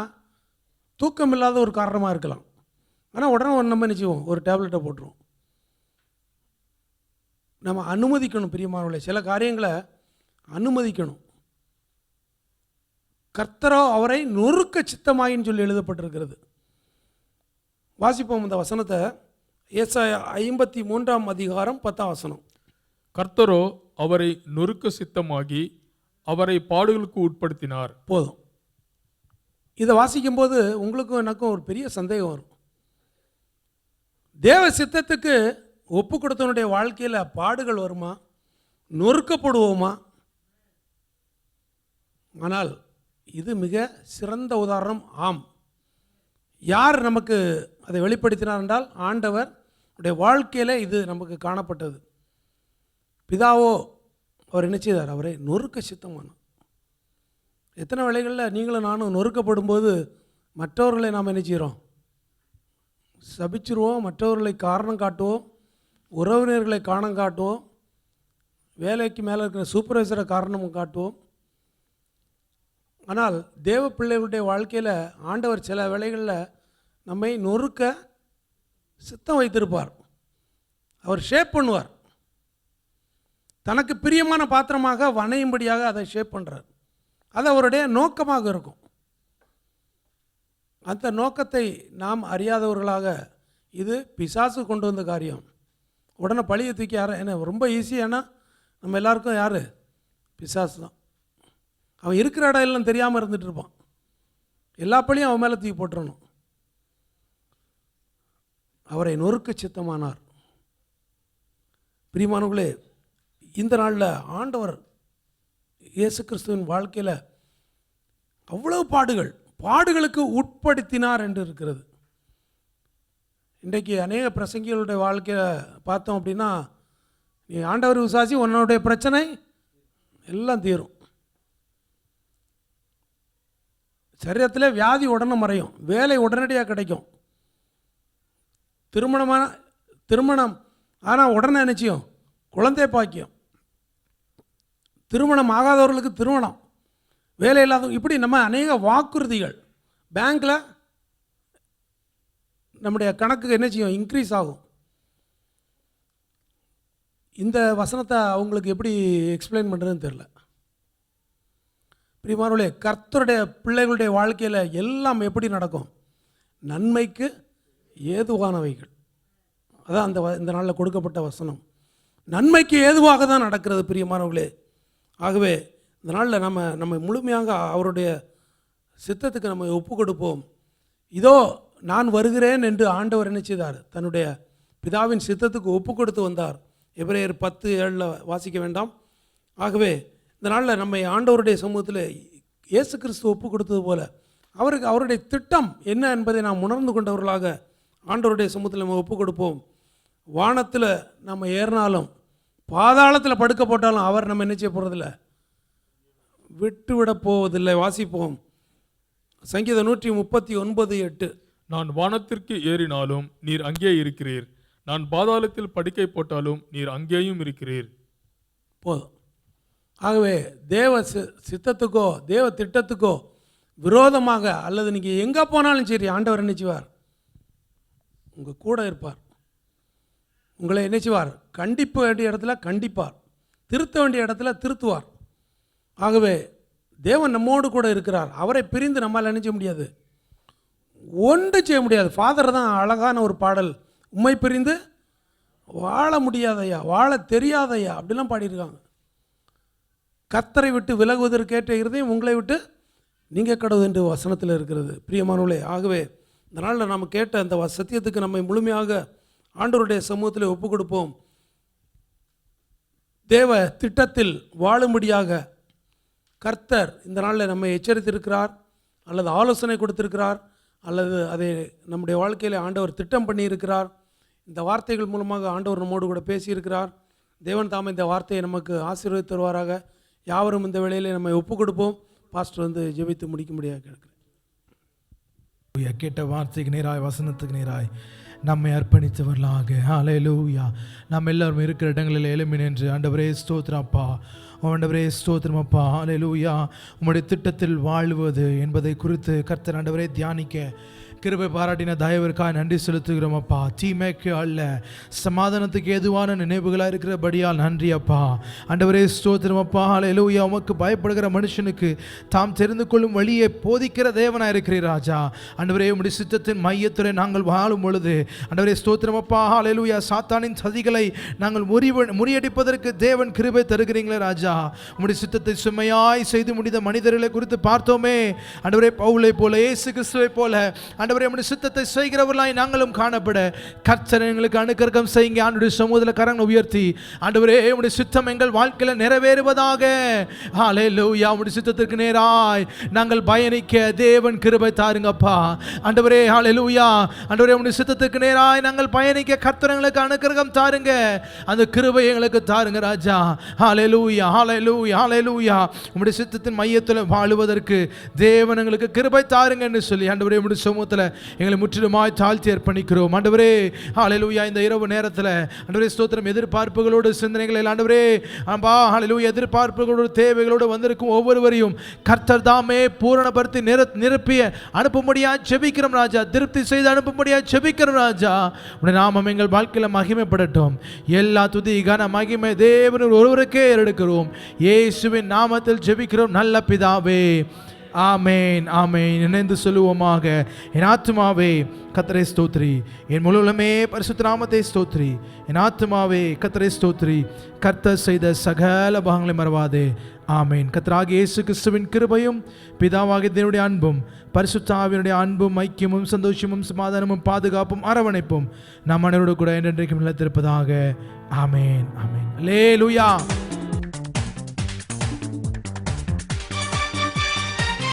தூக்கம் இல்லாத ஒரு காரணமாக இருக்கலாம். ஆனால் உடனே நம்ம நினச்சிவோம், ஒரு டேப்லெட்டை போட்டுருவோம். நம்ம அனுமதிக்கணும். பிரியமானவர்களே, சில காரியங்களை அனுமதிக்கணும். கர்த்தரோ அவரை நொறுக்க சித்தமாயின்னு சொல்லி எழுதப்பட்டிருக்கிறது. வாசிப்போம் இந்த வசனத்தை. ஏசாயா 53 அதிகாரம் 10 வசனம். கர்த்தரோ அவரை நொறுக்க சித்தமாகி அவரை பாடுகளுக்கு உட்படுத்தினார். போதும். இதை வாசிக்கும்போது உங்களுக்கும் எனக்கும் ஒரு பெரிய சந்தேகம் வரும். தேவ சித்தத்துக்கு ஒப்பு கொடுத்தவனுடைய வாழ்க்கையில் பாடுகள் வருமா, நொறுக்கப்படுவோமா? ஆனால் இது மிக சிறந்த உதாரணம். ஆம், யார் நமக்கு அதை வெளிப்படுத்தினார் என்றால் ஆண்டவர் உடைய வாழ்க்கையில் இது நமக்கு காணப்பட்டது. பிதாவோ அவர் என்ன செய்தார்? அவரை நொறுக்க சித்தமானார். எத்தனை வேளைகளில் நீங்களும் நானும் நொறுக்கப்படும் போது மற்றவர்களை நாம் என்ன செய்கிறோம்? சபிச்சிருவோம், மற்றவர்களை காரணம் காட்டுவோம், உறவினர்களை காரணம் காட்டுவோம், வேலைக்கு மேலே இருக்கிற சூப்பர்வைசரை காரணம் காட்டுவோம். ஆனால் தேவ பிள்ளைகளுடைய வாழ்க்கையில் ஆண்டவர் சில வேளைகளில் நம்மை நொறுக்க சித்தம் வைத்திருப்பார். அவர் ஷேப் பண்ணுவார். தனக்கு பிரியமான பாத்திரமாக வணையும்படியாக அதை ஷேப் பண்ணுறார். அது அவருடைய நோக்கமாக இருக்கும். அந்த நோக்கத்தை நாம் அறியாதவர்களாக, இது பிசாசு கொண்டு வந்த காரியம். உடனே பழியை தூக்கி யார் என்ன ரொம்ப ஈஸி. ஏன்னா நம்ம எல்லாருக்கும் யார்? பிசாசு தான். அவன் இருக்கிற இடம் எல்லாம் தெரியாமல் இருந்துகிட்டு இருப்பான். எல்லா பழியும் அவன் மேலே தூக்கி போட்டுறணும். அவரை நொறுக்க சித்தமானார். பிரியமானவர்களே, இந்த நாளில் ஆண்டவர் இயேசு கிறிஸ்துவின் வாழ்க்கையில் அவ்வளவு பாடுகளுக்கு உட்படுத்தினார் என்று இருக்கிறது. இன்றைக்கு அநேக பிரசங்கிகளுடைய வாழ்க்கையில் பார்த்தோம் அப்படின்னா, நீ ஆண்டவர் விசுவாசி, உன்னுடைய பிரச்சனை எல்லாம் தீரும். சரீரத்தில் வியாதி உடனே மறையும், வேலை உடனடியாக கிடைக்கும், திருமணம் ஆனால் உடனே நிச்சயம், குழந்தை பாக்கியம், திருமணம் ஆகாதவர்களுக்கு திருமணம், வேலை இல்லாத, இப்படி நம்ம அநேக வாக்குறுதிகள். பேங்க்கில் நம்முடைய கணக்கு என்ன செய்யும்? இன்க்ரீஸ் ஆகும். இந்த வசனத்தை அவங்களுக்கு எப்படி எக்ஸ்பிளைன் பண்ணுறதுன்னு தெரில. பிரியமானவர்களே, கர்த்தருடைய பிள்ளைகளுடைய வாழ்க்கையில் எல்லாம் எப்படி நடக்கும்? நன்மைக்கு ஏதுவானவைகள். அதான் இந்த நாளில் கொடுக்கப்பட்ட வசனம். நன்மைக்கு ஏதுவாக தான் நடக்கிறது பிரியமானவர்களே. ஆகவே இந்த நாளில் நம்ம முழுமையாக அவருடைய சித்தத்துக்கு நம்ம ஒப்பு கொடுப்போம். இதோ நான் வருகிறேன் என்று ஆண்டவர் என்ன செய்தார்? தன்னுடைய பிதாவின் சித்தத்துக்கு ஒப்பு கொடுத்து வந்தார். எபிரேயர் 10:7 வாசிக்க வேண்டாம். ஆகவே இந்த நாளில் நம்மை ஆண்டவருடைய சமூகத்தில் இயேசு கிறிஸ்து ஒப்பு கொடுத்தது போல அவருடைய திட்டம் என்ன என்பதை நாம் உணர்ந்து கொண்டவர்களாக ஆண்டவருடைய சமூகத்தில் நம்ம ஒப்பு கொடுப்போம். வானத்தில் நம்ம ஏறினாலும் பாதாளத்தில் படுக்க போட்டாலும் அவர் நம்ம என்ன செய்ய போகிறதில்ல, விட்டுவிட போவதில்லை. வாசிப்போம் சங்கீதம் 139:8. நான் வானத்திற்கு ஏறினாலும் நீர் அங்கே இருக்கிறீர், நான் பாதாளத்தில் படுக்கை போட்டாலும் நீர் அங்கேயும் இருக்கிறீர். போதும். ஆகவே தேவ சித்தத்துக்கோ தேவ திட்டத்துக்கோ விரோதமாக அல்லது நீங்கள் எங்கே போனாலும் சரி, ஆண்டவர் என்ன செய்வார்? உங்கள் கூட இருப்பார். உங்களை என்ன செய்வார்? கண்டிக்க வேண்டிய இடத்துல கண்டிப்பார், திருத்த வேண்டிய இடத்துல திருத்துவார். ஆகவே தேவன் நம்மோடு கூட இருக்கிறார். அவரை பிரிந்து நம்மால் நினைச்ச முடியாது, ஒன்று செய்ய முடியாது. ஃபாதர் தான் அழகான ஒரு பாடல், உம்மை பிரிந்து வாழ முடியாதையா, வாழ தெரியாதையா அப்படிலாம் பாடியிருக்காங்க. கர்த்தரை விட்டு விலகுவதற்கேற்ற இருதயம் உங்களை விட்டு நீங்கள் கடவுள் என்று வசனத்தில் இருக்கிறது. பிரியமானவர்களே, ஆகவே இந்த நாளில் நாம் கேட்ட அந்த சத்தியத்துக்கு நம்மை முழுமையாக ஆண்டவருடைய சமூகத்தில் ஒப்பு கொடுப்போம். தேவ திட்டத்தில் வாழும்படியாக கர்த்தர் இந்த நாளில் நம்மை எச்சரித்திருக்கிறார், அல்லது ஆலோசனை கொடுத்திருக்கிறார், அல்லது அதை நம்முடைய வாழ்க்கையில் ஆண்டவர் திட்டம் பண்ணியிருக்கிறார். இந்த வார்த்தைகள் மூலமாக ஆண்டவர் நம்மோடு கூட பேசியிருக்கிறார். தேவன் தாமே இந்த வார்த்தையை நமக்கு ஆசீர்வதித்து தருவாராக. யாவரும் இந்த வேளையிலே நம்மை ஒப்பு கொடுப்போம். பாஸ்டர் வந்து ஜெபித்து முடிக்கும்படியாக கேட்கிறேன். கேட்ட வார்த்தைக்கு நேராய், வசனத்துக்கு நேராய் நம்மை அர்ப்பணித்தவர்களாக, ஹல்லேலூயா, நாம் எல்லாரும் இருக்கிற இடங்களில் எழும்பி நின்று ஆண்டவரே ஸ்தோத்திரம் அப்பா, ஆண்டவரே ஸ்தோத்திரம் அப்பா, ஹல்லேலூயா, உம்முடைய திட்டத்தில் வாழ்வது என்பதை குறித்து கர்த்தர் ஆண்டவரே தியானிக்க கிருபை பாராட்டின தயவிற்காக நன்றி செலுத்துகிறோம் அப்பா. தீமைக்கு அல்ல, சமாதானத்துக்கு ஏதுவான நினைவுகளாக இருக்கிறபடியால் நன்றி அப்பா. ஆண்டவரே ஸ்தோத்திரம் அப்பா. ஹல்லேலூயா. உமக்கு பயப்படுகிற மனுஷனுக்கு தாம் தெரிந்து கொள்ளும் வழியை போதிக்கிற தேவனாக இருக்கிறீர் ராஜா. ஆண்டவரே உம்முடைய சித்தத்தின் மையத்துறை நாங்கள் வாழும் பொழுது ஆண்டவரே ஸ்தோத்திரம் அப்பா. ஹல்லேலூயா. சாத்தானின் சதிகளை நாங்கள் முறியடிப்பதற்கு தேவன் கிருபை தருகிறீங்களே ராஜா. உம்முடைய சித்தத்தை சுமையாய் செய்து முடிந்த மனிதர்களை குறித்து பார்த்தோமே ஆண்டவரே. பவுலை போல, இயேசு கிறிஸ்துவை போல ஆண்டவரே உம்முடைய சித்தத்தை செய்கிறவர்களாய் நாங்களும் காணப்பட கர்த்தர் எங்களுக்கு அனுக்கிரகம் செய்யுங்க. ஆண்டவருடைய சமூகத்தில் கரங்களை உயர்த்தி ஆண்டவரே உம்முடைய சித்தம் எங்கள் வாழ்க்கையில் நிறைவேறுவதாக. ஹல்லேலூயா. உம்முடைய சித்தத்திற்கு நேராய் நாங்கள் பயணிக்க தேவன் கிருபை தாருங்கப்பா. ஆண்டவரே ஹல்லேலூயா. ஆண்டவரே உம்முடைய சித்தத்துக்கு நேராய் நாங்கள் பயணிக்க கர்த்தர் எங்களுக்கு அனுக்கிரகம் தாருங்க. அந்த கிருபை எங்களுக்கு தாருங்க ராஜா. ஹல்லேலூயா. ஹல்லேலூயா. ஹல்லேலூயா. உம்முடைய சித்தத்தின் மையத்தில் வாழுவதற்கு தேவன் எங்களுக்கு கிருபை தாருங்க என்று சொல்லி ஆண்டவரே உம்முடைய சமூகத்தில் எங்களை முற்றிலுமாய் தாழ்த்தி அர்ப்பணிக்கிறோம் ஆண்டவரே. ஹல்லேலூயா. இந்த இரவு நேரத்தில் ஆண்டவரே ஸ்தோத்திரம், எதிர்பார்ப்புகளோடு சிந்தனைகளில் ஆண்டவரே அப்பா ஹல்லேலூயா எதிர்பார்ப்புகளோடு தேவைகளோடு வந்திருக்கும் ஒவ்வொருவரையும் கர்த்தர் தாமே பூரணப்படுத்தி நிரப்பிய அனுப்பும்படியாக ஜெபிக்கிறோம் ராஜா. திருப்தி செய்து அனுப்பும்படியாக ஜெபிக்கிறோம் ராஜா. உடைய நாமம் எங்கள் வாழ்க்கையில் மகிமைப்படட்டும். எல்லா துதி கன மகிமை தேவன் ஒருவருக்கே எடுக்கிறோம். இயேசுவின் நாமத்தில் ஜெபிக்கிறோம் நல்ல பிதாவே. ஆமேன். ஆமேன். இணைந்து சொல்லுவோமாக. என் ஆத்துமாவே கர்த்தரை ஸ்தோத்ரி, என் முழுவதுமே பரிசுத்த நாமத்தை ஸ்தோத்ரி. என் ஆத்துமாவே கர்த்தரை ஸ்தோத்ரி, கர்த்தர் செய்த சகல பாகங்களை மறவாதே. ஆமேன். கர்த்தராகிய இயேசு கிறிஸ்துவின் கிருபையும் பிதாவாகிய தேவனுடைய அன்பும் பரிசுத்த ஆவியினுடைய அன்பும் ஐக்கியமும் சந்தோஷமும் சமாதானமும் பாதுகாப்பும் அரவணைப்பும் நம் அனைவரோடு கூட என்றென்றைக்கும் நிலைத்திருப்பதாக. ஆமேன். ஆமேன். அல்லேலூயா.